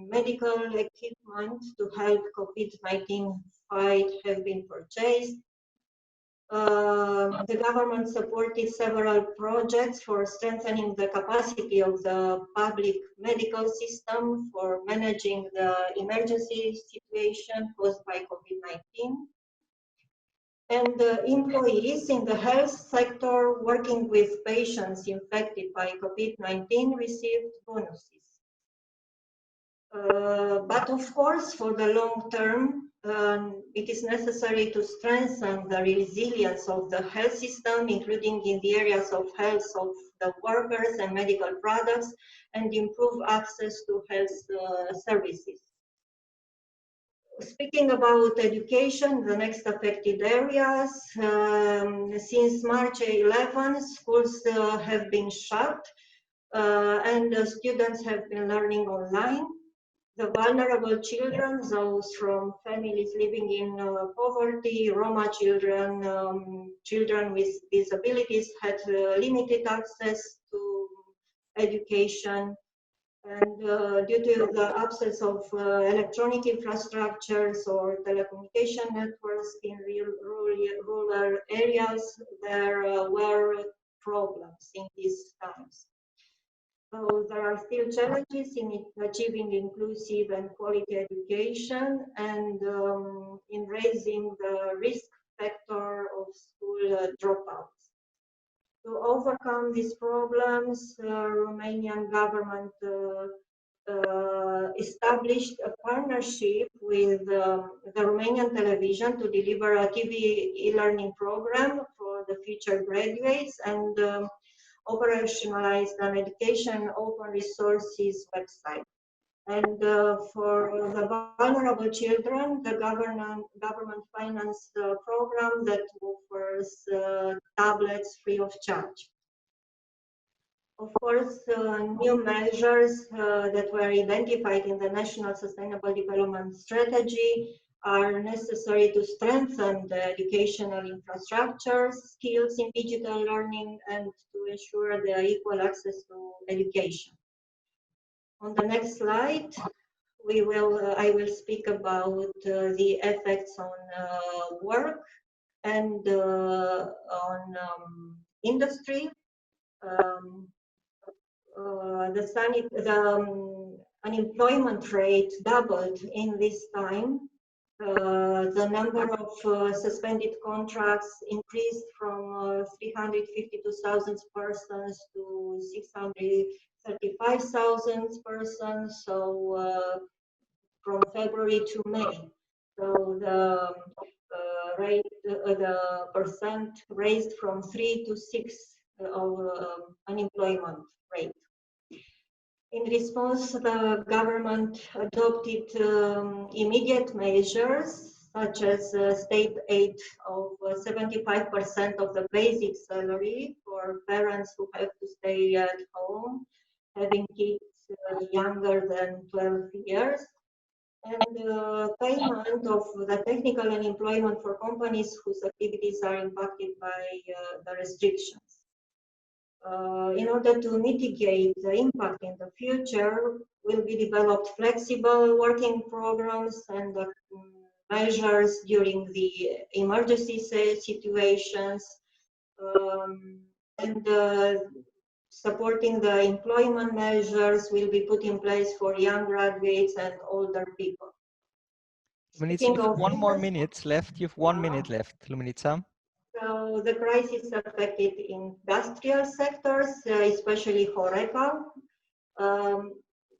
medical equipment to help COVID-19 fight have been purchased. The government supported several projects for strengthening the capacity of the public medical system for managing the emergency situation caused by COVID-19. And employees in the health sector working with patients infected by COVID-19 received bonuses. But of course, for the long term, it is necessary to strengthen the resilience of the health system, including in the areas of health of the workers and medical products, and improve access to health services. Speaking about education, the next affected areas, since March 11, schools have been shut and students have been learning online. The vulnerable children, those from families living in poverty, Roma children, children with disabilities had limited access to education. And due to the absence of electronic infrastructures or telecommunication networks in rural areas, there were problems in these times. So there are still challenges in achieving inclusive and quality education and in raising the risk factor of school dropouts. To overcome these problems, Romanian government established a partnership with the Romanian television to deliver a TV e-learning program for the future graduates and operationalized an education open resources website. And for the vulnerable children, the government financed a program that offers tablets free of charge. Of course, new measures that were identified in the National Sustainable Development Strategy are necessary to strengthen the educational infrastructure, skills in digital learning, and to ensure the equal access to education. On the next slide, I will speak about the effects on work and on industry. The unemployment rate doubled in this time. The number of suspended contracts increased from 352,000 persons to 635,000 persons, so from February to May. So the the percent raised from 3 to 6 of unemployment rate. In response, the government adopted immediate measures such as state aid of 75% of the basic salary for parents who have to stay at home, having kids younger than 12 years, and payment of the technical unemployment for companies whose activities are impacted by the restrictions. In order to mitigate the impact in the future, will be developed flexible working programs and measures during the emergency situations, and supporting the employment measures will be put in place for young graduates and older people. Luminica, you have 1 more minute left. You have 1 minute left, Luminica. So the crisis affected industrial sectors, especially Horeca.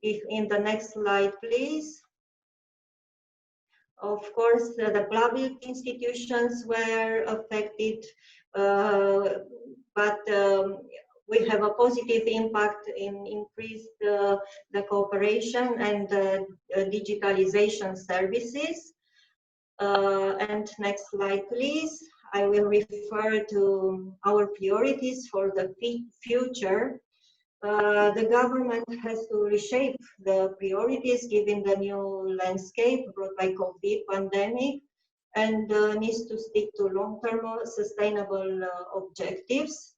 If in the next slide, please. Of course, the public institutions were affected, but we have a positive impact in increased the cooperation and digitalization services. And next slide, please. I will refer to our priorities for the future. The government has to reshape the priorities given the new landscape brought by COVID pandemic, and needs to stick to long-term sustainable objectives.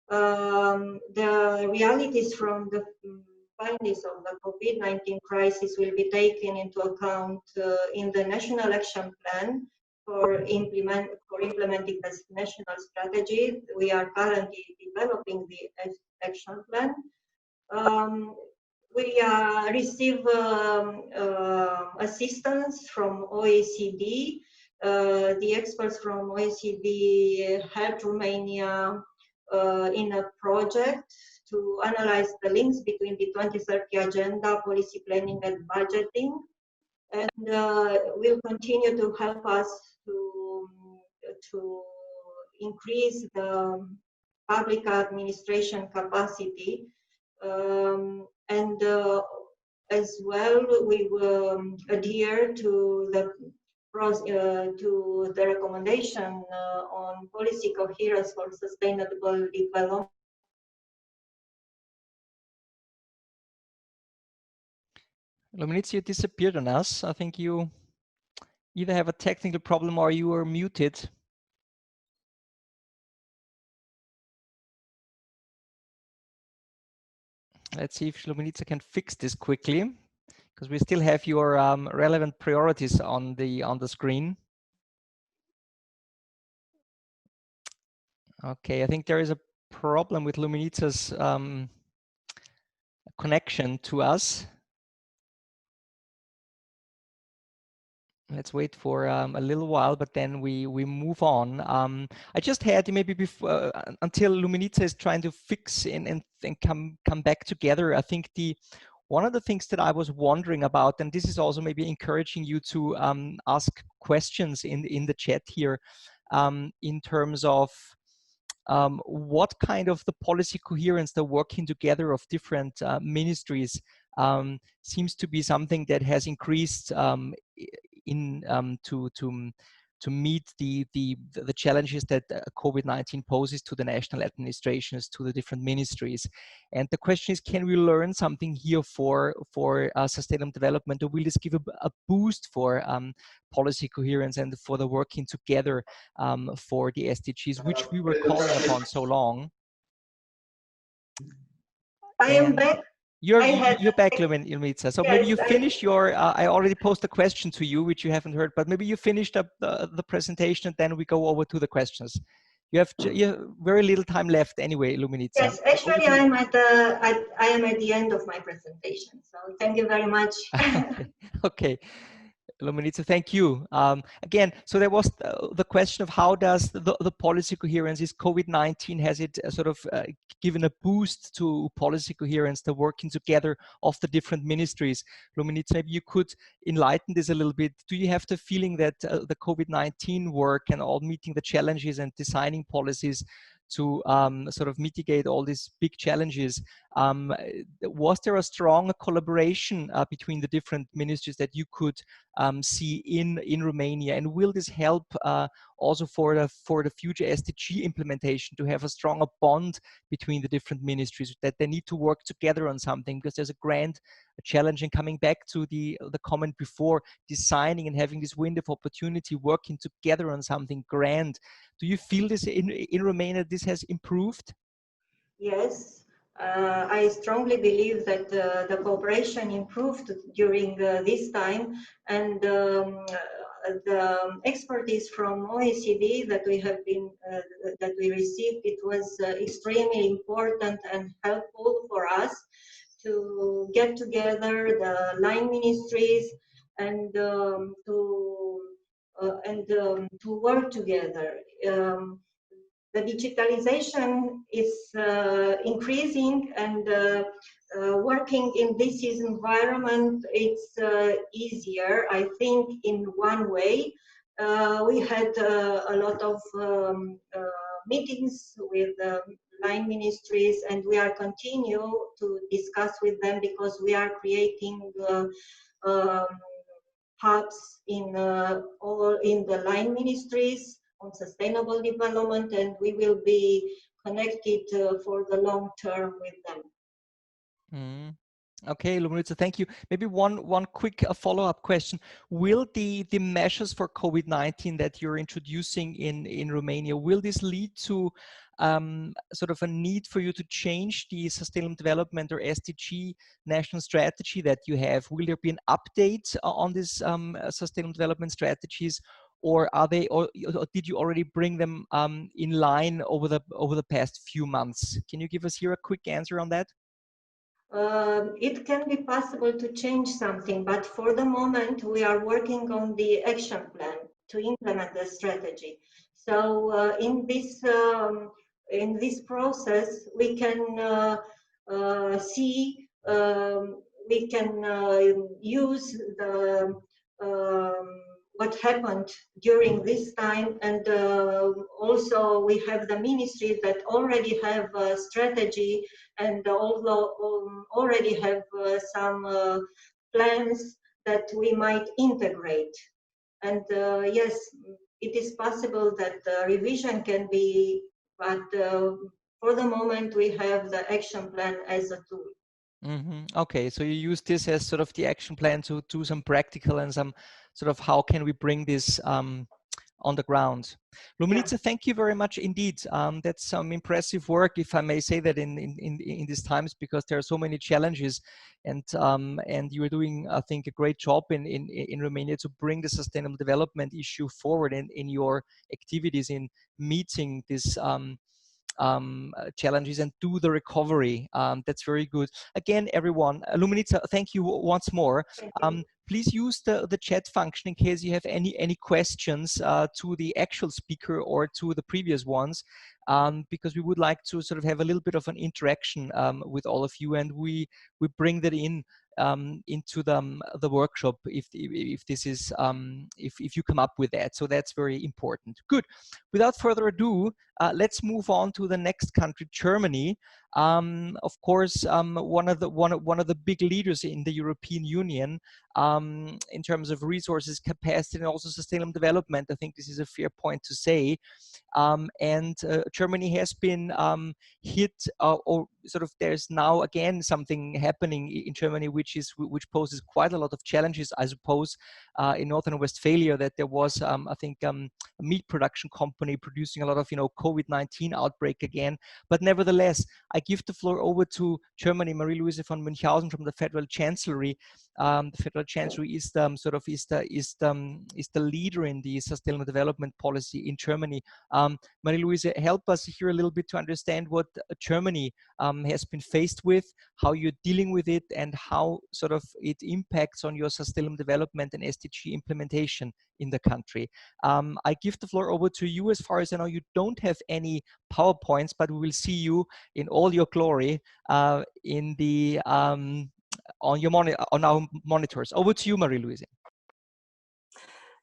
The realities from the findings of the COVID-19 crisis will be taken into account in the National Action Plan for implementing the national strategy. We are currently developing the action plan. We receive assistance from OECD. The experts from OECD helped Romania in a project to analyze the links between the 2030 agenda, policy planning and budgeting, and will continue to help us to increase the public administration capacity, and as well we will adhere to the recommendation on policy coherence for sustainable development. Luminica, you disappeared on us. I think you either have a technical problem or you are muted. Let's see if Luminica can fix this quickly, because we still have your relevant priorities on the screen. Okay, I think there is a problem with Luminica's connection to us. Let's wait for a little while, but then we move on. I just had maybe before until Luminica is trying to fix and come back together. I think one of the things that I was wondering about, and this is also maybe encouraging you to ask questions in the chat here, in terms of what kind of the policy coherence, the working together of different ministries, seems to be something that has increased to meet the challenges that COVID-19 poses to the national administrations, to the different ministries. And the question is, can we learn something here for sustainable development, or will this give a boost for policy coherence and for the working together for the SDGs, which we were calling upon so long? I am back. You're back, Luminica. So yes, maybe you finish your, I already posed a question to you, which you haven't heard, but maybe you finished up the presentation and then we go over to the questions. You have very little time left anyway, Luminica. Yes, actually I am at the end of my presentation. So thank you very much. Okay. Luminica, thank you. Again, so there was the question of how does the policy coherence, is COVID-19, has it sort of given a boost to policy coherence, the working together of the different ministries? Luminica, maybe you could enlighten this a little bit. Do you have the feeling that the COVID-19 work and all meeting the challenges and designing policies to sort of mitigate all these big challenges, was there a strong collaboration between the different ministries that you could see in Romania? And will this help also for the future SDG implementation to have a stronger bond between the different ministries, that they need to work together on something? Because there's a grand challenge, and coming back to the comment before, designing and having this window of opportunity, working together on something grand. Do you feel this in Romania, this has improved? Yes, I strongly believe that the cooperation improved during this time, and the expertise from OECD that we have been that we received, it was extremely important and helpful for us to get together the line ministries and to work together. The digitalization is increasing, and working in this environment, it's easier, I think, in one way. We had a lot of meetings with line ministries, and we are continue to discuss with them because we are creating hubs in all in the line ministries on sustainable development, and we will be connected for the long term with them. Okay, Luminița, thank you. Maybe one quick follow-up question. Will the measures for COVID-19 that you're introducing in Romania, will this lead to sort of a need for you to change the sustainable development or SDG national strategy that you have? Will there be an update on this sustainable development strategies, or are they, or did you already bring them in line over the past few months? Can you give us here a quick answer on that? It can be possible to change something, but for the moment we are working on the action plan to implement the strategy. So in this process we can see, we can use the what happened during this time, and also we have the ministries that already have a strategy, and although already have some plans that we might integrate. And yes, it is possible that the revision can be, but for the moment we have the action plan as a tool. Okay, so you use this as sort of the action plan to do some practical and some sort of how can we bring this on the ground. Luminița, thank you very much indeed. That's some impressive work, if I may say that, in these times, because there are so many challenges, and you are doing, I think, a great job in Romania to bring the sustainable development issue forward in your activities in meeting this challenges and do the recovery. That's very good. Again, everyone, Luminița, thank you once more. Please use the chat function in case you have any questions to the actual speaker or to the previous ones, because we would like to sort of have a little bit of an interaction with all of you, and we bring that into the workshop if this is if you come up with that. So that's very important. Good. Without further ado, let's move on to the next country, Germany. Of course, one of the big leaders in the European Union in terms of resources, capacity, and also sustainable development. I think this is a fair point to say. And Germany has been hit, or sort of there's now again something happening in Germany which poses quite a lot of challenges, I suppose, in Northern Westphalia, that there was I think a meat production company producing a lot of COVID-19 outbreak again. But nevertheless, I give the floor over to Germany, Marie-Louise von Münchhausen from the Federal Chancellery. The Federal Chancellery is the leader in the sustainable development policy in Germany. Marie-Louise, help us here a little bit to understand what Germany has been faced with, how you're dealing with it, and how sort of it impacts on your sustainable development and SDG implementation in the country. I give the floor over to you. As far as I know, you don't have any PowerPoints, but we will see you in all your glory in the on our monitors. Over to you, Marie-Louise.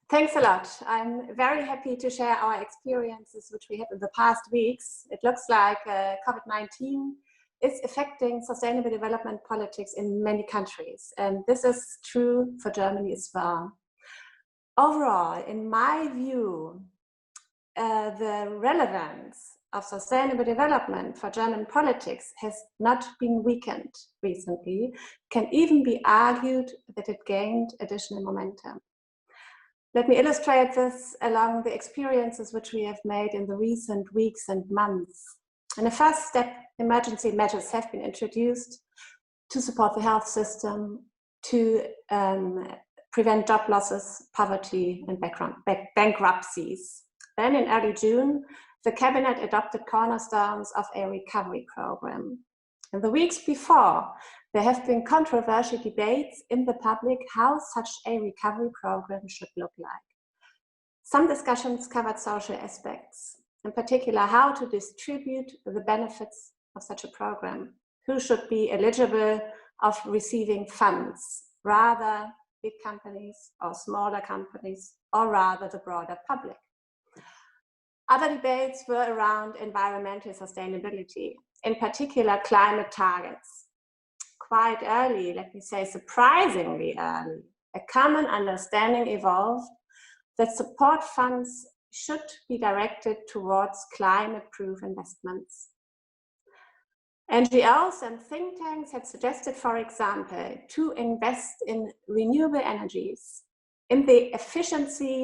Thanks a lot. I'm very happy to share our experiences which we had in the past weeks. It looks like COVID-19 is affecting sustainable development politics in many countries, and this is true for Germany as well. Overall, in my view, the relevance of sustainable development for German politics has not been weakened recently. Can even be argued that it gained additional momentum. Let me illustrate this along the experiences which we have made in the recent weeks and months. In the first step, emergency measures have been introduced to support the health system, to prevent job losses, poverty, and bankruptcies. Then in early June, the cabinet adopted cornerstones of a recovery program. In the weeks before, there have been controversial debates in the public how such a recovery program should look like. Some discussions covered social aspects, in particular how to distribute the benefits of such a program, who should be eligible of receiving funds, rather big companies or smaller companies, or rather the broader public. Other debates were around environmental sustainability, in particular climate targets. Quite early, let me say surprisingly early, a common understanding evolved that support funds should be directed towards climate-proof investments. NGOs and think tanks had suggested, for example, to invest in renewable energies, in the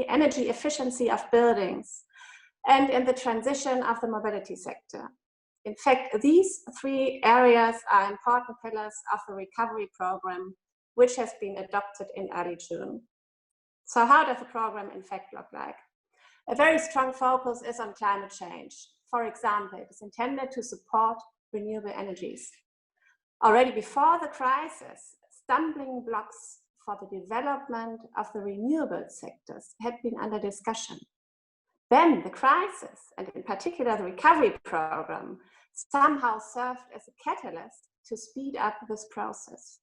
energy efficiency of buildings, and in the transition of the mobility sector. In fact, these three areas are important pillars of the recovery program, which has been adopted in early June. So how does the program in fact look like? A very strong focus is on climate change. For example, it is intended to support renewable energies. Already before the crisis, stumbling blocks for the development of the renewable sectors had been under discussion. Then the crisis, and in particular the recovery program, somehow served as a catalyst to speed up this process.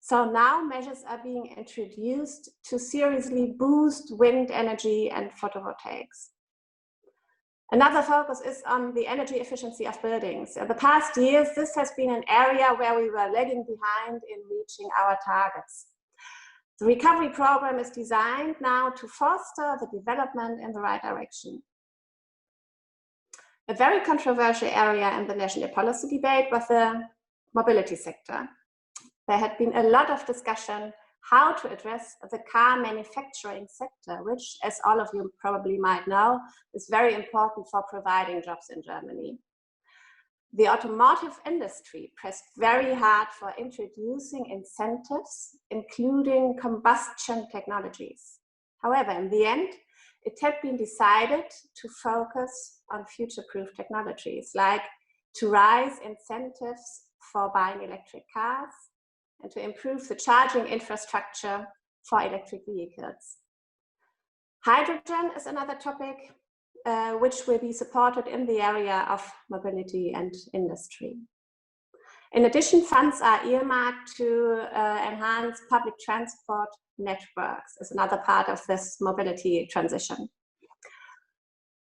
So now measures are being introduced to seriously boost wind energy and photovoltaics. Another focus is on the energy efficiency of buildings. In the past years, this has been an area where we were lagging behind in reaching our targets. The recovery program is designed now to foster the development in the right direction. A very controversial area in the national policy debate was the mobility sector. There had been a lot of discussion how to address the car manufacturing sector, which, as all of you probably might know, is very important for providing jobs in Germany. The automotive industry pressed very hard for introducing incentives, including combustion technologies. However, in the end, it had been decided to focus on future-proof technologies, like to raise incentives for buying electric cars and to improve the charging infrastructure for electric vehicles. Hydrogen is another topic which will be supported in the area of mobility and industry. In addition, funds are earmarked to enhance public transport networks as another part of this mobility transition.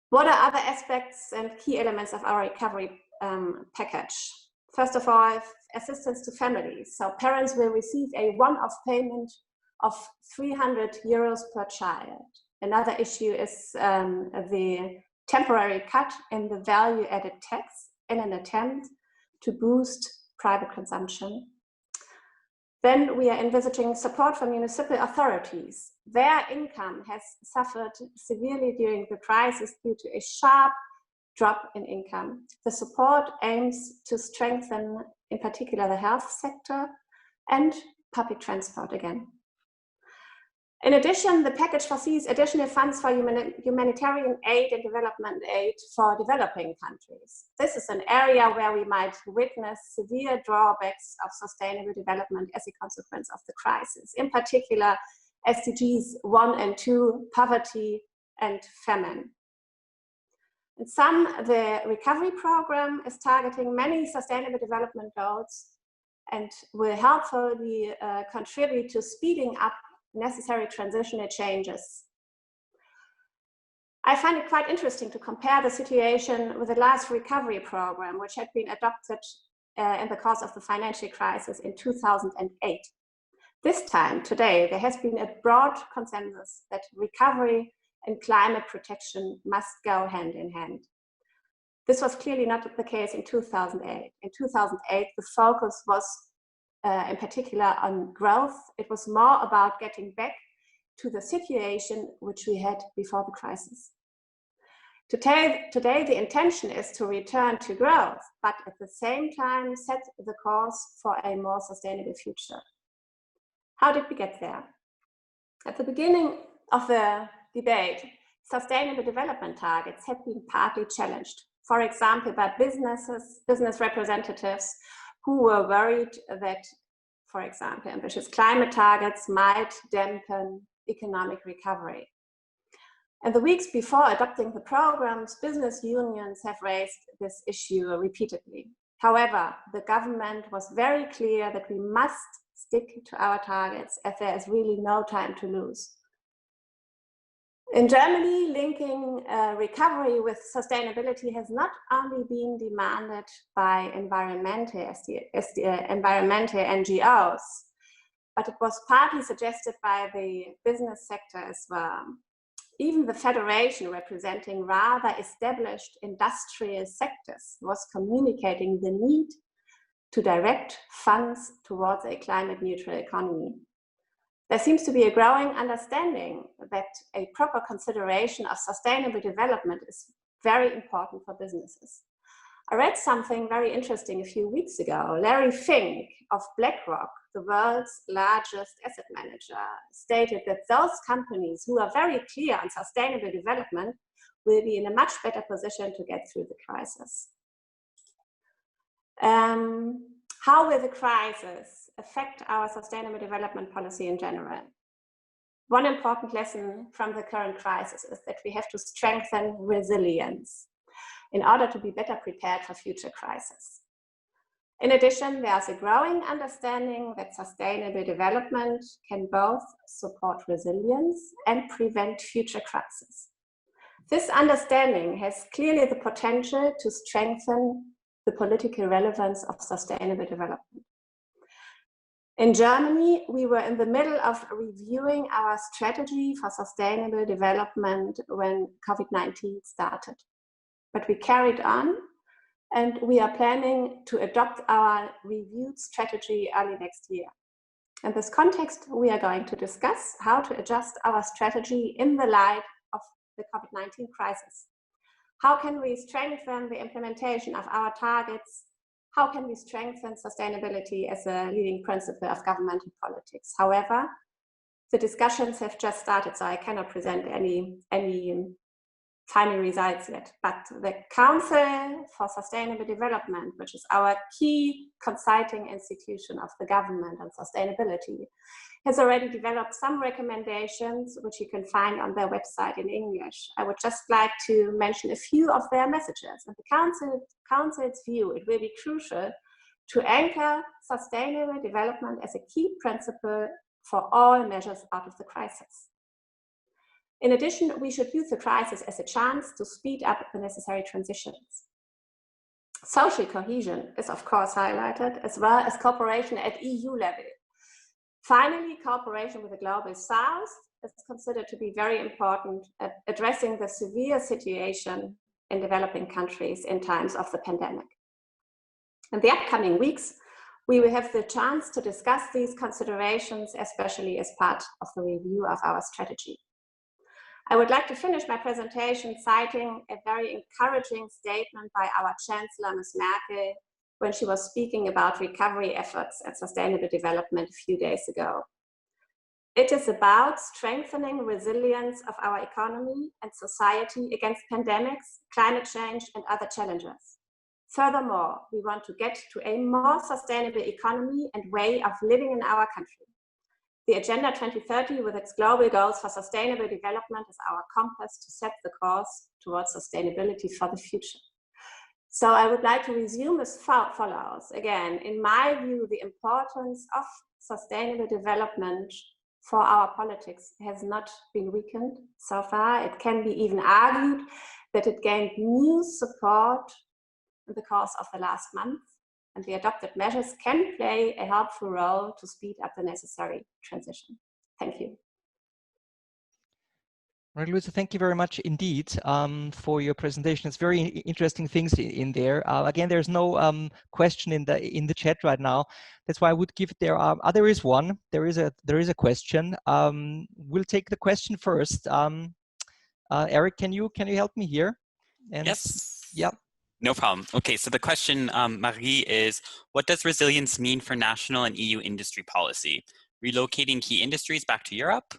What are other aspects and key elements of our recovery package? First of all, assistance to families. So parents will receive a one-off payment of 300 euros per child. Another issue is the temporary cut in the value-added tax in an attempt to boost private consumption. Then we are envisaging support for municipal authorities. Their income has suffered severely during the crisis due to a sharp drop in income. The support aims to strengthen, in particular, the health sector and public transport again. In addition, the package foresees additional funds for humanitarian aid and development aid for developing countries. This is an area where we might witness severe drawbacks of sustainable development as a consequence of the crisis, in particular SDGs 1 and 2, poverty and famine. In sum, the recovery program is targeting many sustainable development goals and will helpfully contribute to speeding up necessary transitional changes. I find it quite interesting to compare the situation with the last recovery program, which had been adopted in the course of the financial crisis in 2008. This time, today, there has been a broad consensus that recovery and climate protection must go hand in hand. This was clearly not the case in 2008. In 2008, the focus was in particular on growth. It was more about getting back to the situation which we had before the crisis. Today, the intention is to return to growth, but at the same time set the course for a more sustainable future. How did we get there? At the beginning of the debate, sustainable development targets had been partly challenged, for example, by business representatives who were worried that, for example, ambitious climate targets might dampen economic recovery. In the weeks before adopting the programs, business unions have raised this issue repeatedly. However, the government was very clear that we must stick to our targets as there is really no time to lose. In Germany, linking recovery with sustainability has not only been demanded by environmental NGOs, but it was partly suggested by the business sector as well. Even the federation, representing rather established industrial sectors, was communicating the need to direct funds towards a climate neutral economy. There seems to be a growing understanding that a proper consideration of sustainable development is very important for businesses. I read something very interesting a few weeks ago. Larry Fink of BlackRock, the world's largest asset manager, stated that those companies who are very clear on sustainable development will be in a much better position to get through the crisis. How will the crisis affect our sustainable development policy in general? One important lesson from the current crisis is that we have to strengthen resilience in order to be better prepared for future crises. In addition, there's a growing understanding that sustainable development can both support resilience and prevent future crises. This understanding has clearly the potential to strengthen the political relevance of sustainable development. In Germany, we were in the middle of reviewing our strategy for sustainable development when COVID-19 started. But we carried on, and we are planning to adopt our reviewed strategy early next year. In this context, we are going to discuss how to adjust our strategy in the light of the COVID-19 crisis. How can we strengthen the implementation of our targets? How can we strengthen sustainability as a leading principle of governmental politics? However, the discussions have just started, so I cannot present any final results yet. But the Council for Sustainable Development, which is our key consulting institution of the government on sustainability, has already developed some recommendations which you can find on their website in English. I would just like to mention a few of their messages. In the Council's view, it will be crucial to anchor sustainable development as a key principle for all measures out of the crisis. In addition, we should use the crisis as a chance to speed up the necessary transitions. Social cohesion is of course highlighted, as well as cooperation at EU level. Finally, cooperation with the Global South is considered to be very important at addressing the severe situation in developing countries in times of the pandemic. In the upcoming weeks, we will have the chance to discuss these considerations, especially as part of the review of our strategy. I would like to finish my presentation citing a very encouraging statement by our Chancellor, Ms. Merkel, when she was speaking about recovery efforts and sustainable development a few days ago. It is about strengthening resilience of our economy and society against pandemics, climate change, and other challenges. Furthermore, we want to get to a more sustainable economy and way of living in our country. The Agenda 2030, with its global goals for sustainable development, is our compass to set the course towards sustainability for the future. So I would like to resume as follows. Again, in my view, the importance of sustainable development for our politics has not been weakened so far. It can be even argued that it gained new support in the course of the last month, and the adopted measures can play a helpful role to speed up the necessary transition. Thank you. Marie-Louise, thank you very much indeed for your presentation. It's very interesting things in there. Again, there's no question in the chat right now. That's why I would give there. There is one. There is a question. We'll take the question first. Eric, can you help me here? And yes. Yeah. No problem. Okay, so the question, Marie, is what does resilience mean for national and EU industry policy? Relocating key industries back to Europe?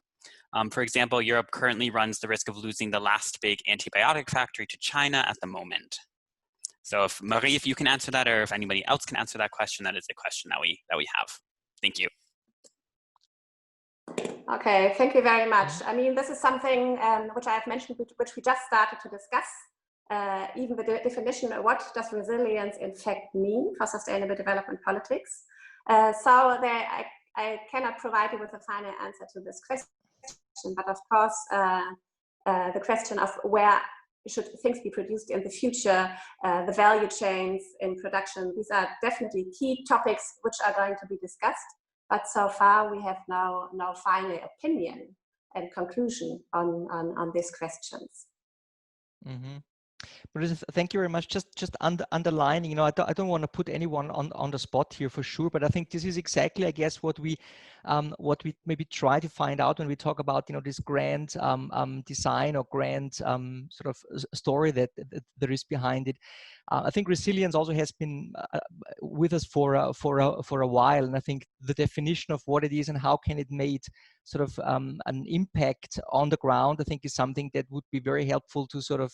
For example, Europe currently runs the risk of losing the last big antibiotic factory to China at the moment. So if Marie, if you can answer that, or if anybody else can answer that question, that is a question that we have. Thank you. Okay, thank you very much. I mean, this is something which I have mentioned, which we just started to discuss. Even the definition of what does resilience in fact mean for sustainable development politics. So I cannot provide you with a final answer to this question, but of course, the question of where should things be produced in the future, the value chains in production, these are definitely key topics which are going to be discussed. But so far, we have no final opinion and conclusion on these questions. Mm-hmm. Thank you very much. Just underlining, you know, I don't want to put anyone on the spot here for sure, but I think this is exactly, I guess, what we maybe try to find out when we talk about, you know, this grand design or grand sort of story that there is behind it. I think resilience also has been with us for a while, and I think the definition of what it is and how can it make sort of an impact on the ground, I think is something that would be very helpful to sort of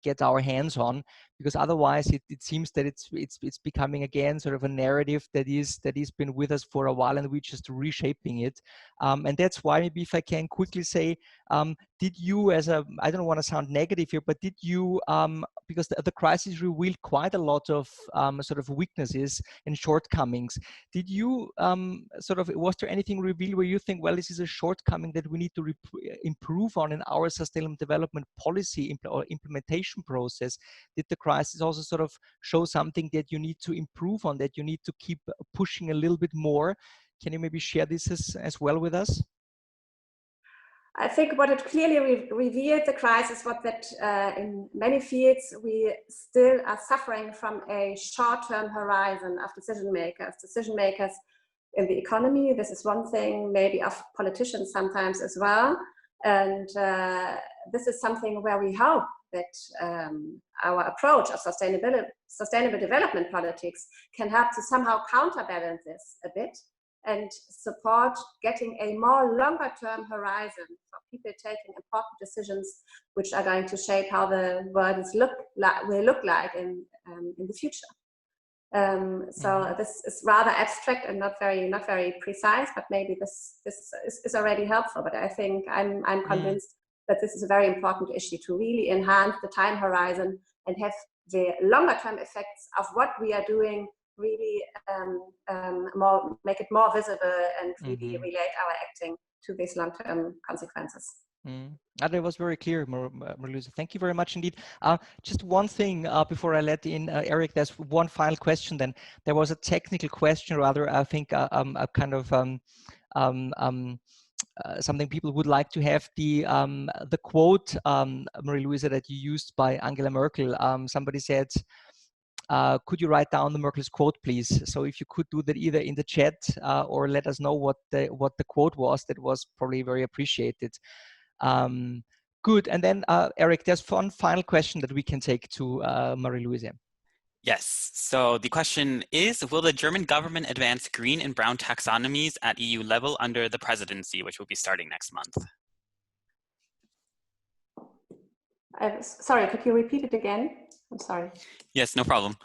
get our hands on, because otherwise it seems that it's becoming again sort of a narrative that is been with us for a while, and we're just reshaping it. And that's why maybe if I can quickly say, did you, as a, I don't want to sound negative here, but did you, because the crisis revealed quite a lot of sort of weaknesses and shortcomings, did you sort of, was there anything revealed where you think, well, this is a shortcoming that we need to improve on in our sustainable development policy or implementation process? Did the crisis also sort of show something that you need to improve on, that you need to keep pushing a little bit more? Can you maybe share this as well with us? I think what it clearly revealed, the crisis, was that in many fields we still are suffering from a short-term horizon of decision makers in the economy. This is one thing, maybe of politicians sometimes as well. And this is something where we hope that our approach of sustainable development politics can help to somehow counterbalance this a bit and support getting a more longer-term horizon for people taking important decisions which are going to shape how the world will look like in the future. So this is rather abstract and not very precise, but maybe this is already helpful. But I think I'm convinced that this is a very important issue to really enhance the time horizon and have the longer-term effects of what we are doing really make it more visible and really relate our acting to these long-term consequences. That was very clear, Marie-Louise. Thank you very much indeed. Just one thing before I let in Eric, there's one final question then. There was a technical question, rather, I think a kind of something people would like to have, the quote, Marie-Louise, that you used by Angela Merkel. Somebody said, could you write down the Merkel's quote, please? So if you could do that either in the chat or let us know what the quote was, that was probably very appreciated. Good. And then Eric, there's one final question that we can take to Marie-Louise. Yes. So the question is, will the German government advance green and brown taxonomies at EU level under the presidency, which will be starting next month? Sorry, could you repeat it again? I'm sorry. Yes, no problem.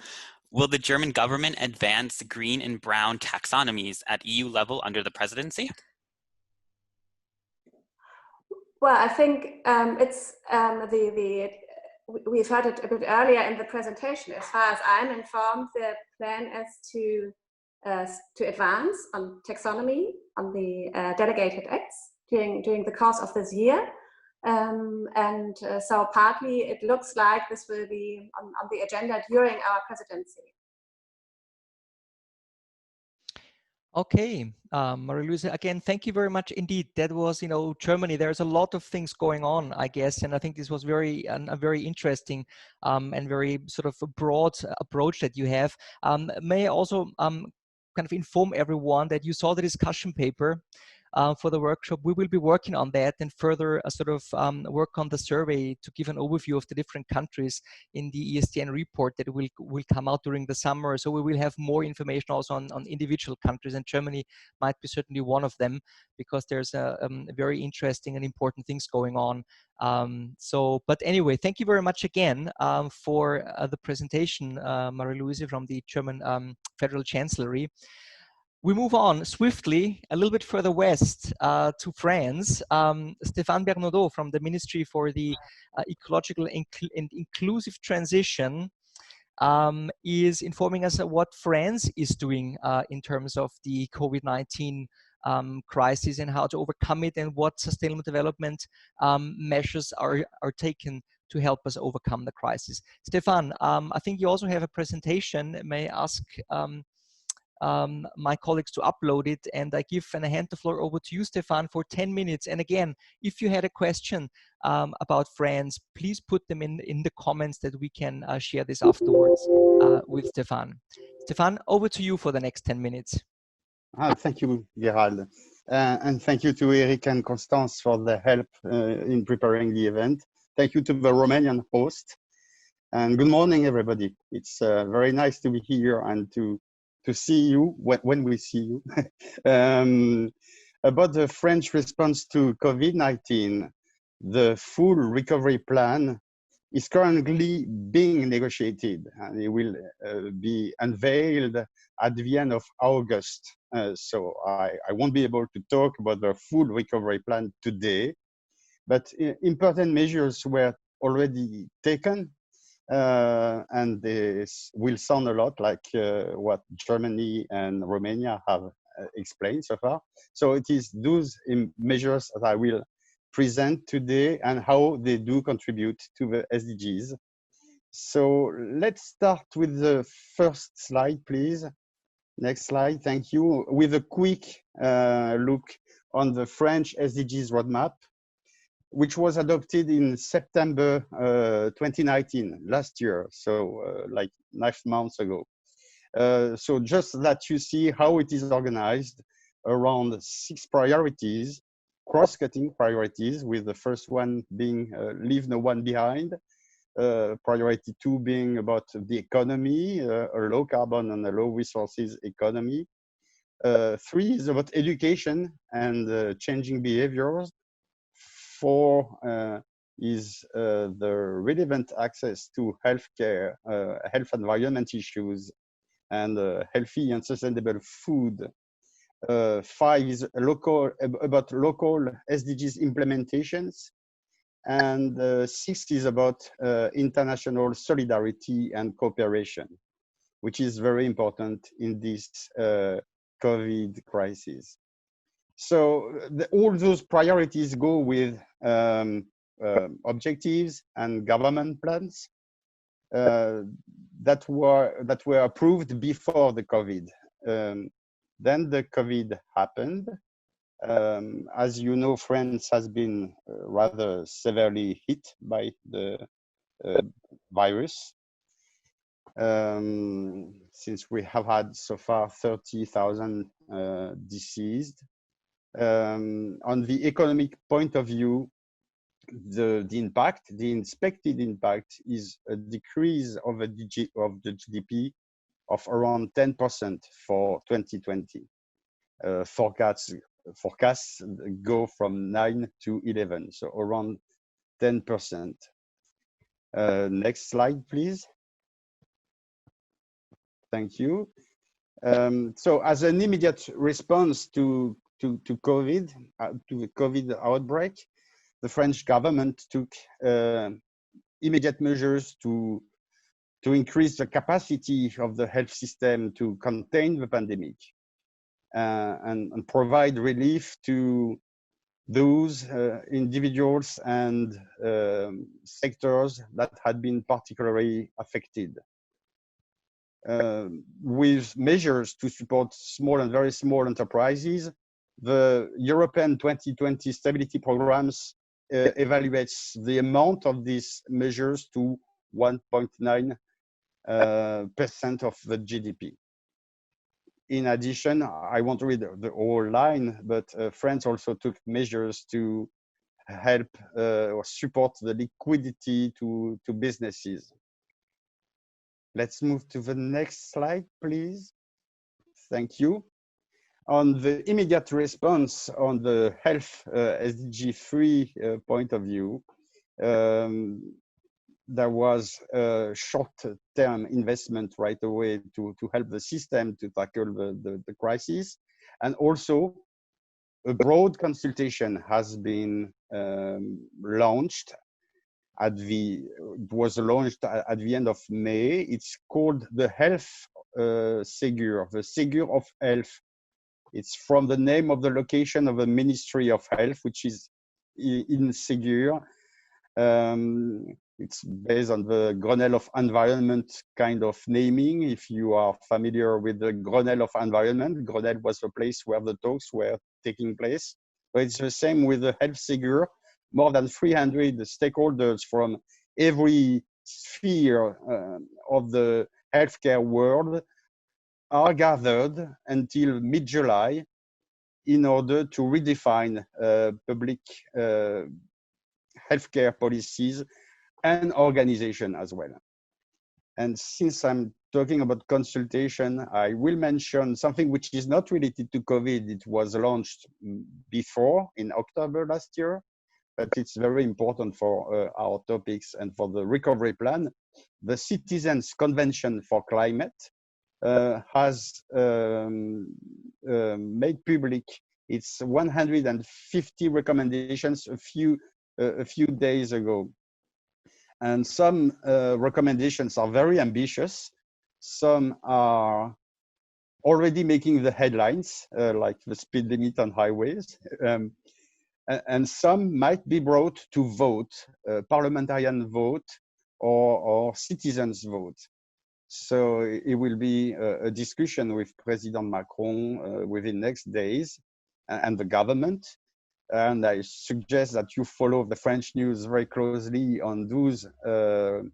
Will the German government advance green and brown taxonomies at EU level under the presidency? Well, I think it's we've heard it a bit earlier in the presentation. As far as I'm informed, the plan is to advance on taxonomy on the delegated acts during the course of this year. So partly it looks like this will be on the agenda during our presidency. Okay, Marie-Louise, again, thank you very much indeed. That was, you know, Germany. There's a lot of things going on, I guess, and I think this was a very interesting and very sort of a broad approach that you have. May I also kind of inform everyone that you saw the discussion paper for the workshop. We will be working on that and further sort of work on the survey to give an overview of the different countries in the ESDN report that will come out during the summer. So we will have more information also on individual countries, and Germany might be certainly one of them, because there's very interesting and important things going on. But anyway, thank you very much again for the presentation, Marie-Louise from the German Federal Chancellery. We move on swiftly a little bit further west to France. Stéphane Bernaudot from the Ministry for the Ecological and Inclusive Transition is informing us what France is doing in terms of the COVID-19 crisis and how to overcome it, and what sustainable development measures are taken to help us overcome the crisis. Stéphane, I think you also have a presentation. May I ask my colleagues to upload it, and I hand the floor over to you, Stéphane, for 10 minutes. And again, if you had a question about France, please put them in the comments that we can share this afterwards with Stéphane. Stéphane, over to you for the next 10 minutes. Thank you, Gerald. And thank you to Eric and Constance for the help in preparing the event. Thank you to the Romanian host. And good morning, everybody. It's very nice to be here and to see you when we see you. About the French response to COVID-19, the full recovery plan is currently being negotiated, and it will be unveiled at the end of August. So I won't be able to talk about the full recovery plan today, but important measures were already taken, and this will sound a lot like what Germany and Romania have explained so far. So it is those measures that I will present today and how they do contribute to the SDGs. So let's start with the first slide, please. Next slide, thank you. With a quick look on the French SDGs roadmap, which was adopted in September 2019, last year, so like 9 months ago. So just that you see how it is organized around 6 priorities, cross-cutting priorities, with the first one being leave no one behind, priority 2 being about the economy, a low carbon and a low resources economy. 3 is about education and changing behaviors. 4 is the relevant access to healthcare, health environment issues, and healthy and sustainable food. 5 is about local SDGs implementations. And 6 is about international solidarity and cooperation, which is very important in this COVID crisis. So all those priorities go with objectives and government plans that were approved before the COVID. Then the COVID happened. As you know, France has been rather severely hit by the virus, since we have had so far 30,000 deceased. On the economic point of view, the expected impact is a decrease of the GDP of around 10% for 2020. Forecasts go from 9 to 11, so around 10%. Next slide, please. Thank you. So as an immediate response to COVID, to the COVID outbreak, the French government took immediate measures to increase the capacity of the health system to contain the pandemic. And provide relief to those individuals and sectors that had been particularly affected. With measures to support small and very small enterprises, the European 2020 stability programs evaluates the amount of these measures to 1.9% of the GDP. in addition, I won't read the whole line, but France also took measures to help or support the liquidity to businesses. Let's move to the next slide, please. Thank you. On the immediate response on the health SDG 3 point of view, there was a short-term investment right away to help the system to tackle the crisis. And also a broad consultation has been launched it was launched at the end of May. It's called the Health Ségur, the Ségur of Health. It's from the name of the location of the Ministry of Health, which is in Ségur. It's based on the Grenelle of Environment kind of naming. If you are familiar with the Grenelle of Environment, Grenelle was the place where the talks were taking place. But it's the same with the Health Ségur. More than 300 stakeholders from every sphere of the healthcare world are gathered until mid-July in order to redefine public healthcare policies and organization as well. And since I'm talking about consultation, I will mention something which is not related to COVID. It was launched before in October last year, but it's very important for our topics and for the recovery plan. The Citizens Convention for Climate has made public its 150 recommendations a few days ago. And some recommendations are very ambitious. Some are already making the headlines, like the speed limit on highways. And some might be brought to vote, parliamentarian vote or citizens vote. So it will be a discussion with President Macron within next days and the government. And I suggest that you follow the French news very closely on those, on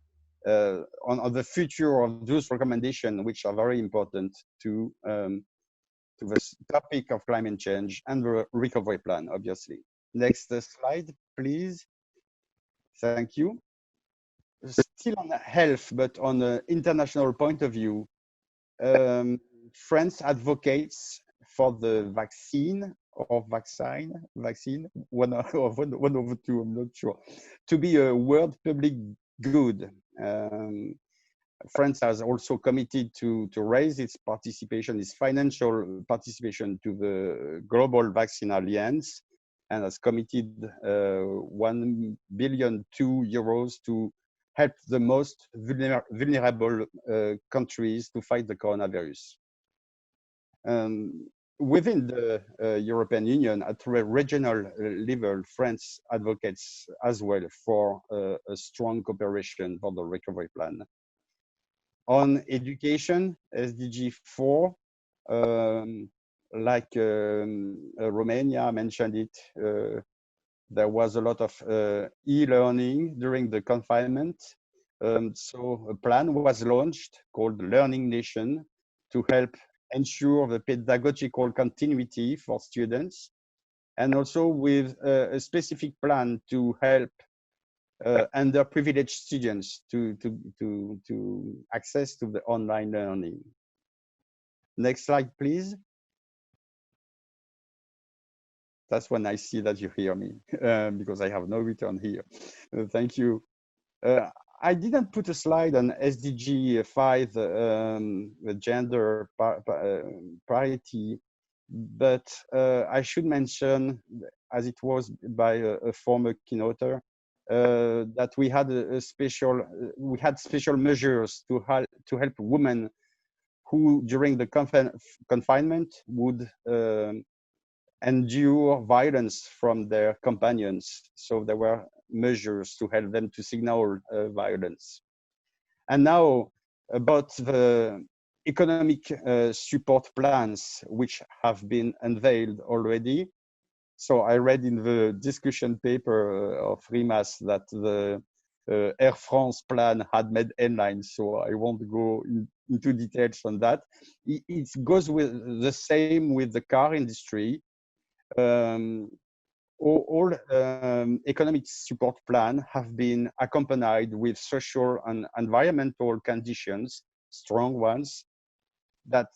the future of those recommendations, which are very important to the topic of climate change and the recovery plan, obviously. Next slide, please. Thank you. Still on health, but on an international point of view, France advocates for the vaccine, one of the two, I'm not sure, to be a world public good. France has also committed to raise its participation, its financial participation to the Global Vaccine Alliance, and has committed 1 billion euros to help the most vulnerable countries to fight the coronavirus. Within the European Union, at regional level, France advocates as well for a strong cooperation for the recovery plan. On education, SDG 4, like Romania mentioned it, there was a lot of e-learning during the confinement. So a plan was launched called Learning Nation to help ensure the pedagogical continuity for students, and also with a specific plan to help underprivileged students to access to the online learning. Next slide, please. That's when I see that you hear me, because I have no return here. Thank you. I didn't put a slide on SDG 5, the gender parity, but I should mention, as it was by a former keynoter, that we had special measures to help women who during the confinement would endure violence from their companions. So there were measures to help them to signal violence. And now about the economic support plans, which have been unveiled already. So I read in the discussion paper of RIMAS that the Air France plan had made headlines, so I won't go into details on that. It goes with the same with the car industry. All economic support plans have been accompanied with social and environmental conditions, strong ones, that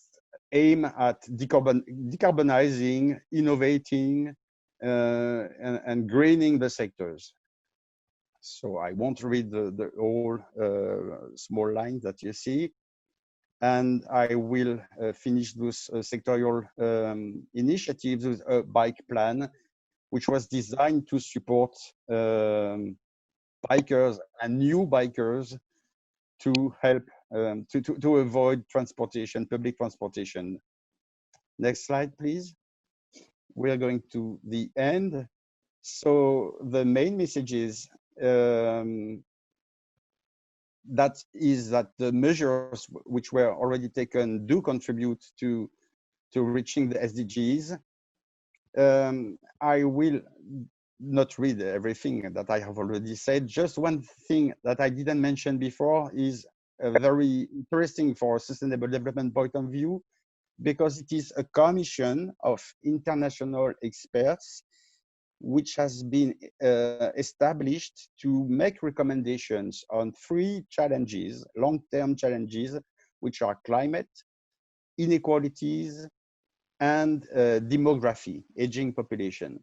aim at decarbonizing, innovating, and greening the sectors. So I won't read the whole small lines that you see. And I will finish those sectorial initiatives with a bike plan, which was designed to support bikers and new bikers to help to avoid transportation, public transportation. Next slide, please. We are going to the end. So the main message is that the measures which were already taken do contribute to reaching the SDGs. I will not read everything that I have already said. Just one thing that I didn't mention before is very interesting for a sustainable development point of view, because it is a commission of international experts which has been established to make recommendations on 3 challenges, long-term challenges, which are climate, inequalities, and demography, aging population.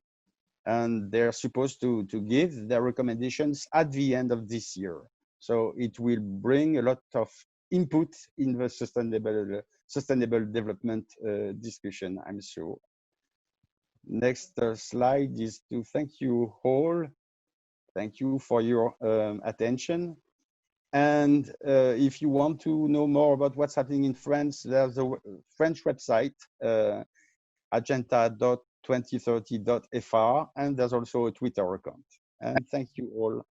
And they're supposed to give their recommendations at the end of this year. So it will bring a lot of input in the sustainable development discussion, I'm sure. Next slide is to thank you all. Thank you for your attention. And if you want to know more about what's happening in France, there's a French website, agenda.2030.fr, and there's also a Twitter account. And thank you all.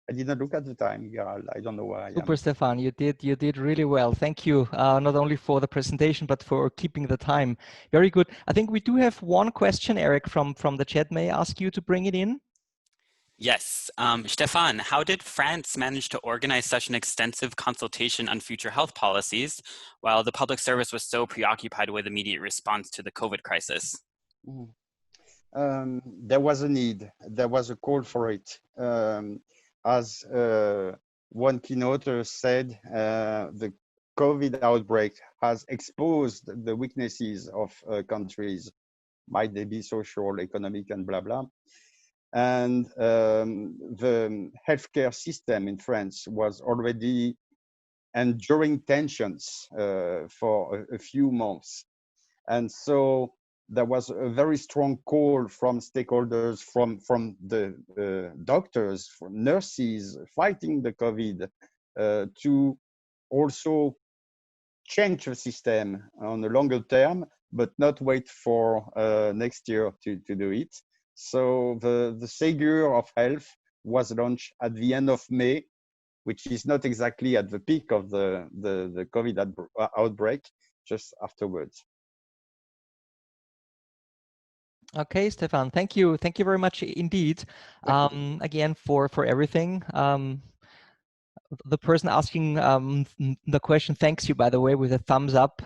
I didn't look at the time, Gerald. I don't know where I am. Super, Stefan. You did really well. Thank you, not only for the presentation, but for keeping the time. Very good. I think we do have one question, Eric, from the chat. May I ask you to bring it in? Yes. Stefan, how did France manage to organize such an extensive consultation on future health policies while the public service was so preoccupied with immediate response to the COVID crisis? There was a need. There was a call for it. As one keynote said, the COVID outbreak has exposed the weaknesses of countries, might they be social, economic, and blah, blah. And the healthcare system in France was already enduring tensions for a few months. And so there was a very strong call from stakeholders, from the doctors, from nurses fighting the COVID, to also change the system on a longer term, but not wait for next year to do it. So the Ségur of Health was launched at the end of May, which is not exactly at the peak of the COVID outbreak, just afterwards. Okay, Stefan, thank you. Thank you very much indeed, again, for everything. The person asking the question thanks you, by the way, with a thumbs up.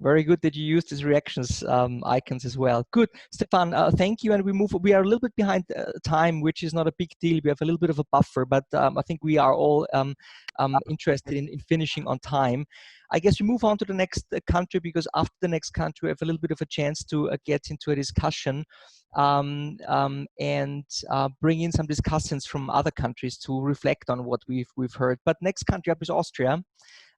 Very good that you use these reactions icons as well. Good, Stefan, thank you. And we are a little bit behind time, which is not a big deal. We have a little bit of a buffer, but I think we are all interested in finishing on time. I guess we move on to the next country, because after the next country, we have a little bit of a chance to get into a discussion and bring in some discussants from other countries to reflect on what we've heard. But next country up is Austria.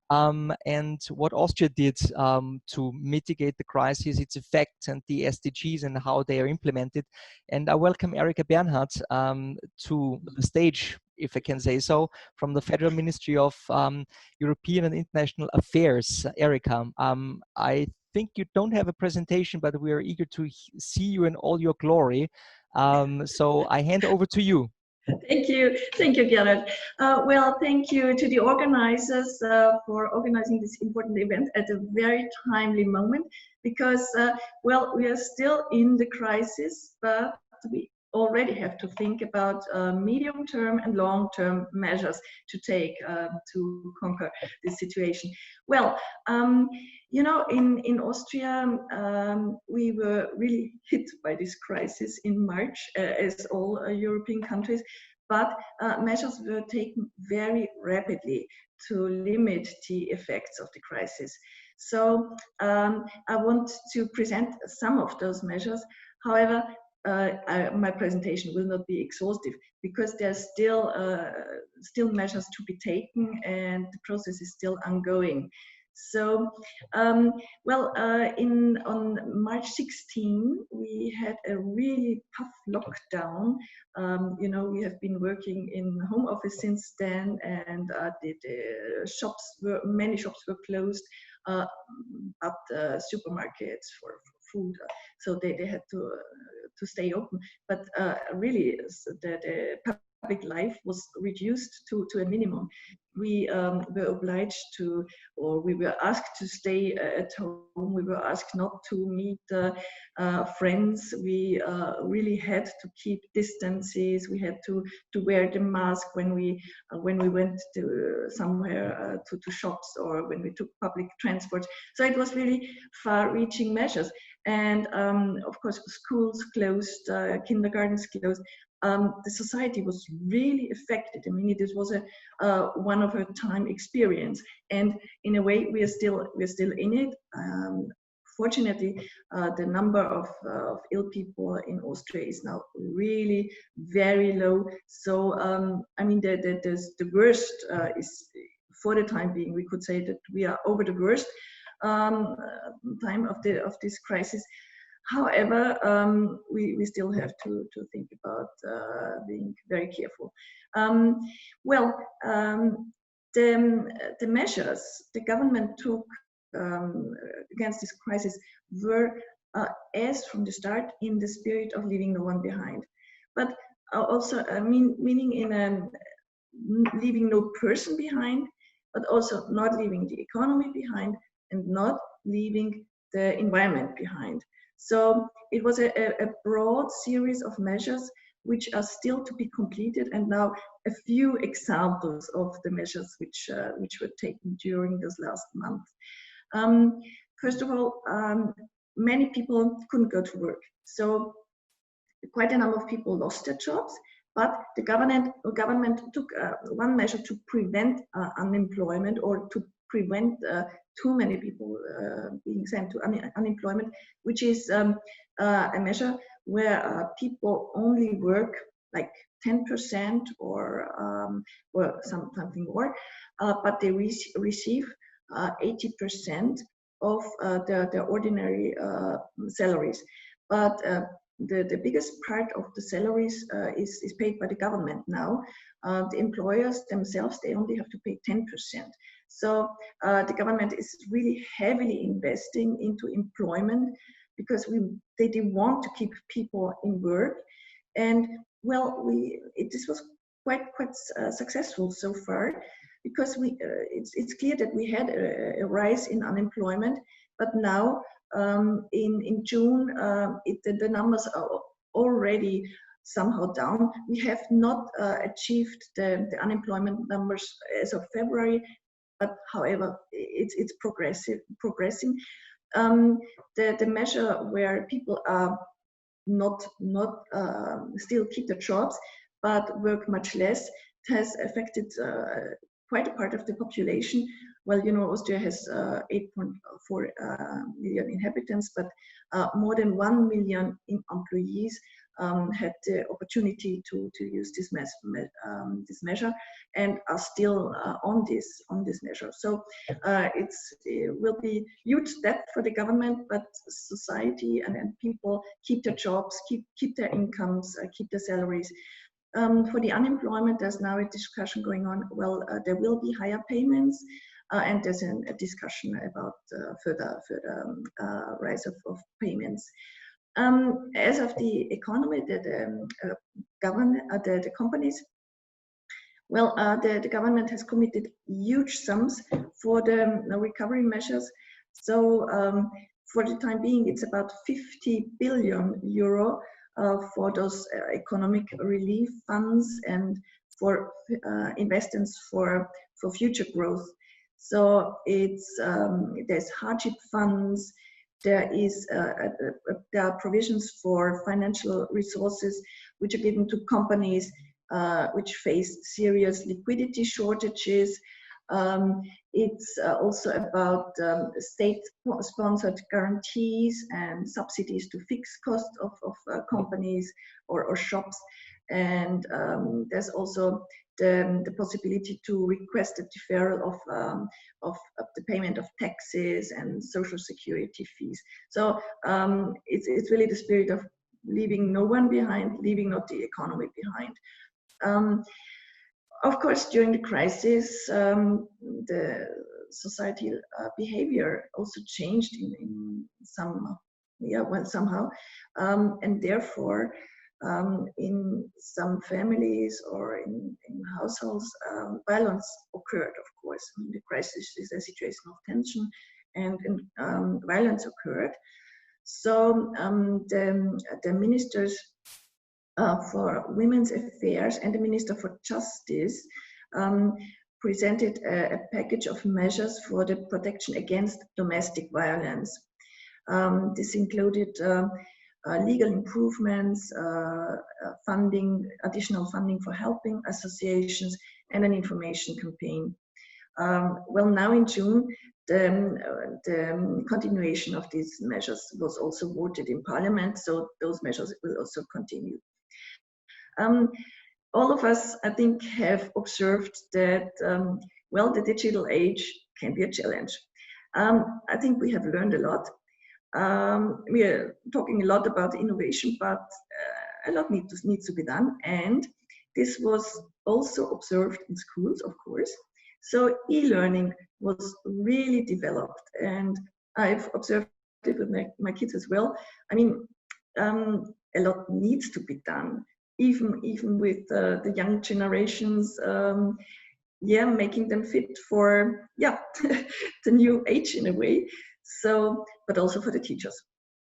And what Austria did to mitigate the crisis, its effects, and the SDGs and how they are implemented. And I welcome Erika Bernhardt to the stage, if I can say so, from the Federal Ministry of European and International Affairs. Erika, I think you don't have a presentation, but we are eager to see you in all your glory. So I hand over to you. Thank you, Gerald. Well, thank you to the organizers for organizing this important event at a very timely moment, because, well, we are still in the crisis, but we already have to think about medium-term and long-term measures to take to conquer this situation. Well, you know, in Austria, we were really hit by this crisis in March, as all European countries, but measures were taken very rapidly to limit the effects of the crisis. So I want to present some of those measures. However, my presentation will not be exhaustive because there's still measures to be taken and the process is still ongoing. So, on March 16, we had a really tough lockdown. You know, we have been working in home office since then, and many shops were closed, but supermarkets for food, so they had to stay open. But really, the public life was reduced to a minimum. We were obliged to, or we were asked to stay at home. We were asked not to meet friends. We really had to keep distances. We had to wear the mask when we went to somewhere to shops or when we took public transport. So it was really far-reaching measures. And of course, schools closed, kindergartens closed. The society was really affected. I mean, this was a one-of-a-time experience, and in a way, we're still in it. Fortunately, the number of ill people in Austria is now really very low. So, I mean, the worst is, for the time being, we could say that we are over the worst time of this crisis. However, we still have to think about being very careful. The measures the government took against this crisis were, as from the start, in the spirit of leaving no one behind. But also, meaning in leaving no person behind, but also not leaving the economy behind and not leaving the environment behind. So it was a broad series of measures which are still to be completed, and now a few examples of the measures which were taken during this last month. First of all, many people couldn't go to work, so quite a number of people lost their jobs. But the government took one measure to prevent unemployment, or to prevent too many people being sent to unemployment, which is a measure where people only work like 10% or something more, but they receive 80% of their ordinary salaries. But the biggest part of the salaries is paid by the government now. The employers themselves, they only have to pay 10%. So the government is really heavily investing into employment because they want to keep people in work. And well, this was quite successful so far, because it's clear that we had a rise in unemployment, but now in June the numbers are already somehow down. We have not achieved the unemployment numbers as of February, but however, it's progressing. The measure where people are not still keep their jobs but work much less has affected quite a part of the population. Well, you know, Austria has 8.4 million inhabitants, but more than 1 million employees had the opportunity to use this measure and are still on this measure. So it will be huge step for the government, but society and people keep their jobs, keep their incomes, keep their salaries. For the unemployment, there's now a discussion going on. Well, there will be higher payments, and there's a discussion about further rise of payments. As of the economy, the companies, well, the government has committed huge sums for the recovery measures. So for the time being, it's about 50 billion euro for those economic relief funds and for investments for future growth. So it's there's hardship funds. There are provisions for financial resources which are given to companies which face serious liquidity shortages. It's also about state-sponsored guarantees and subsidies to fixed costs of companies or shops. And there's also the possibility to request a deferral of the payment of taxes and social security fees. So it's really the spirit of leaving no one behind, leaving not the economy behind. Of course, during the crisis, the societal behavior also changed in some, somehow, and therefore, in some families or in households, violence occurred. Of course, I mean, the crisis is a situation of tension, and violence occurred. So the ministers for Women's Affairs and the Minister for Justice presented a package of measures for the protection against domestic violence. This included legal improvements, additional funding for helping associations, and an information campaign. Well, now in June, the continuation of these measures was also voted in Parliament, so those measures will also continue. All of us, I think, have observed that, well, the digital age can be a challenge. I think we have learned a lot. We are talking a lot about innovation, but a lot needs to be done. And this was also observed in schools, of course. So e-learning was really developed, and I've observed it with my kids as well. I mean, a lot needs to be done. Even with the young generations, making them fit for the new age in a way. So, but also for the teachers,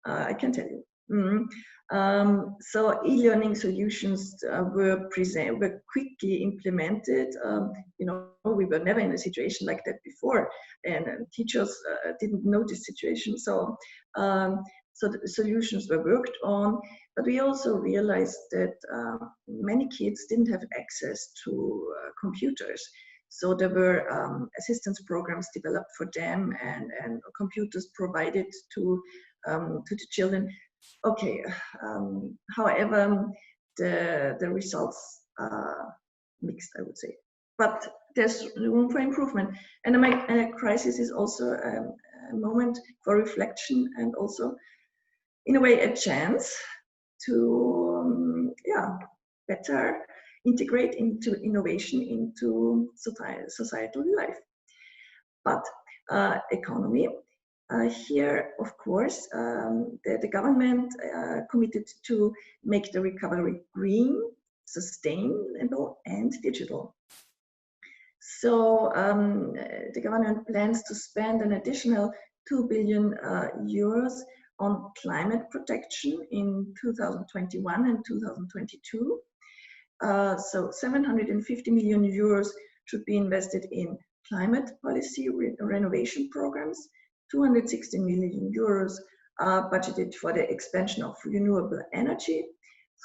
I can tell you. So e-learning solutions were quickly implemented. You know, we were never in a situation like that before, and teachers didn't know this situation. So, so the solutions were worked on. But we also realized that many kids didn't have access to computers. So there were assistance programs developed for them, and computers provided to the children. Okay, however, the results are mixed, I would say. But there's room for improvement. And a crisis is also a moment for reflection, and also, in a way, a chance to better integrate into innovation into societal life. But economy, here, of course, the government committed to make the recovery green, sustainable, and digital. So the government plans to spend an additional 2 billion euros on climate protection in 2021 and 2022. So 750 million euros should be invested in climate policy renovation programs. 260 million euros are budgeted for the expansion of renewable energy.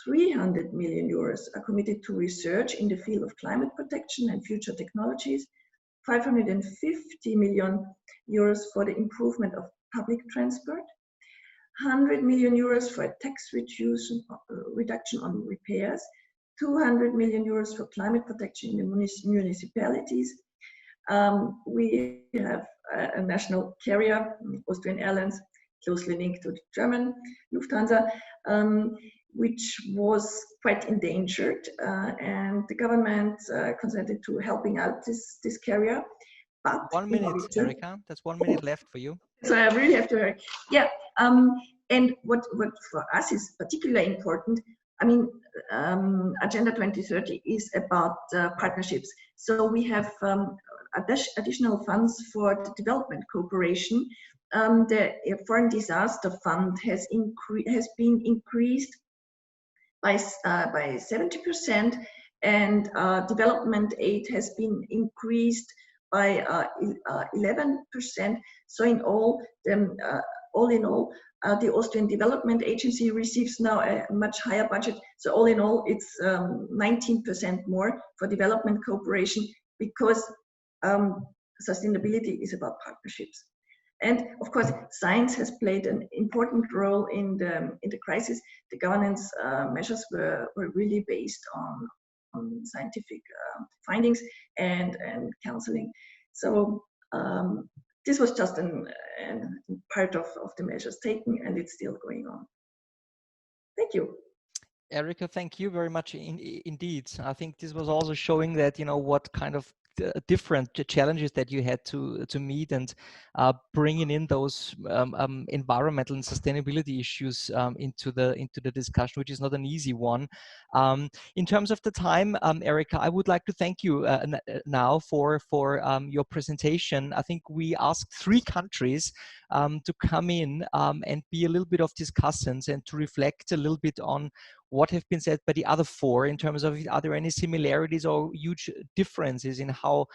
300 million euros are committed to research in the field of climate protection and future technologies. 550 million euros for the improvement of public transport. 100 million euros for a tax reduction on repairs. 200 million euros for climate protection in the municipalities. We have a national carrier, Austrian Airlines, closely linked to the German Lufthansa, which was quite endangered, and the government consented to helping out this carrier. But 1 minute, Annika. That's 1 minute left for you. So I really have to hurry. Yeah, and what for us is particularly important, I mean, Agenda 2030 is about partnerships. So we have additional funds for the development cooperation. The Foreign Disaster Fund has been increased by 70%, and development aid has been increased by 11%. So in all, the Austrian Development Agency receives now a much higher budget. So all in all, it's 19% more for development cooperation, because sustainability is about partnerships. And of course, science has played an important role in the crisis. The governance measures were really based on scientific findings and counseling. So this was just a part of the measures taken, and it's still going on. Thank you. Erika, thank you very much indeed. I think this was also showing that, you know, what kind of different challenges that you had to meet, and bringing in those environmental and sustainability issues into the discussion, which is not an easy one. In terms of the time, Erika, I would like to thank you now for your presentation. I think we asked 3 countries to come in and be a little bit of discussants and to reflect a little bit on what have been said by the other 4 in terms of, are there any similarities or huge differences in how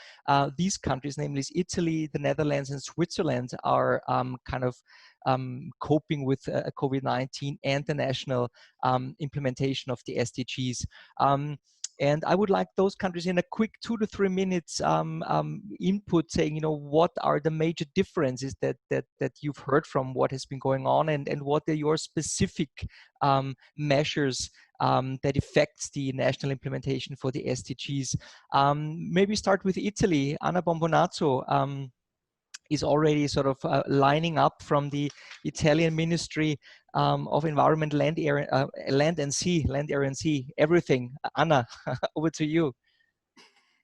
these countries, namely Italy, the Netherlands and Switzerland, are coping with COVID-19 and the national implementation of the SDGs. And I would like those countries in a quick 2 to 3 minutes input, saying, you know, what are the major differences that you've heard from what has been going on, and what are your specific measures that affects the national implementation for the SDGs. Maybe start with Italy. Anna Bombonazzo is already sort of lining up from the Italian Ministry of Environment, Land, Air and Sea, everything. Anna, over to you.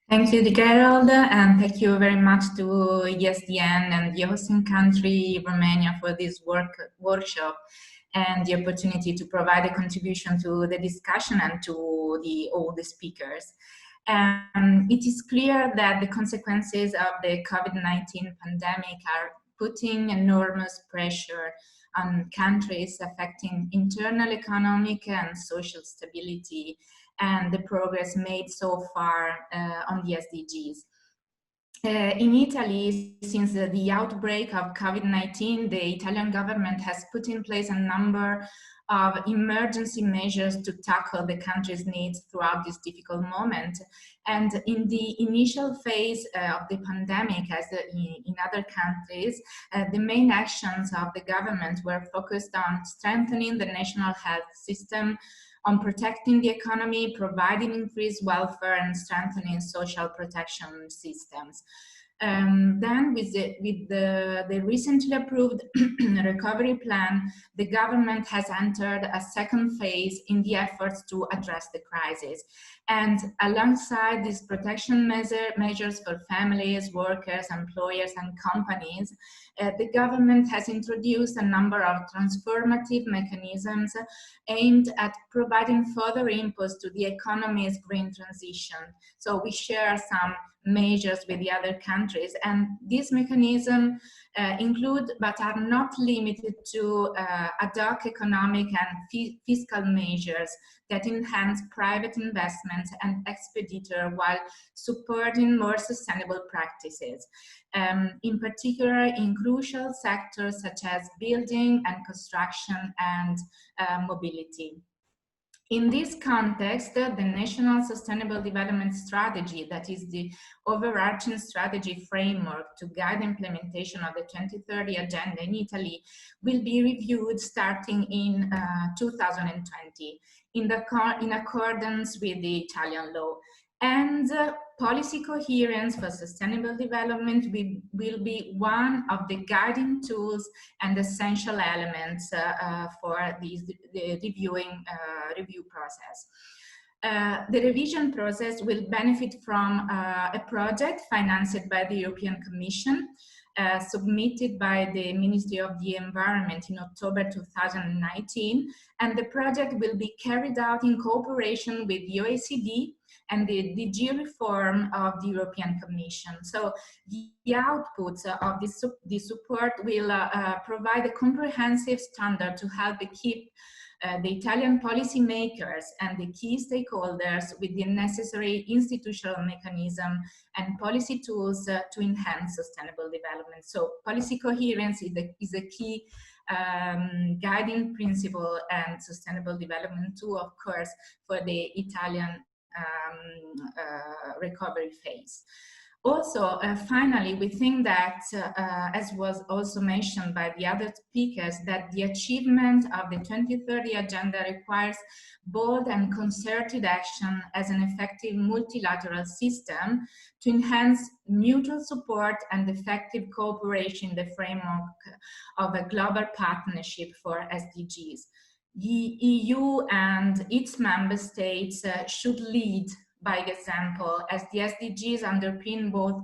Thank you, Gerald, and thank you very much to ESDN and the hosting country, Romania, for this workshop and the opportunity to provide a contribution to the discussion and to all the speakers. It is clear that the consequences of the COVID-19 pandemic are putting enormous pressure on countries, affecting internal economic and social stability and the progress made so far on the SDGs. In Italy, since the outbreak of COVID-19, the Italian government has put in place a number of emergency measures to tackle the country's needs throughout this difficult moment. And in the initial phase of the pandemic, as in other countries, the main actions of the government were focused on strengthening the national health system, on protecting the economy, providing increased welfare, and strengthening social protection systems. Then with the recently approved recovery plan, the government has entered a second phase in the efforts to address the crisis. And alongside these protection measures for families, workers, employers, and companies, the government has introduced a number of transformative mechanisms aimed at providing further impulse to the economy's green transition. So we share some measures with the other countries, and these mechanisms include but are not limited to ad hoc economic and fiscal measures that enhance private investments and expenditure while supporting more sustainable practices, in particular in crucial sectors such as building and construction and mobility. In this context, the National Sustainable Development Strategy, that is the overarching strategy framework to guide the implementation of the 2030 Agenda in Italy, will be reviewed starting in 2020 in accordance with the Italian law. And policy coherence for sustainable development will be one of the guiding tools and essential elements for the review process. The revision process will benefit from a project financed by the European Commission, submitted by the Ministry of the Environment in October 2019, and the project will be carried out in cooperation with the OECD and the DG reform of the European Commission. So the outputs of this support will provide a comprehensive standard to help keep the Italian policymakers and the key stakeholders with the necessary institutional mechanism and policy tools to enhance sustainable development. So policy coherence is a key guiding principle and sustainable development tool, of course, for the Italian recovery phase. Also, finally, we think that, as was also mentioned by the other speakers, that the achievement of the 2030 agenda requires bold and concerted action as an effective multilateral system to enhance mutual support and effective cooperation in the framework of a global partnership for SDGs. The EU and its member states should lead by example, as the SDGs underpin both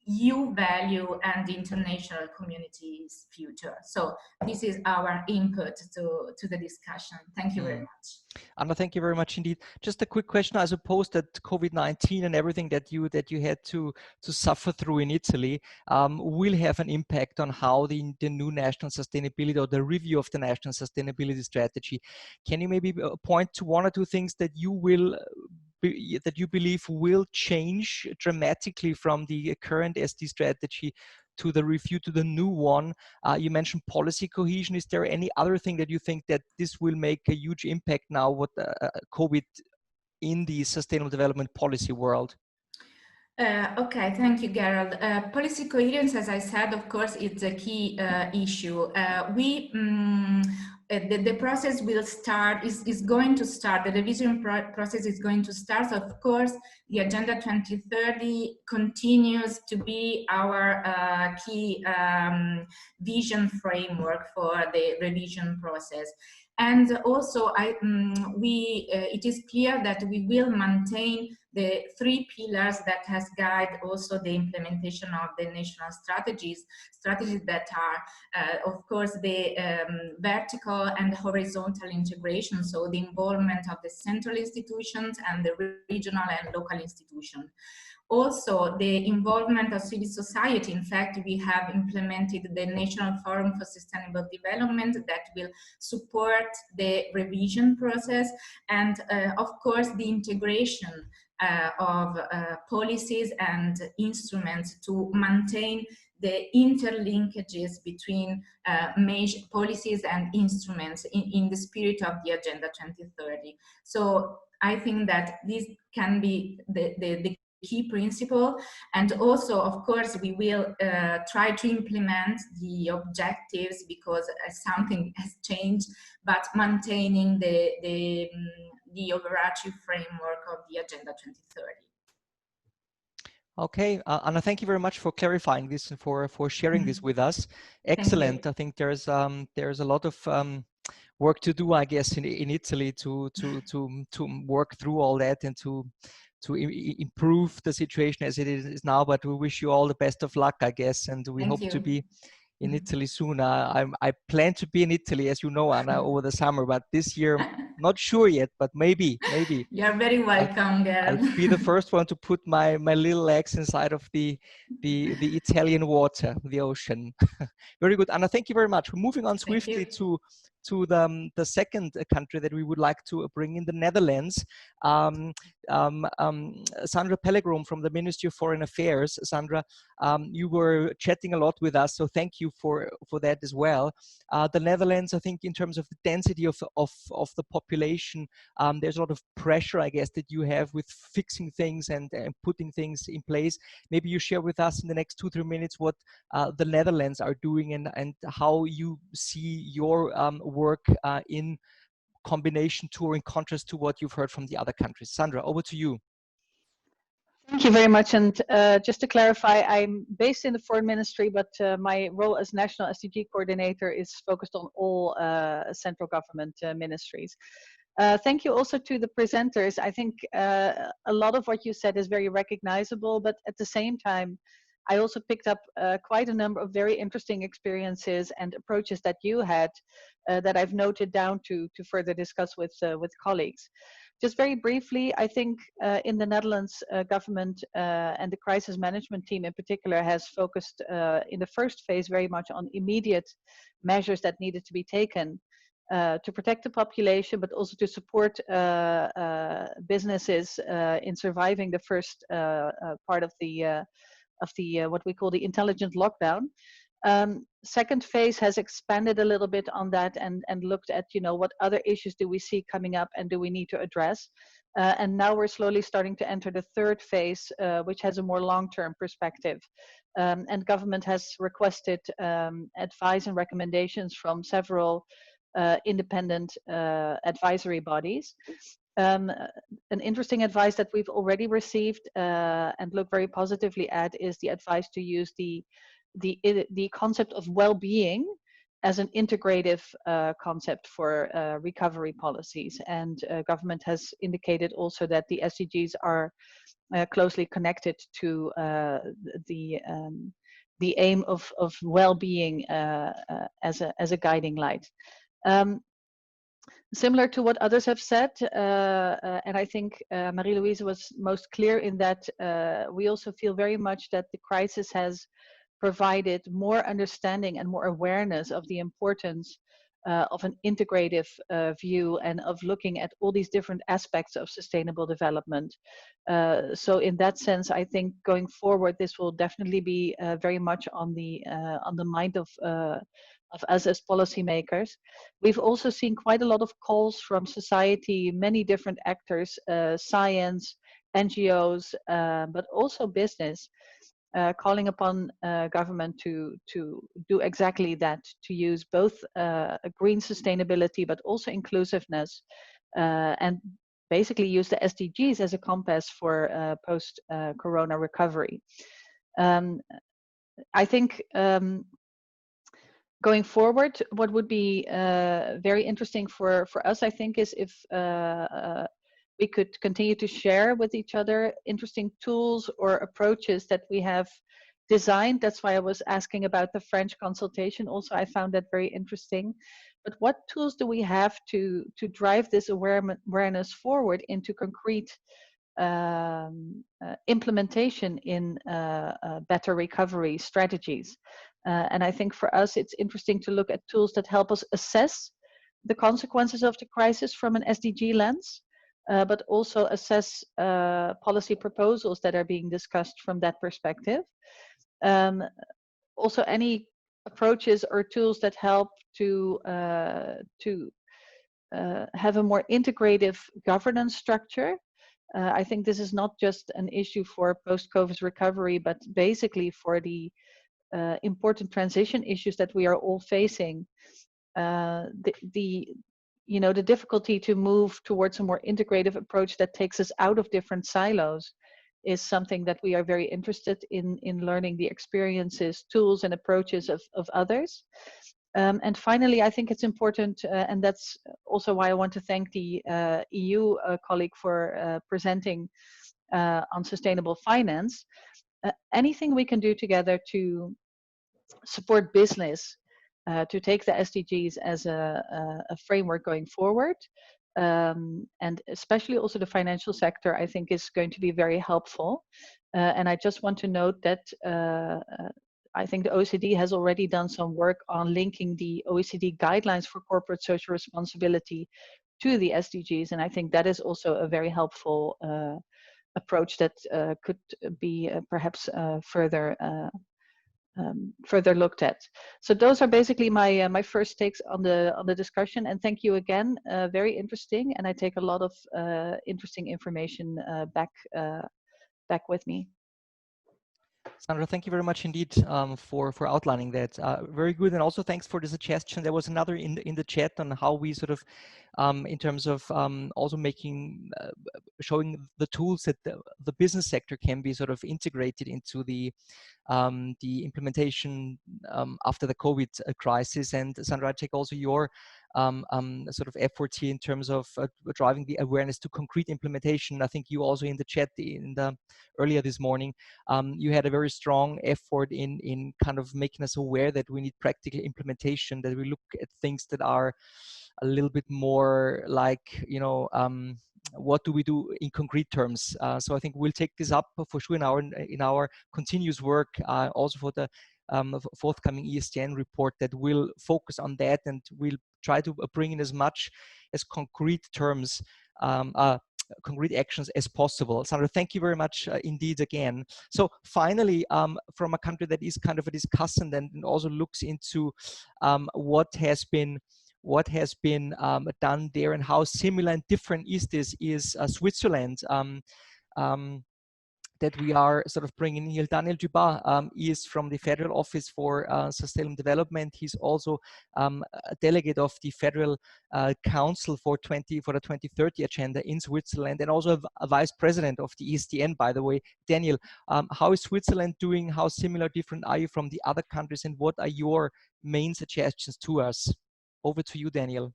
EU value and the international community's future. So this is our input to the discussion. Thank you very much. Anna, thank you very much indeed. Just a quick question. I suppose that COVID-19 and everything that you had to suffer through in Italy will have an impact on how the new national sustainability or the review of the national sustainability strategy. Can you maybe point to one or two things that you believe will change dramatically from the current SD strategy to the review to the new one? You mentioned policy cohesion. Is there any other thing that you think that this will make a huge impact now with COVID in the sustainable development policy world? Okay, thank you, Gerald. Policy coherence, as I said, of course, it's a key issue. The process will start, is going to start, the revision process is going to start. Of course, the Agenda 2030 continues to be our key vision framework for the revision process. And also, it is clear that we will maintain the 3 pillars that has guided also the implementation of the national strategies that are, of course, the vertical and horizontal integration, so the involvement of the central institutions and the regional and local institutions. Also, the involvement of civil society. In fact, we have implemented the National Forum for Sustainable Development that will support the revision process, and of course, the integration of policies and instruments to maintain the interlinkages between major policies and instruments in the spirit of the Agenda 2030. So I think that this can be the key principle, and also, of course, we will try to implement the objectives because something has changed, but maintaining the overarching framework of the Agenda 2030. Okay, Anna, thank you very much for clarifying this and for sharing this with us. Excellent. I think there's a lot of work to do, I guess, in Italy to work through all that and to improve the situation as it is now, but we wish you all the best of luck, I guess, and we hope to be in Italy soon. I plan to be in Italy, as you know, Anna, over the summer, but this year, not sure yet, but maybe. You're very welcome, Gerald. I'll be the first one to put my little legs inside of the Italian water, the ocean. Very good, Anna, thank you very much. We're moving on swiftly to the second country that we would like to bring in, the Netherlands. Sandra Pellegrom from the Ministry of Foreign Affairs. Sandra, you were chatting a lot with us, so thank you for that as well. The Netherlands, I think, in terms of the density of the population, there's a lot of pressure, I guess, that you have with fixing things and putting things in place. Maybe you share with us in the next 2-3 minutes what the Netherlands are doing and how you see your work in combination to or in contrast to what you've heard from the other countries. Sandra, over to you. Thank you very much. And just to clarify, I'm based in the Foreign Ministry, but my role as National SDG Coordinator is focused on all central government ministries. Thank you also to the presenters. I think a lot of what you said is very recognizable, but at the same time, I also picked up quite a number of very interesting experiences and approaches that you had that I've noted down to further discuss with colleagues. Just very briefly, I think in the Netherlands, government and the crisis management team in particular has focused in the first phase very much on immediate measures that needed to be taken to protect the population, but also to support businesses in surviving the first part of the what we call the intelligent lockdown. Second phase has expanded a little bit on that and looked at, you know, what other issues do we see coming up and do we need to address. And now we're slowly starting to enter the third phase, which has a more long-term perspective. And government has requested advice and recommendations from several independent advisory bodies. An interesting advice that we've already received and look very positively at is the advice to use the concept of well-being as an integrative concept for recovery policies. And government has indicated also that the SDGs are closely connected to the aim of well-being as a guiding light. Similar to what others have said, and I think Marie-Louise was most clear in that we also feel very much that the crisis has provided more understanding and more awareness of the importance of an integrative view and of looking at all these different aspects of sustainable development. So in that sense, I think going forward, this will definitely be very much on the mind of us as policymakers. We've also seen quite a lot of calls from society, many different actors, science, NGOs, but also business, calling upon government to do exactly that, to use both green sustainability but also inclusiveness, and basically use the SDGs as a compass for post-corona recovery. I think going forward, what would be very interesting for us, I think, is if we could continue to share with each other interesting tools or approaches that we have designed. That's why I was asking about the French consultation. Also, I found that very interesting. But what tools do we have to drive this awareness forward into concrete implementation in better recovery strategies? And I think for us, it's interesting to look at tools that help us assess the consequences of the crisis from an SDG lens, but also assess policy proposals that are being discussed from that perspective. Also, any approaches or tools that help to have a more integrative governance structure. I think this is not just an issue for post-COVID recovery, but basically for the important transition issues that we are all facing. The difficulty to move towards a more integrative approach that takes us out of different silos is something that we are very interested in learning the experiences, tools, and approaches of others. And finally, I think it's important, and that's also why I want to thank the EU colleague for presenting on sustainable finance. Anything we can do together to support business to take the SDGs as a framework going forward, and especially also the financial sector, I think is going to be very helpful. And I just want to note that I think the OECD has already done some work on linking the OECD guidelines for corporate social responsibility to the SDGs, and I think that is also a very helpful approach that could be perhaps further looked at. So those are basically my first takes on the discussion, and thank you again. Very interesting, and I take a lot of interesting information back with me. Sandra, thank you very much indeed for outlining that. Very good, and also thanks for the suggestion. There was another in the chat on how we sort of, in terms of also showing the tools that the business sector can be sort of integrated into the implementation after the COVID crisis. And Sandra, I take also your sort of efforts here in terms of driving the awareness to concrete implementation. I think you also in the chat earlier this morning, you had a very strong effort in kind of making us aware that we need practical implementation, that we look at things that are a little bit more like, what do we do in concrete terms? So I think we'll take this up for sure in our continuous work, also for the forthcoming ESDN report that will focus on that, and we'll try to bring in as much as concrete terms, concrete actions as possible. Sandra, thank you very much indeed again. So finally, from a country that is kind of a discussant and also looks into what has been done there and how similar and different is Switzerland, that we are sort of bringing in here. Daniel Dubas is from the Federal Office for Sustainable Development. He's also a delegate of the Federal Council for the 2030 agenda in Switzerland, and also a vice president of the ESDN, by the way. Daniel, how is Switzerland doing? How similar, different are you from the other countries, and what are your main suggestions to us? Over to you, Daniel.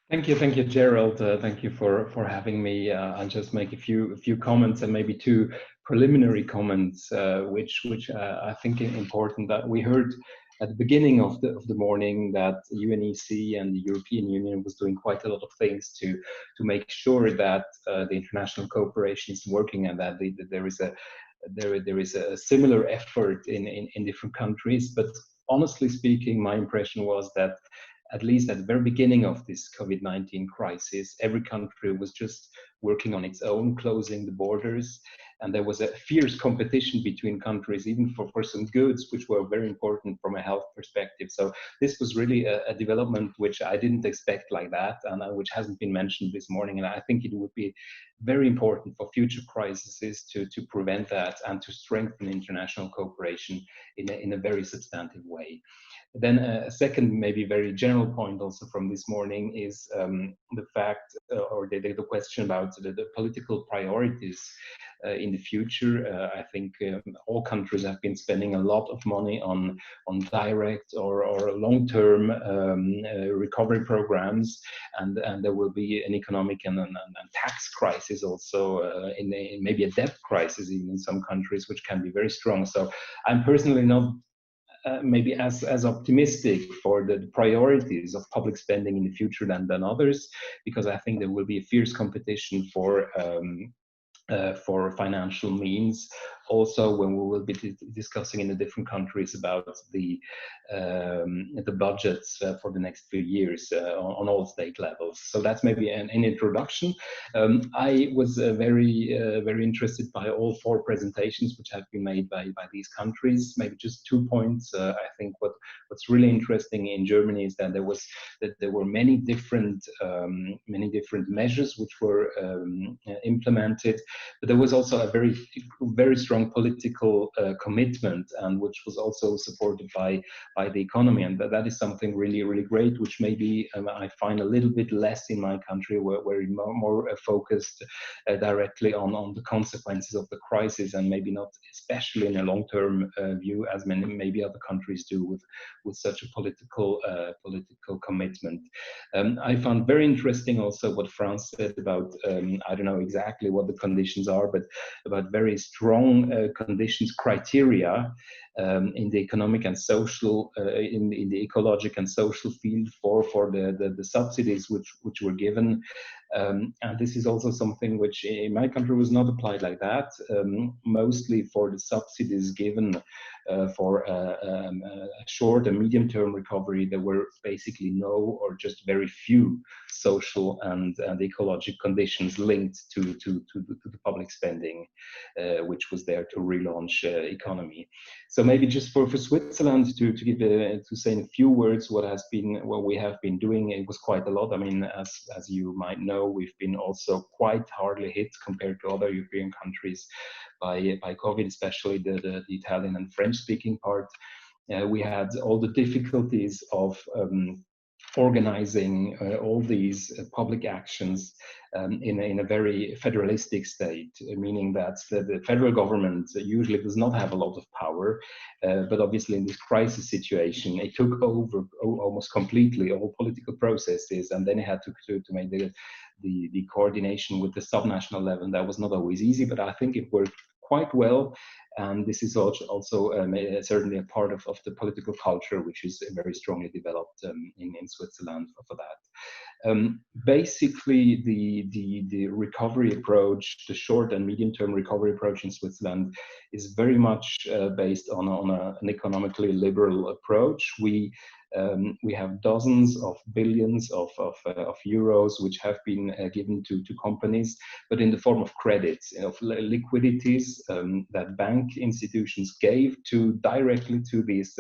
Thank you, Gerald. Thank you for having me. I'll just make a few comments, and maybe two preliminary comments, which I think are important. That we heard at the beginning of the morning that UNECE and the European Union was doing quite a lot of things to make sure that the international cooperation is working, and that there is a similar effort in different countries. But honestly speaking, my impression was that at least at the very beginning of this COVID-19 crisis, every country was just working on its own, closing the borders. And there was a fierce competition between countries, even for some goods, which were very important from a health perspective. So this was really a development which I didn't expect like that, and which hasn't been mentioned this morning. And I think it would be very important for future crises to prevent that and to strengthen international cooperation in a very substantive way. Then a second, maybe very general point also from this morning is the fact, or the question about the political priorities in the future. I think all countries have been spending a lot of money on direct or long-term recovery programs, and there will be an economic and tax crisis also, in maybe a debt crisis even in some countries, which can be very strong. So I'm personally not maybe as optimistic for the priorities of public spending in the future than others, because I think there will be a fierce competition for financial means. Also, when we will be discussing in the different countries about the budgets for the next few years on all state levels. So that's maybe an introduction. I was very interested by all four presentations which have been made by these countries. Maybe just 2 points. I think what's really interesting in Germany is that there were many different measures which were implemented, but there was also a very strong political commitment, and which was also supported by the economy, and that is something really great, which maybe I find a little bit less in my country, where we're more focused directly on the consequences of the crisis, and maybe not especially in a long-term view as maybe other countries do with such a political commitment. I found very interesting also what France said about I don't know exactly what the conditions are, but about very strong conditions, criteria in the economic and social, in the ecological and social field for the subsidies which were given. And this is also something which in my country was not applied like that. Mostly for the subsidies given for a short and medium-term recovery, there were basically no or just very few social and ecological conditions linked to the public spending, which was there to relaunch economy. So maybe just for Switzerland to give to say in a few words what we have been doing. It was quite a lot. I mean, as you might know, we've been also quite hardly hit compared to other European countries by COVID, especially the Italian and French-speaking part. We had all the difficulties of organizing all these public actions in a very federalistic state, meaning that the federal government usually does not have a lot of power, but obviously in this crisis situation, it took over almost completely all political processes, and then it had to make the coordination with the subnational level. And that was not always easy, but I think it worked quite well. And this is also certainly a part of the political culture, which is very strongly developed in Switzerland for that. Basically, the recovery approach, the short and medium-term recovery approach in Switzerland is very much based on an economically liberal approach. We have dozens of billions of euros which have been given to companies, but in the form of credits, of liquidities that bank institutions gave directly to these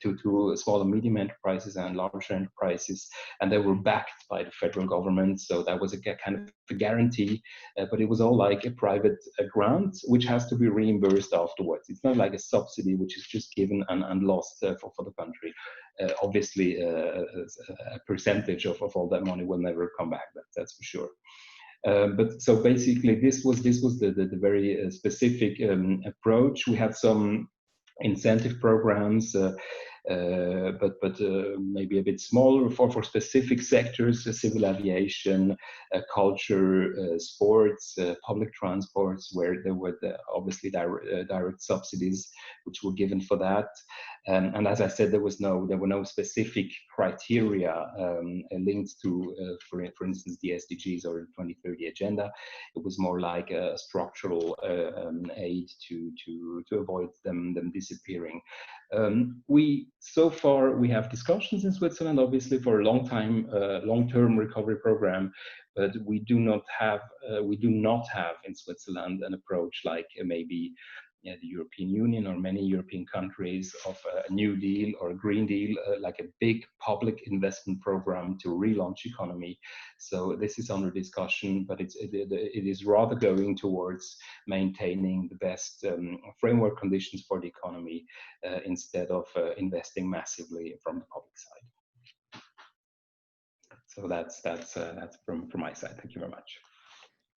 to small and medium enterprises and larger enterprises, and they were backed by the federal government. So that was a kind of a guarantee, but it was all like a private grant which has to be reimbursed afterwards. It's not like a subsidy which is just given and lost for the country. Obviously, a percentage of all that money will never come back. That's for sure. But so basically, this was the very specific approach. We had some incentive programs, but maybe a bit smaller for specific sectors: civil aviation, culture, sports, public transports, where there were obviously direct subsidies which were given for that. And as I said, there were no specific criteria linked to, for instance, the SDGs or the 2030 agenda. It was more like a structural aid to avoid them disappearing. So far we have discussions in Switzerland, obviously, for a long-term recovery program, but we do not have in Switzerland an approach like maybe the European Union or many European countries of a New Deal or a Green Deal, like a big public investment program to relaunch economy. So this is under discussion, but it is rather going towards maintaining the best framework conditions for the economy instead of investing massively from the public side. So that's from my side. Thank you very much.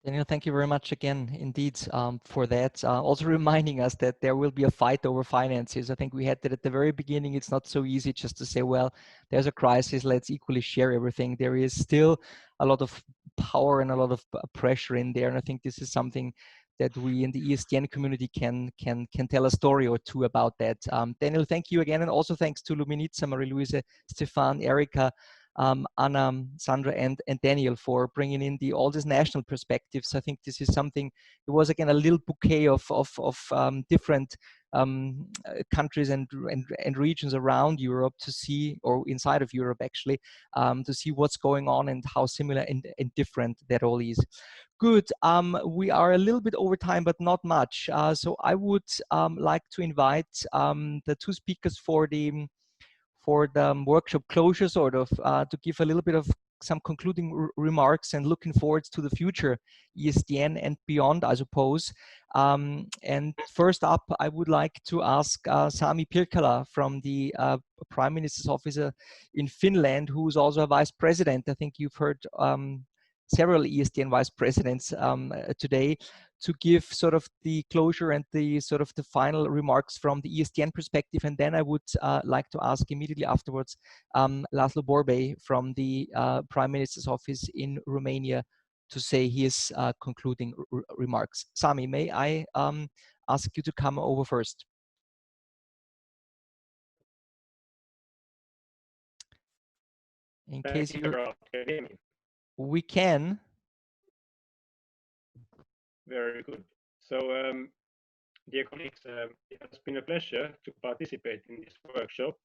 Daniel, thank you very much again, indeed, for that. Also reminding us that there will be a fight over finances. I think we had that at the very beginning. It's not so easy just to say, well, there's a crisis, let's equally share everything. There is still a lot of power and a lot of pressure in there. And I think this is something that we in the ESDN community can tell a story or two about that. Daniel, thank you again. And also thanks to Luminitza, Marie-Louise, Stefan, Erika, Anna, Sandra, and Daniel for bringing in all these national perspectives. I think this is something. It was again a little bouquet of different countries and regions around Europe to see, or inside of Europe actually, to see what's going on and how similar and different that all is. Good. We are a little bit over time, but not much. So I would like to invite the two speakers for the workshop closure, sort of, to give a little bit of some concluding remarks and looking forward to the future ESDN and beyond, I suppose. And first up, I would like to ask Sami Pirkalla from the Prime Minister's Office in Finland, who is also a Vice President. I think you've heard several ESDN Vice Presidents today, to give sort of the closure and the sort of the final remarks from the ESDN perspective. And then I would like to ask immediately afterwards Laszló Borbély from the Prime Minister's Office in Romania to say his concluding remarks. Sami, may I ask you to come over first? In case you're... We can. Very good. So, dear colleagues, it has been a pleasure to participate in this workshop.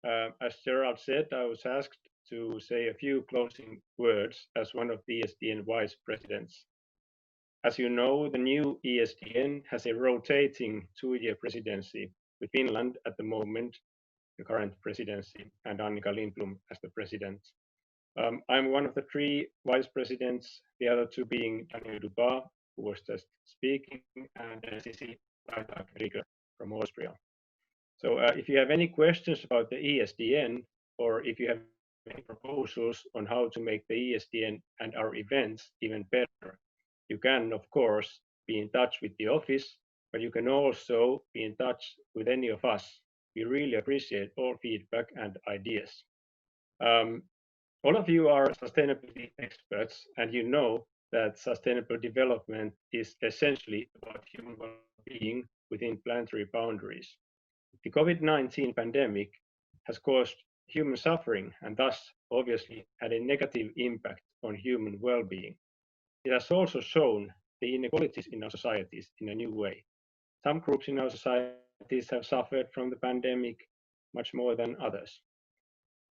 As Gerald said, I was asked to say a few closing words as one of the ESDN Vice Presidents. As you know, the new ESDN has a rotating two-year presidency, with Finland at the moment, the current presidency, and Annika Lindblom as the president. I'm one of the three vice presidents, the other two being Daniel Dubois, who was just speaking, and Sisi from Austria. So if you have any questions about the ESDN, or if you have any proposals on how to make the ESDN and our events even better, you can, of course, be in touch with the office, but you can also be in touch with any of us. We really appreciate all feedback and ideas. All of you are sustainability experts, and you know that sustainable development is essentially about human well-being within planetary boundaries. The COVID-19 pandemic has caused human suffering and thus obviously had a negative impact on human well-being. It has also shown the inequalities in our societies in a new way. Some groups in our societies have suffered from the pandemic much more than others.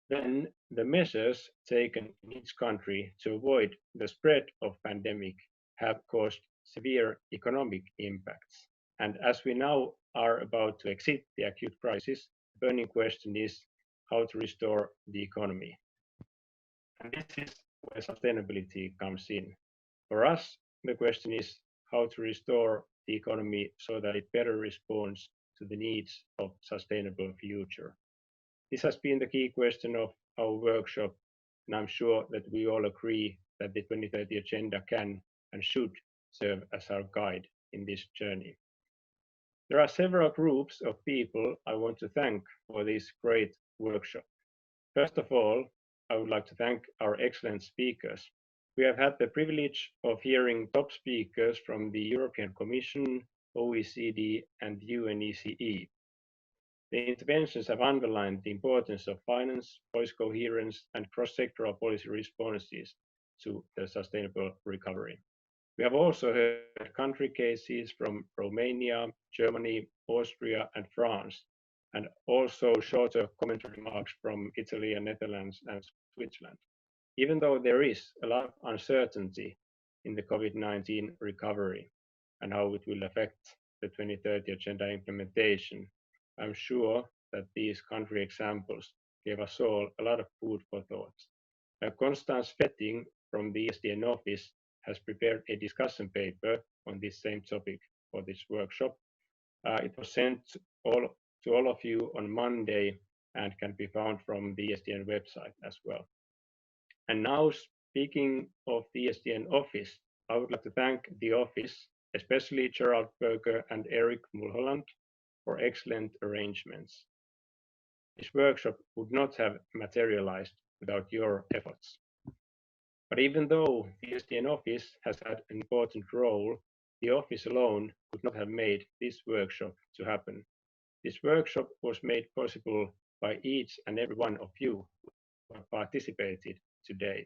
Then the measures taken in each country to avoid the spread of pandemic have caused severe economic impacts. And as we now are about to exit the acute crisis, the burning question is how to restore the economy. And this is where sustainability comes in. For us, the question is how to restore the economy so that it better responds to the needs of sustainable future. This has been the key question of our workshop, and I'm sure that we all agree that the 2030 Agenda can and should serve as our guide in this journey. There are several groups of people I want to thank for this great workshop. First of all, I would like to thank our excellent speakers. We have had the privilege of hearing top speakers from the European Commission, OECD, and UNECE. The interventions have underlined the importance of finance, policy coherence, and cross-sectoral policy responses to the sustainable recovery. We have also heard country cases from Romania, Germany, Austria, and France, and also shorter commentary remarks from Italy and Netherlands and Switzerland. Even though there is a lot of uncertainty in the COVID-19 recovery and how it will affect the 2030 Agenda implementation, I'm sure that these country examples gave us all a lot of food for thought. Constance Fetting from the ESDN office has prepared a discussion paper on this same topic for this workshop. It was sent to all of you on Monday and can be found from the ESDN website as well. And now, speaking of the ESDN office, I would like to thank the office, especially Gerald Berger and Eric Mulholland, for excellent arrangements. This workshop would not have materialized without your efforts. But even though the ESDN office has had an important role, the office alone could not have made this workshop to happen. This workshop was made possible by each and every one of you who have participated today.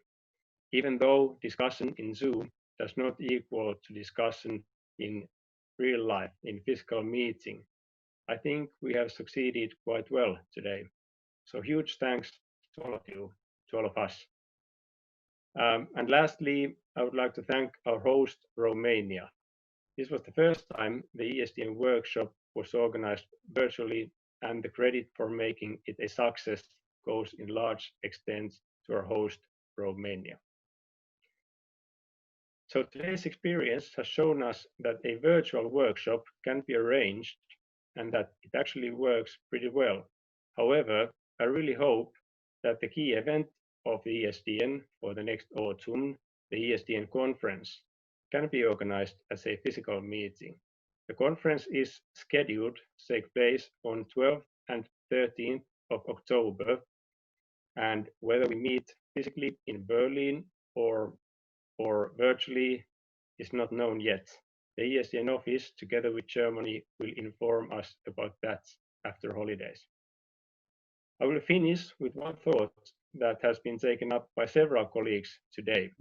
Even though discussion in Zoom does not equal to discussion in real life, in physical meeting, I think we have succeeded quite well today. So huge thanks to all of you, to all of us. And lastly, I would like to thank our host, Romania. This was the first time the ESDN workshop was organized virtually, and the credit for making it a success goes in large extent to our host, Romania. So today's experience has shown us that a virtual workshop can be arranged and that it actually works pretty well. However, I really hope that the key event of the ESDN for the next autumn, the ESDN conference, can be organized as a physical meeting. The conference is scheduled to take place on 12th and 13th of October, and whether we meet physically in Berlin or virtually is not known yet. The ESDN office, together with Germany, will inform us about that after holidays. I will finish with one thought that has been taken up by several colleagues today.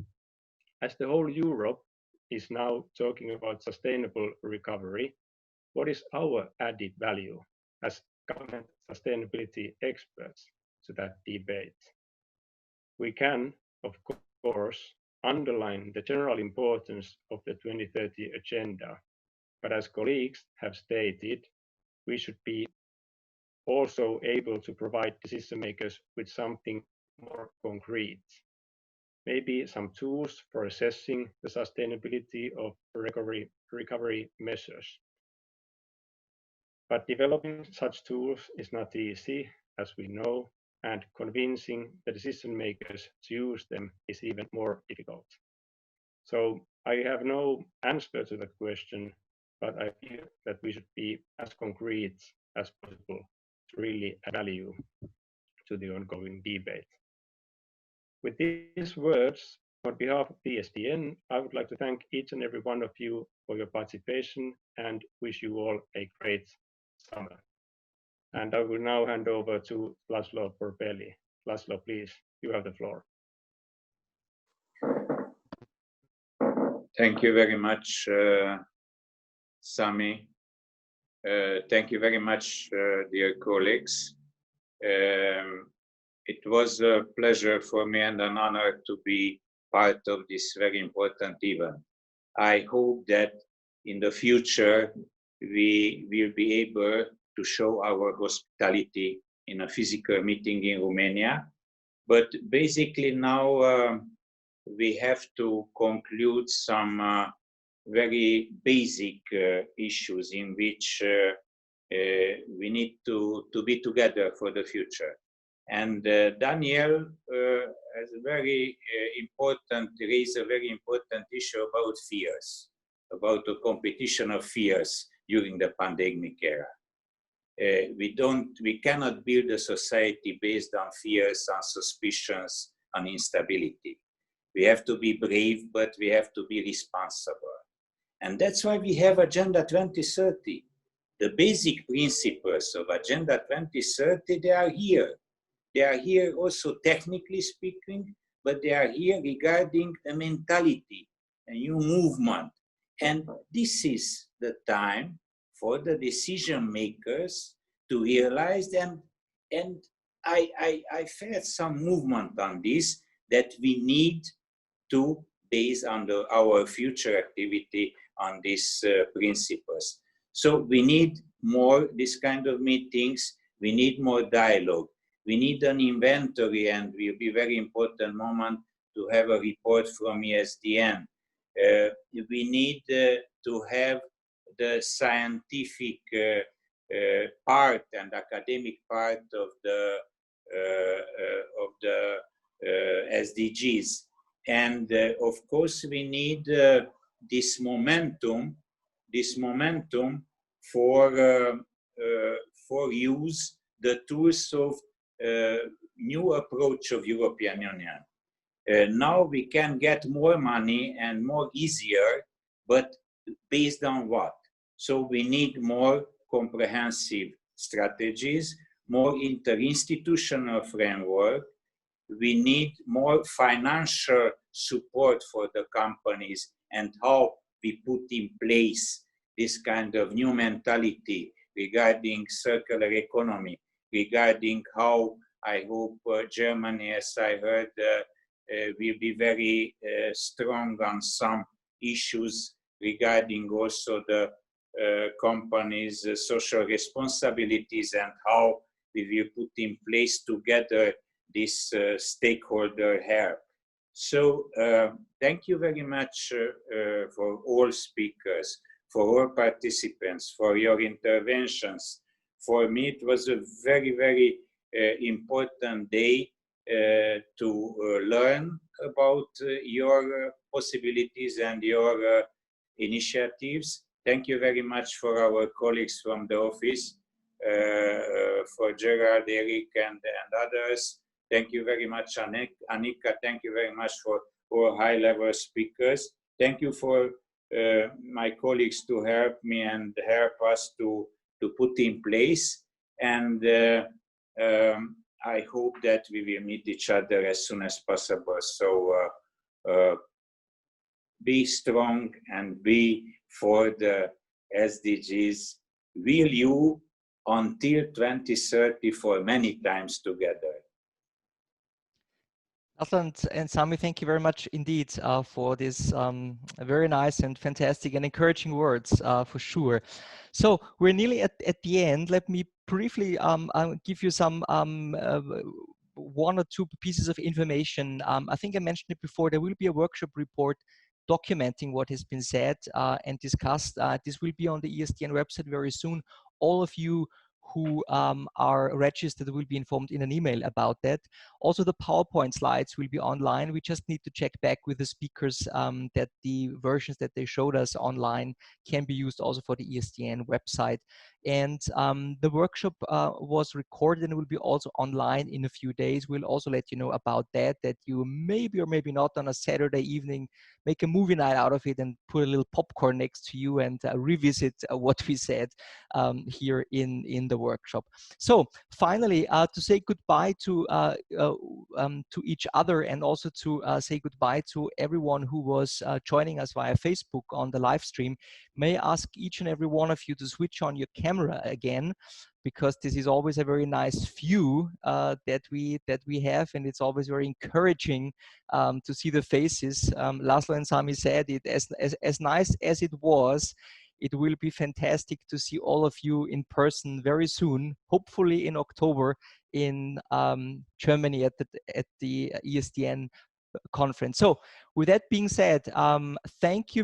As the whole Europe is now talking about sustainable recovery, what is our added value as government sustainability experts to that debate? We can, of course, underline the general importance of the 2030 Agenda, but as colleagues have stated, we should be also able to provide decision makers with something more concrete. Maybe some tools for assessing the sustainability of recovery measures. But developing such tools is not easy, as we know, and convincing the decision makers to use them is even more difficult. So I have no answer to that question, but I feel that we should be as concrete as possible to really add value to the ongoing debate. With these words, On behalf of the ESDN, I would like to thank each and every one of you for your participation and wish you all a great summer. And I will now hand over to Laszló Borbély. Laszló, please, you have the floor. Thank you very much, Sami. Thank you very much, dear colleagues. It was a pleasure for me and an honor to be part of this very important event. I hope that in the future we will be able to show our hospitality in a physical meeting in Romania. But basically now we have to conclude some very basic issues in which we need to be together for the future. And Daniel has a very raised a very important issue about fears, about the competition of fears during the pandemic era. We cannot build a society based on fears, on suspicions, on instability. We have to be brave, but we have to be responsible. And that's why we have Agenda 2030. The basic principles of Agenda 2030, they are here. They are here also technically speaking, but they are here regarding the mentality, a new movement. And this is the time for the decision makers to realize them. And I felt some movement on this, that we need to base on our future activity on these principles. So we need more this kind of meetings, we need more dialogue, we need an inventory, and will be very important moment to have a report from ESDN. We need to have the scientific part and academic part of the SDGs. And of course, we need this momentum for use the tools of new approach of European Union. Now we can get more money and more easier, but based on what? So we need more comprehensive strategies, more interinstitutional framework. We need more financial support for the companies and how we put in place this kind of new mentality regarding circular economy, regarding how I hope Germany, as I heard, will be very strong on some issues regarding also the companies' social responsibilities and how we will put in place together this stakeholder help. So thank you very much for all speakers, for all participants, for your interventions. For me, it was a very, very important day to learn about your possibilities and your initiatives. Thank you very much for our colleagues from the office, for Gerard, Eric, and others. Thank you very much, Annika. Thank you very much for all high-level speakers. Thank you for my colleagues to help me and help us to put in place. And I hope that we will meet each other as soon as possible. So be strong and be for the SDGs. Will you until 2030 for many times together? Laszló and Sami, thank you very much indeed for this very nice and fantastic and encouraging words for sure. So we're nearly at the end. Let me briefly give you some one or two pieces of information. I think I mentioned it before. There will be a workshop report documenting what has been said and discussed. This will be on the ESDN website very soon. All of you who are registered will be informed in an email about that. Also, the PowerPoint slides will be online. We just need to check back with the speakers that the versions that they showed us online can be used also for the ESDN website. And the workshop was recorded and will be also online in a few days. We'll also let you know about that you maybe or maybe not on a Saturday evening make a movie night out of it and put a little popcorn next to you and revisit what we said here in the workshop. So finally, to say goodbye to each other, and also to say goodbye to everyone who was joining us via Facebook on the live stream, may I ask each and every one of you to switch on your camera again, because this is always a very nice view that we have, and it's always very encouraging to see the faces. Laszló and Sami said it, as nice as it was, it will be fantastic to see all of you in person very soon, hopefully in October in Germany at the ESDN conference. So with that being said, thank you